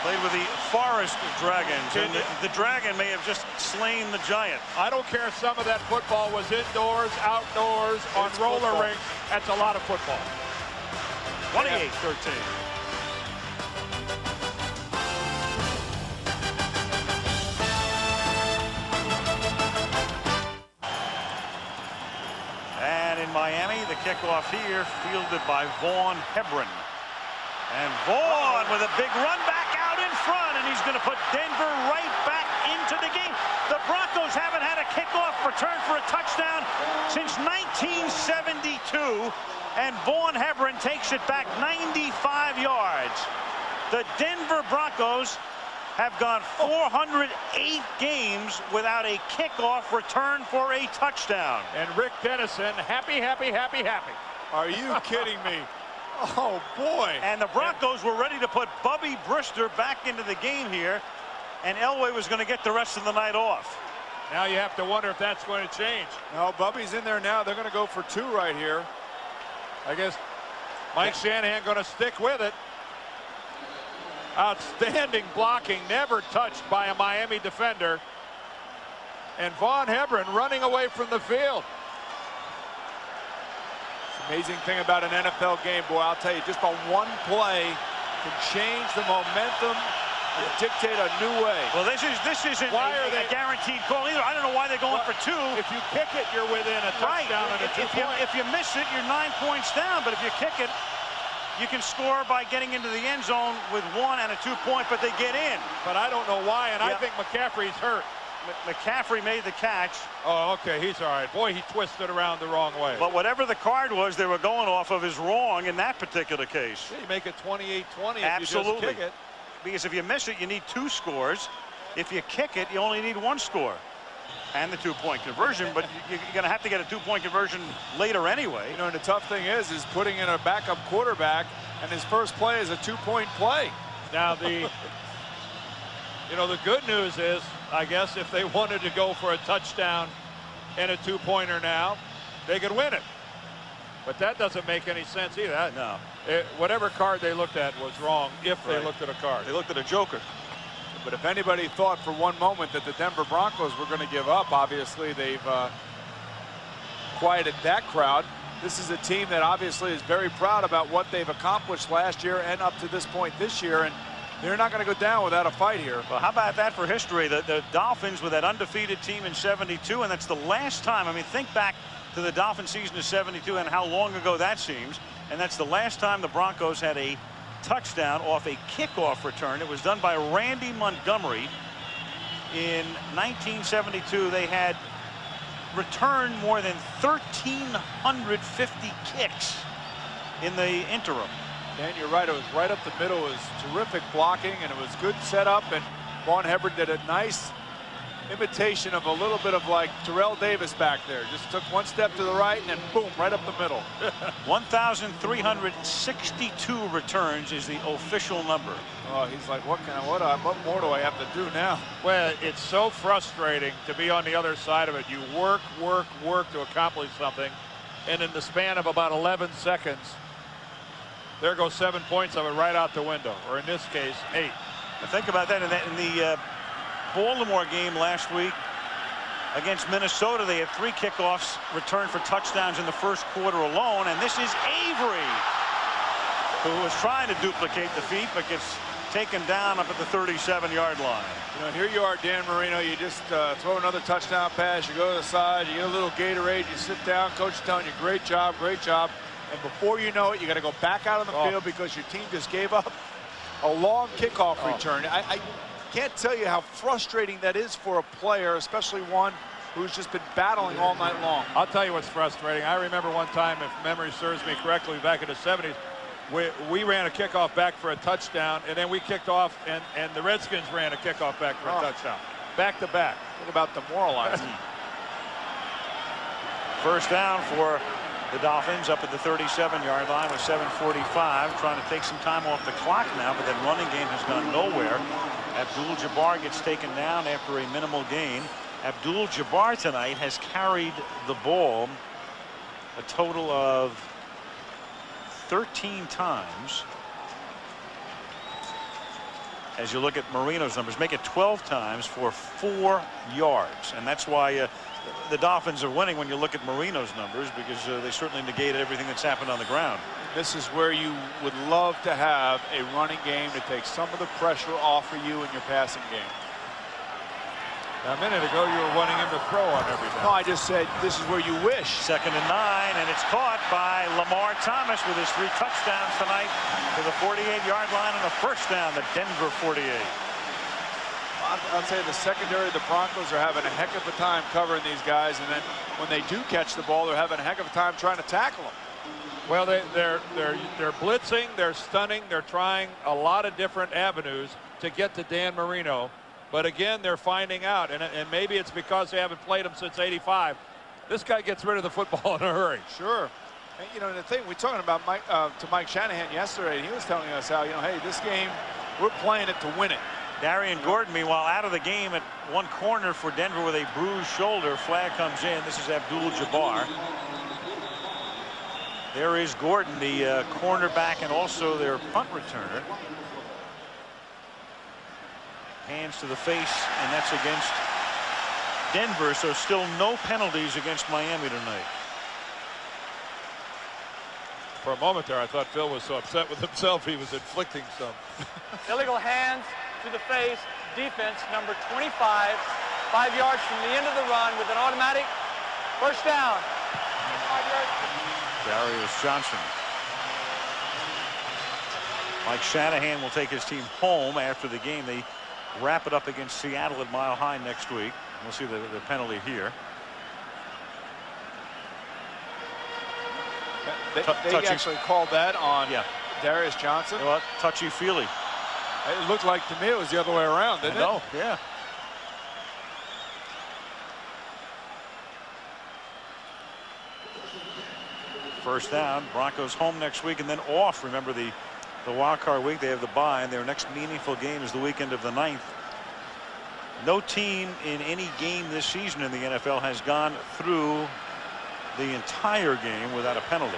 Played with the Forest Dragons, and the Dragon may have just slain the Giant. I don't care if some of that football was indoors, outdoors, on roller rinks. That's a lot of football. 28-13. And in Miami, the kickoff here fielded by Vaughn Hebron. And Vaughn with a big run back out in front, and he's going to put Denver right back into the game. The Broncos haven't had a kickoff return for a touchdown since 1972, and Vaughn Hebron takes it back 95 yards. The Denver Broncos have gone 408 games without a kickoff return for a touchdown. And Rick Dennison, happy, happy, happy, happy. Are you kidding me? Oh, boy. And the Broncos were ready to put Bubby Brister back into the game here, and Elway was going to get the rest of the night off. Now you have to wonder if that's going to change. No, Bubby's in there now. They're going to go for 2 right here. I guess Mike Shanahan going to stick with it. Outstanding blocking, never touched by a Miami defender. And Vaughn Hebron running away from the field. Amazing thing about an NFL game, boy, I'll tell you, just on one play can change the momentum and dictate a new way. Well, this isn't a guaranteed call either. I don't know why they're going for 2. If you kick it, you're within a touchdown and a 2-point. If you miss it, you're 9 points down. But if you kick it, you can score by getting into the end zone with 1 and a 2-point, but they get in. But I don't know why, and I think McCaffrey's hurt. McCaffrey made the catch. Oh, okay, he's all right. Boy, he twisted around the wrong way. But whatever the card was they were going off of is wrong in that particular case. Yeah, you make it 28-20 if Absolutely. you just kick it. Because if you miss it, you need 2 scores. If you kick it, you only need 1 score. And the 2-point conversion, but you're going to have to get a 2-point conversion later anyway. You know, and the tough thing is putting in a backup quarterback, and his first play is a 2-point play. Now, the good news is, I guess, if they wanted to go for a touchdown and a 2-pointer now, they could win it. But that doesn't make any sense either. No. Whatever card they looked at was wrong if they looked at a card. They looked at a joker. But if anybody thought for one moment that the Denver Broncos were going to give up, obviously they've quieted that crowd. This is a team that obviously is very proud about what they've accomplished last year and up to this point this year, and they're not going to go down without a fight here. Well, how about that for history? The Dolphins with that undefeated team in '72, and that's the last time. I mean, think back to the Dolphin season of '72 and how long ago that seems. And that's the last time the Broncos had a touchdown off a kickoff return. It was done by Randy Montgomery. In 1972, they had returned more than 1,350 kicks in the interim. Dan, you're right. It was right up the middle. It was terrific blocking, and it was good setup. And Vaughn Hebron did a nice imitation of a little bit of like Terrell Davis back there. Just took one step to the right and then boom, right up the middle. 1,362 returns is the official number. Oh, he's like, what more do I have to do now? Well, it's so frustrating to be on the other side of it. You work to accomplish something, and in the span of about 11 seconds, there goes 7 points of it right out the window, or in this case, 8. Now think about that in the Baltimore game last week against Minnesota. They had 3 kickoffs returned for touchdowns in the first quarter alone, and this is Avery, who was trying to duplicate the feat but gets taken down up at the 37-yard line. You know, here you are, Dan Marino. You just throw another touchdown pass. You go to the side. You get a little Gatorade. You sit down. Coach is telling you, great job, great job. And before you know it, you got to go back out on the field because your team just gave up a long kickoff return. I can't tell you how frustrating that is for a player, especially one who's just been battling all night long. I'll tell you what's frustrating. I remember one time, if memory serves me correctly, back in the 70s, we ran a kickoff back for a touchdown, and then we kicked off, and the Redskins ran a kickoff back for a touchdown. Back to back. What about demoralizing? First down for the Dolphins up at the 37-yard line with 7:45, trying to take some time off the clock now, but that running game has gone nowhere. Abdul-Jabbar gets taken down after a minimal gain. Abdul-Jabbar tonight has carried the ball a total of 13 times. As you look at Marino's numbers, make it 12 times for 4 yards, and that's why the Dolphins are winning when you look at Marino's numbers, because they certainly negated everything that's happened on the ground. This is where you would love to have a running game to take some of the pressure off of you in your passing game. A minute ago, you were wanting him to throw on every down. No, I just said this is where you wish. 2nd and 9, and it's caught by Lamar Thomas with his 3 touchdowns tonight to the 48-yard line and a first down, the Denver 48. I'll tell you, the secondary of the Broncos are having a heck of a time covering these guys, and then when they do catch the ball, they're having a heck of a time trying to tackle them. Well, they're blitzing, they're stunning, they're trying a lot of different avenues to get to Dan Marino. But again, they're finding out, and maybe it's because they haven't played him since '85. This guy gets rid of the football in a hurry. Sure. And, you know, the thing we're talking about to Mike Shanahan yesterday, and he was telling us how, you know, hey, this game, we're playing it to win it. Darian Gordon, meanwhile, out of the game at one corner for Denver with a bruised shoulder. Flag comes in. This is Abdul-Jabbar. There is Gordon, the cornerback and also their punt returner. Hands to the face, and that's against Denver. So still no penalties against Miami tonight. For a moment there, I thought Phil was so upset with himself he was inflicting some. Illegal hands to the face, defense number 25, 5 yards from the end of the run with an automatic first down. 5 yards. Darius Johnson. Mike Shanahan will take his team home after the game. They wrap it up against Seattle at Mile High next week. We'll see the penalty here. They actually called that on Darius Johnson. Well, touchy-feely. It looked like to me it was the other way around, didn't it? No, yeah. First down. Broncos home next week and then off. Remember the wild card week, they have the bye, and their next meaningful game is the weekend of the 9th. No team in any game this season in the NFL has gone through the entire game without a penalty.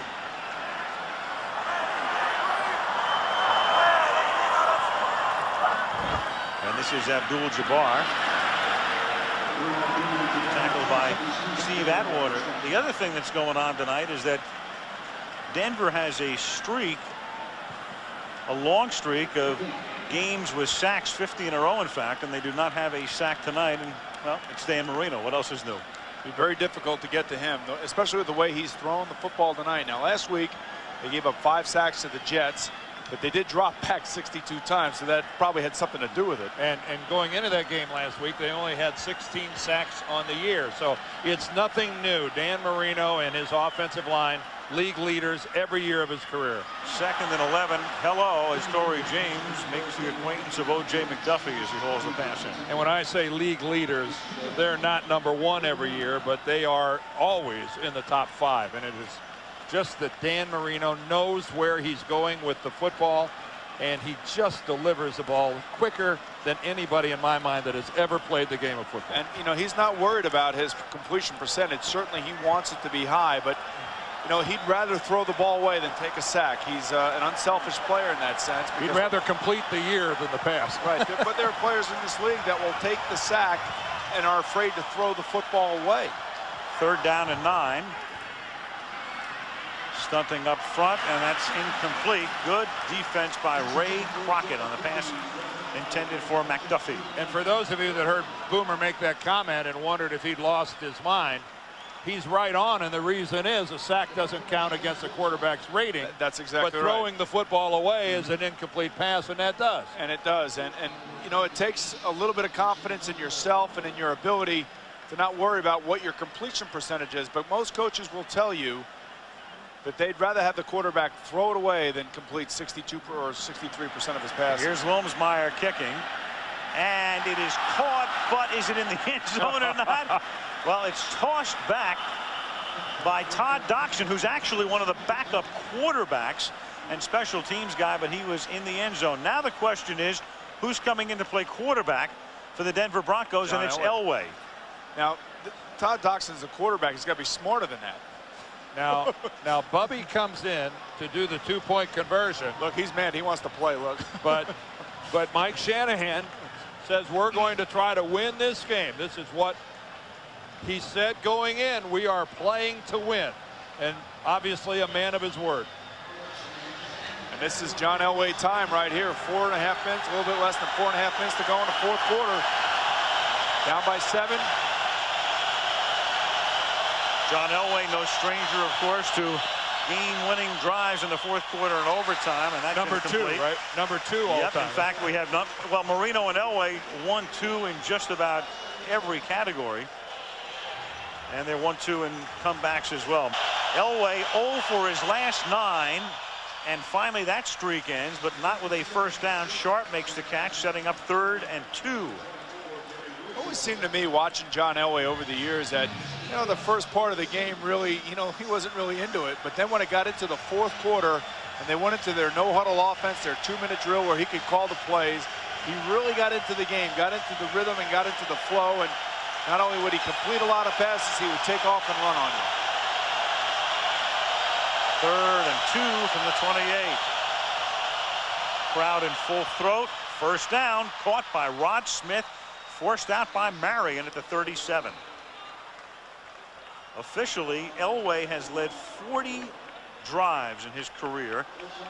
And this is Abdul-Jabbar, tackled by Steve Atwater. The other thing that's going on tonight is that Denver has a streak, a long streak of games with sacks, 50 in a row, in fact, and they do not have a sack tonight. And, well, it's Dan Marino. What else is new? It'd be very difficult to get to him, especially with the way he's thrown the football tonight. Now, last week, they gave up 5 sacks to the Jets, but they did drop back 62 times, so that probably had something to do with it. And going into that game last week, they only had 16 sacks on the year. So it's nothing new. Dan Marino and his offensive line, league leaders every year of his career. 2nd and 11. Hello, as Torrey James makes the acquaintance of O.J. McDuffie as he hauls the pass in. And when I say league leaders, they're not #1 every year, but they are always in the top 5. And it is just that Dan Marino knows where he's going with the football, and he just delivers the ball quicker than anybody in my mind that has ever played the game of football. And, you know, he's not worried about his completion percentage. Certainly he wants it to be high, but you know, he'd rather throw the ball away than take a sack. He's an unselfish player in that sense. He'd rather complete the year than the pass. Right, but there are players in this league that will take the sack and are afraid to throw the football away. 3rd down and 9. Stunting up front, and that's incomplete. Good defense by Ray Crockett on the pass intended for McDuffie. And for those of you that heard Boomer make that comment and wondered if he'd lost his mind, he's right on, and the reason is a sack doesn't count against a quarterback's rating. That's exactly right. But throwing the football away is an incomplete pass, and that does. And it does. And you know, it takes a little bit of confidence in yourself and in your ability to not worry about what your completion percentage is. But most coaches will tell you that they'd rather have the quarterback throw it away than complete 62 or 63% of his passes. Here's Wilmsmeyer kicking, and it is caught, but is it in the end zone or not? Well, it's tossed back by Todd Doxson, who's actually one of the backup quarterbacks and special teams guy, but he was in the end zone. Now the question is, who's coming in to play quarterback for the Denver Broncos? John, and it's Elway. Now, Todd Doxson's a quarterback. He's got to be smarter than that. Now Bubby comes in to do the 2-point conversion. Look, he's mad. He wants to play. Look, but Mike Shanahan says we're going to try to win this game. This is what he said going in. We are playing to win, and obviously a man of his word. And this is John Elway time right here. 4.5 minutes, a little bit less than 4.5 minutes to go in the 4th quarter. Down by 7. John Elway, no stranger, of course, to game-winning drives in the 4th quarter and overtime, and that's number 2, right? Number 2 all yep, time. In fact, we have well, Marino and Elway 1-2 in just about every category. And they're 1-2 in comebacks as well. Elway 0 for his last 9, and finally that streak ends, but not with a first down. Sharp makes the catch, setting up 3rd and 2. It always seemed to me, watching John Elway over the years, that You know, the first part of the game really, you know, he wasn't really into it. But then when it got into the fourth quarter and they went into their no-huddle offense, their 2-minute drill where he could call the plays, he really got into the game, got into the rhythm and got into the flow. And not only would he complete a lot of passes, he would take off and run on you. 3rd and 2 from the 28. Crowd in full throat. First down, caught by Rod Smith, forced out by Marion at the 37. Officially, Elway has led 40 drives in his career,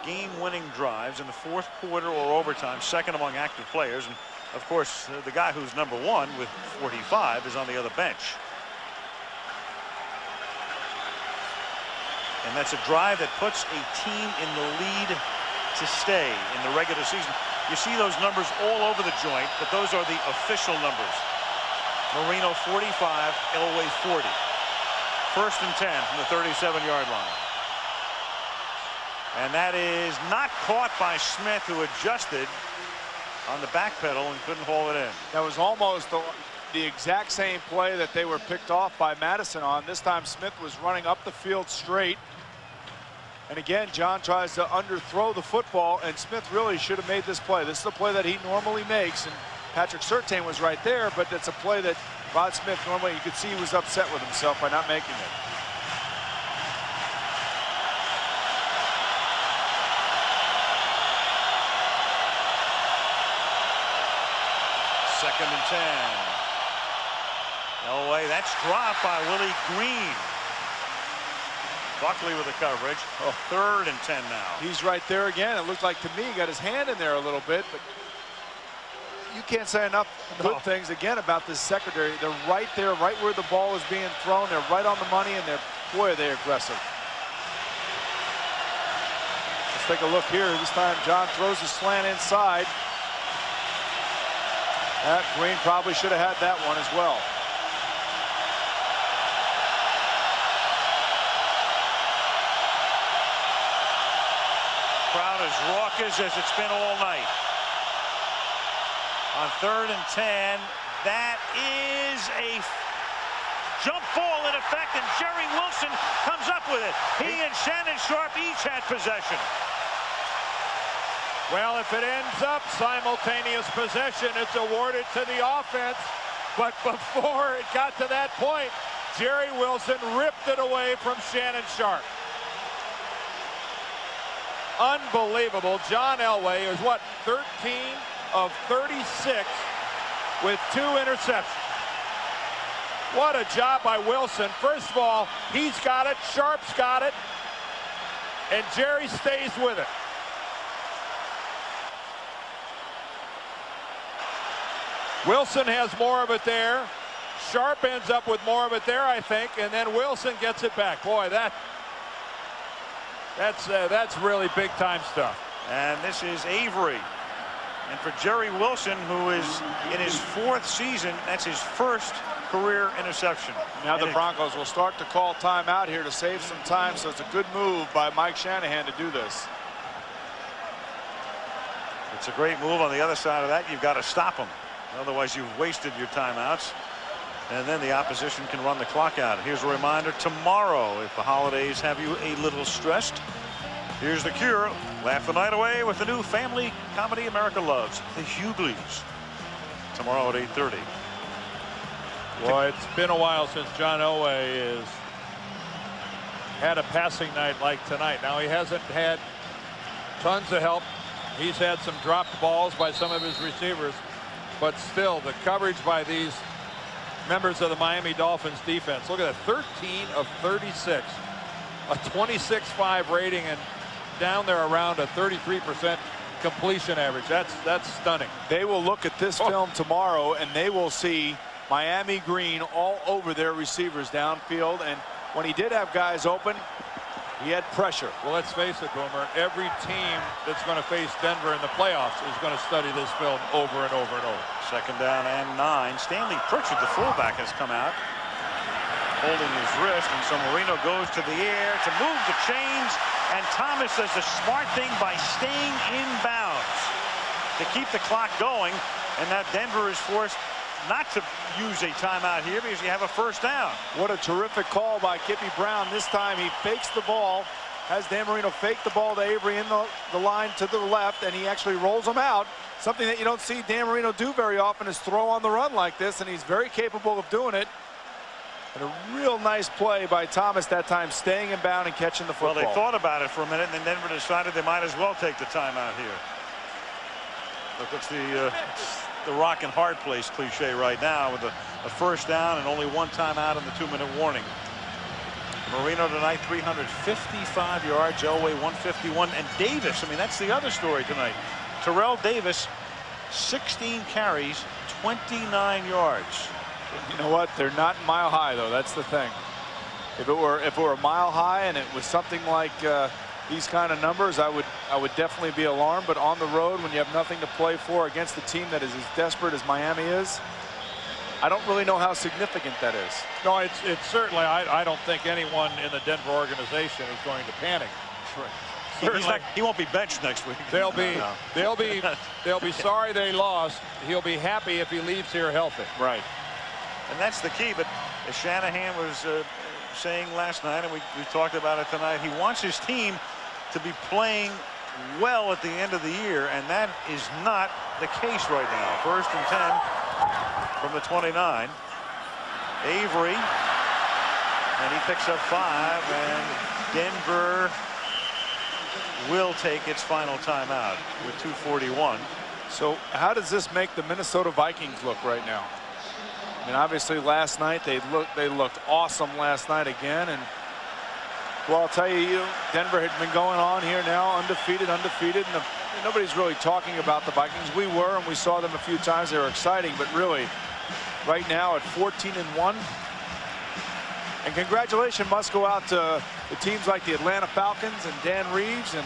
game-winning drives in the fourth quarter or overtime, second among active players. And of course, the guy who's number 1 with 45 is on the other bench. And that's a drive that puts a team in the lead to stay in the regular season. You see those numbers all over the joint, but those are the official numbers. Marino 45, Elway 40. 1st and 10 from the 37-yard line. And that is not caught by Smith, who adjusted on the back pedal and couldn't haul it in. That was almost the exact same play that they were picked off by Madison on. This time Smith was running up the field straight. And again, John tries to underthrow the football, and Smith really should have made this play. This is the play that he normally makes, and Patrick Surtain was right there, but it's a play that Rod Smith normally, you could see he was upset with himself by not making it. Second and 10. Elway, that's dropped by Willie Green. Buckley with the coverage. 3rd and 10 now. He's right there again. It looked like to me he got his hand in there a little bit, but you can't say enough good things again about this secondary. They're right there, right where the ball is being thrown. They're right on the money, and boy, are they aggressive. Let's take a look here. This time John throws a slant inside. Green probably should have had that one as well. Crowd as raucous as it's been all night. On 3rd and 10, that is a jump ball in effect, and Jerry Wilson comes up with it. He and Shannon Sharpe each had possession. Well, if it ends up simultaneous possession, it's awarded to the offense. But before it got to that point, Jerry Wilson ripped it away from Shannon Sharpe. Unbelievable. John Elway is what, 13 of 36 with 2 interceptions. What a job by Wilson. First of all, he's got it, Sharpe's got it, and Jerry stays with it. Wilson has more of it there. Sharpe ends up with more of it there, I think, and then Wilson gets it back. Boy, that's really big-time stuff. And this is Avery. And for Jerry Wilson, who is in his 4th season, that's his 1st career interception. Now the Broncos will start to call timeout here to save some time, so it's a good move by Mike Shanahan to do this. It's a great move. On the other side of that, you've got to stop him. Otherwise, you've wasted your timeouts. And then the opposition can run the clock out. Here's a reminder, tomorrow, if the holidays have you a little stressed, here's The Cure. Laugh the night away with the new family comedy America loves, The Hughleys. Tomorrow at 8:30. Well, it's been a while since John Elway has had a passing night like tonight. Now, he hasn't had tons of help. He's had some dropped balls by some of his receivers. But still, the coverage by these members of the Miami Dolphins defense. Look at that, 13 of 36. A 26.5 rating and down there around a 33% completion average. That's stunning. They will look at this film tomorrow, and they will see Miami green all over their receivers downfield. And when he did have guys open, he had pressure. Well, let's face it, Boomer. Every team that's going to face Denver in the playoffs is going to study this film over and over and over. 2nd down and 9. Stanley Pritchard, the fullback, has come out holding his wrist, and so Marino goes to the air to move the chains, and Thomas does the smart thing by staying in bounds to keep the clock going, and now Denver is forced not to use a timeout here because you have a first down. What a terrific call by Kippy Brown. This time he fakes the ball, has Dan Marino fake the ball to Avery in the line to the left, and he actually rolls him out. Something that you don't see Dan Marino do very often is throw on the run like this, and he's very capable of doing it. And a real nice play by Thomas that time, staying in bound and catching the football. Well, they thought about it for a minute, and then Denver decided they might as well take the timeout here. Look, it's the rock and hard place cliche right now with a first down and only one timeout in the 2-minute warning. Marino tonight 355 yards, Elway 151, and Davis, I mean, that's the other story tonight. Terrell Davis, 16 carries, 29 yards. You know what? They're not mile high, though. That's the thing. If it were a mile high and it was something like these kind of numbers, I would definitely be alarmed. But on the road, when you have nothing to play for against a team that is as desperate as Miami is, I don't really know how significant that is. No, it's certainly. I don't think anyone in the Denver organization is going to panic. Certainly, he won't be benched next week. They'll be sorry they lost. He'll be happy if he leaves here healthy. Right. And that's the key. But as Shanahan was saying last night, and we talked about it tonight, he wants his team to be playing well at the end of the year, and that is not the case right now. 1st and 10 from the 29. Avery, and he picks up 5, and Denver will take its final timeout with 2:41. So how does this make the Minnesota Vikings look right now? I mean, obviously last night they looked awesome last night again, and well, I'll tell you, Denver had been going on here now undefeated, and nobody's really talking about the Vikings. We were, and we saw them a few times. They were exciting, but really right now at 14-1. And congratulations must go out to the teams like the Atlanta Falcons and Dan Reeves, and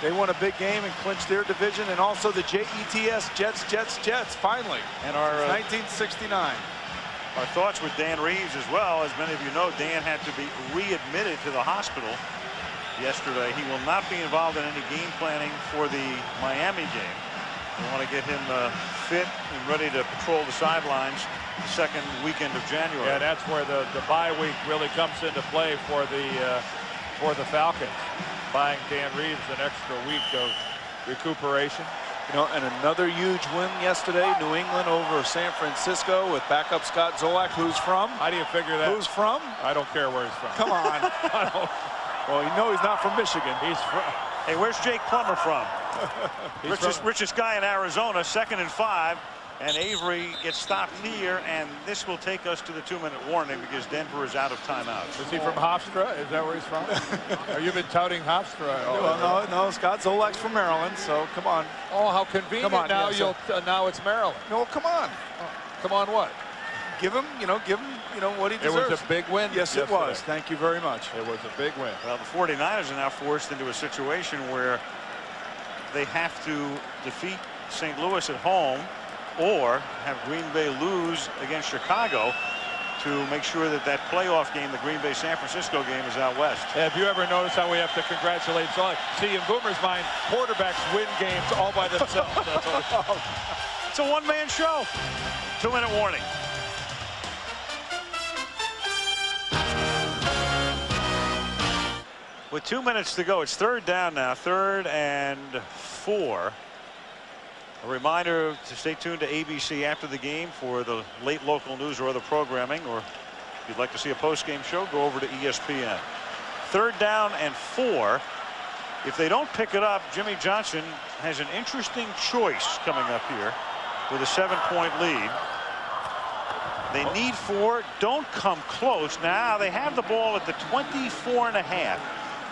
they won a big game and clinched their division, and also the Jets, Jets, finally. And our 1969. Our thoughts with Dan Reeves as well. As many of you know, Dan had to be readmitted to the hospital yesterday. He will not be involved in any game planning for the Miami game. We want to get him fit and ready to patrol the sidelines the second weekend of January. Yeah, that's where the bye week really comes into play for the Falcons. Buying Dan Reeves an extra week of recuperation. You know, and another huge win yesterday, New England over San Francisco with backup Scott Zolak, who's from. How do you figure that? Who's from? I don't care where he's from. Come on. Well, you know he's not from Michigan. He's from. Hey, where's Jake Plummer from? Richest guy in Arizona, 2nd and 5. And Avery gets stopped here, and this will take us to the 2-minute warning because Denver is out of timeouts. Is he from Hofstra? Is that where he's from? Or you've been touting Hofstra? Well, no, Scott Zolak's from Maryland, so come on. Oh, how convenient! Come on, now now it's Maryland. No, come on. Come on, what? Give him what he deserves. It was a big win. Yes, it was. Thank you very much. It was a big win. Well, the 49ers are now forced into a situation where they have to defeat St. Louis at home or have Green Bay lose against Chicago to make sure that playoff game, the Green Bay-San Francisco game, is out west. Have you ever noticed how we have to congratulate Zolak? See, in Boomer's mind, quarterbacks win games all by themselves. It's a one-man show. 2-minute warning. With 2 minutes to go, it's 3rd down now, 3rd and 4. A reminder to stay tuned to ABC after the game for the late local news or other programming, or if you'd like to see a post-game show, go over to ESPN. 3rd down and 4. If they don't pick it up, Jimmy Johnson has an interesting choice coming up here with a 7-point lead. They need 4, don't come close. Now they have the ball at the 24.5.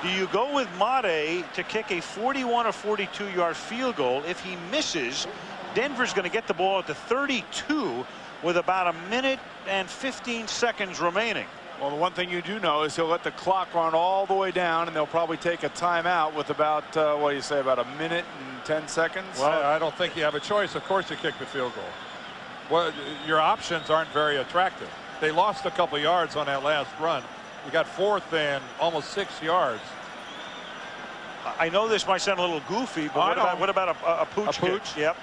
Do you go with Made to kick a 41 or 42-yard field goal? If he misses, Denver's going to get the ball at the 32 with about 1 minute and 15 seconds remaining. Well, the one thing you do know is he'll let the clock run all the way down, and they'll probably take a timeout with about, what do you say, about 1 minute and 10 seconds? Well, I don't think you have a choice. Of course you kick the field goal. Well, your options aren't very attractive. They lost a couple yards on that last run. You got 4th and almost 6 yards. I know this might sound a little goofy, but what about a pooch kick? Yep.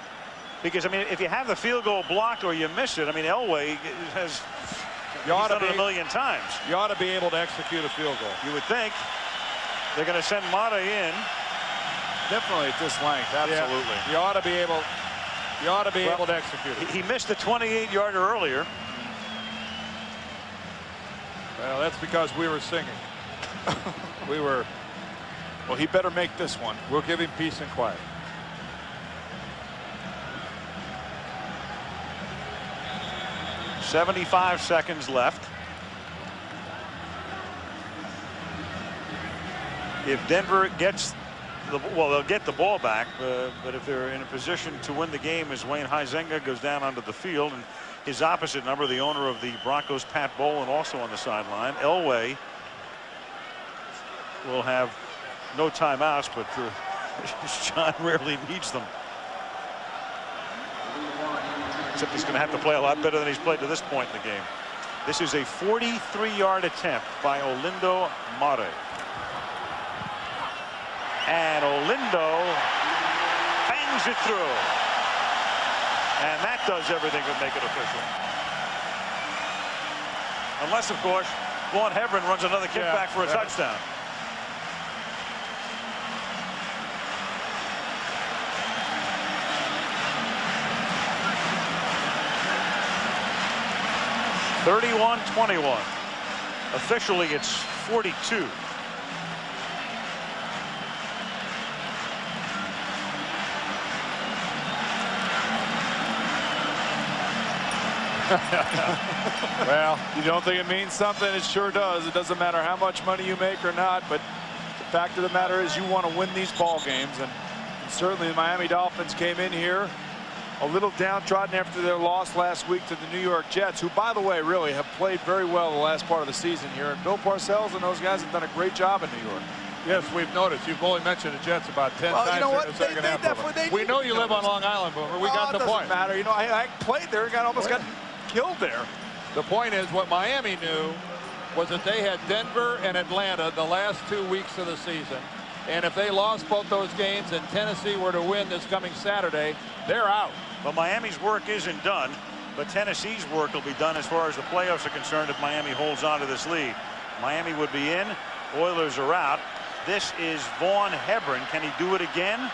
Because, I mean, if you have the field goal blocked or you miss it, I mean, Elway has done it a million times. You ought to be able to execute a field goal. You would think. They're going to send Mata in. Definitely at this length, absolutely. Yeah. You ought to be able to execute it. He missed the 28-yarder earlier. Well, that's because we were singing. Well, he better make this one. We'll give him peace and quiet. .75 seconds left. If Denver gets they'll get the ball back, but if they're in a position to win the game as Wayne Huizenga goes down onto the field, and his opposite number, the owner of the Broncos, Pat Bowlen, also on the sideline. Elway will have no timeouts, but John rarely needs them. Except he's going to have to play a lot better than he's played to this point in the game. This is a 43-yard attempt by Olindo Mare. And Olindo bangs it through. And that does everything but make it official. Unless, of course, Vaughn Hebron runs another kickback for a touchdown. (31-21). Officially, it's 42. Well, you don't think it means something? It sure does. It doesn't matter how much money you make or not, but the fact of the matter is you want to win these ball games, and certainly the Miami Dolphins came in here a little downtrodden after their loss last week to the New York Jets, who, by the way, really have played very well the last part of the season here. And Bill Parcells and those guys have done a great job in New York. Yes, we've noticed. You've only mentioned the Jets about 10 times you know what? in the second half. We know you live on Long Island, Boomer. We got the point. It doesn't matter. You know, I played there and almost got killed there. The point is, what Miami knew was that they had Denver and Atlanta the last 2 weeks of the season. And if they lost both those games and Tennessee were to win this coming Saturday, they're out. But Miami's work isn't done, but Tennessee's work will be done as far as the playoffs are concerned if Miami holds on to this lead. Miami would be in. Oilers are out. This is Vaughn Hebron. Can he do it again?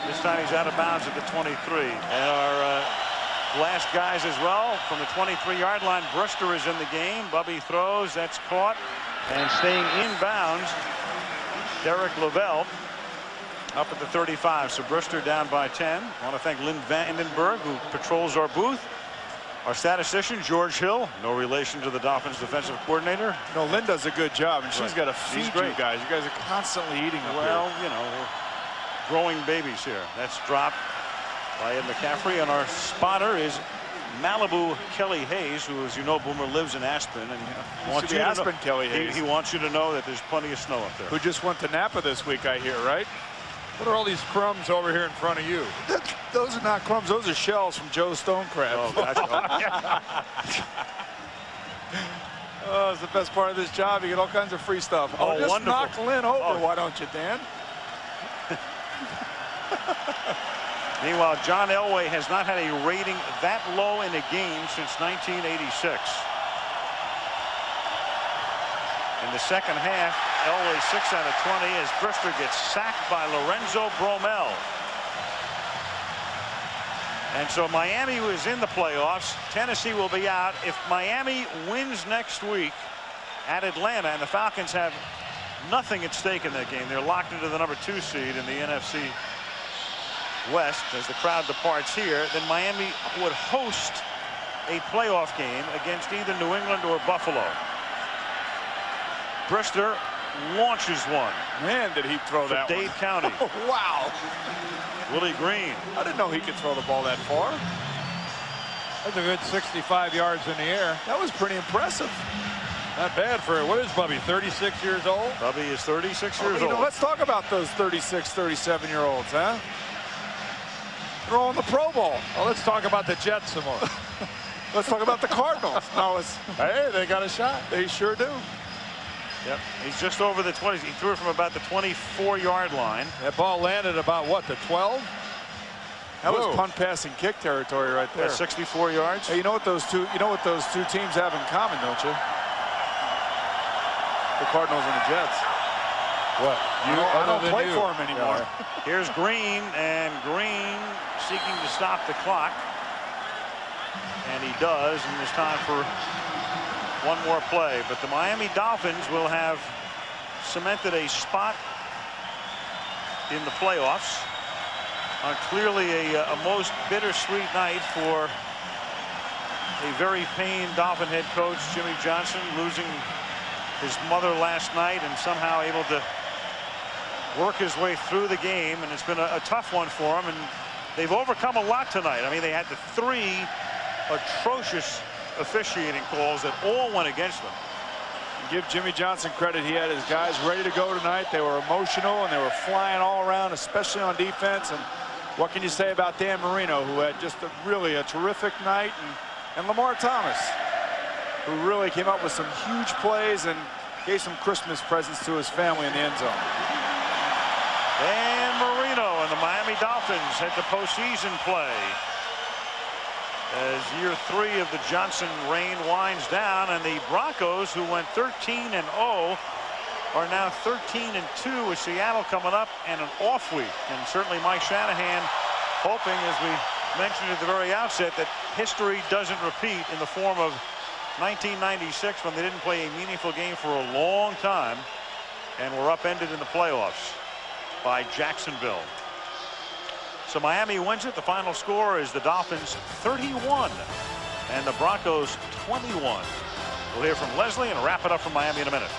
This time he's out of bounds at the 23. And our last guys as well from the 23-yard line. Brewster is in the game. Bubby throws. That's caught. And staying inbounds, Derek Lavelle up at the 35. So Brewster down by 10. I want to thank Lynn Vandenberg, who patrols our booth. Our statistician, George Hill, no relation to the Dolphins defensive coordinator. No, Lynn does a good job, and she's got to feed you guys. You guys are constantly eating up well, here. You know, we're growing babies here. That's dropped by Ed McCaffrey, and our spotter is Malibu Kelly Hayes, who, as you know, Boomer, lives in Aspen, and wants you to Aspen know, Kelly Hayes. He wants you to know that there's plenty of snow up there. Who just went to Napa this week, I hear, right? What are all these crumbs over here in front of you? Those are not crumbs. Those are shells from Joe Stonecraft. Oh, gotcha. Oh, it's the best part of this job. You get all kinds of free stuff. Oh, just wonderful. Knock Lynn over, why don't you, Dan? Meanwhile, John Elway has not had a rating that low in a game since 1986. In the second half, Elway 6 out of 20 as Brewster gets sacked by Lorenzo Bromell. And so Miami was in the playoffs. Tennessee will be out. If Miami wins next week at Atlanta, and the Falcons have nothing at stake in that game, they're locked into the number 2 seed in the NFC West as the crowd departs here, then Miami would host a playoff game against either New England or Buffalo. Brewster launches one. Man, did he throw that Dade one. County. Wow. Willie Green. I didn't know he could throw the ball that far. That's a good 65 yards in the air. That was pretty impressive. Not bad for it. What is Bubby, 36 years old? Bubby is 36 years old. Let's talk about those 36, 37-year-olds, huh? They're all in the Pro Bowl. Well, let's talk about the Jets some more. Let's talk about the Cardinals. No, hey, they got a shot. They sure do. Yep, he's just over the 20s. He threw it from about the 24-yard line. That ball landed about, what, the 12? That was punt, pass, and kick territory right there. That's 64 yards. Hey, you know what those two teams have in common, don't you? The Cardinals and the Jets. What? I don't play for them anymore. Here's Green, and Green seeking to stop the clock. And he does, and it's time for one more play. But the Miami Dolphins will have cemented a spot in the playoffs on clearly a most bittersweet night for a very pained Dolphin head coach, Jimmy Johnson, losing his mother last night and somehow able to work his way through the game. And it's been a tough one for him, and they've overcome a lot tonight. I mean, they had the 3 atrocious officiating calls that all went against them. Give Jimmy Johnson credit. He had his guys ready to go tonight. They were emotional and they were flying all around, especially on defense. And what can you say about Dan Marino, who had just really a terrific night, and Lamar Thomas, who really came up with some huge plays and gave some Christmas presents to his family in the end zone. Dan Marino and the Miami Dolphins head to postseason play as year 3 of the Johnson reign winds down, and the Broncos, who went 13-0, are now 13-2 with Seattle coming up and an off week. And certainly Mike Shanahan hoping, as we mentioned at the very outset, that history doesn't repeat in the form of 1996, when they didn't play a meaningful game for a long time and were upended in the playoffs by Jacksonville. So Miami wins it. The final score is the Dolphins 31 and the Broncos 21. We'll hear from Leslie and wrap it up from Miami in a minute.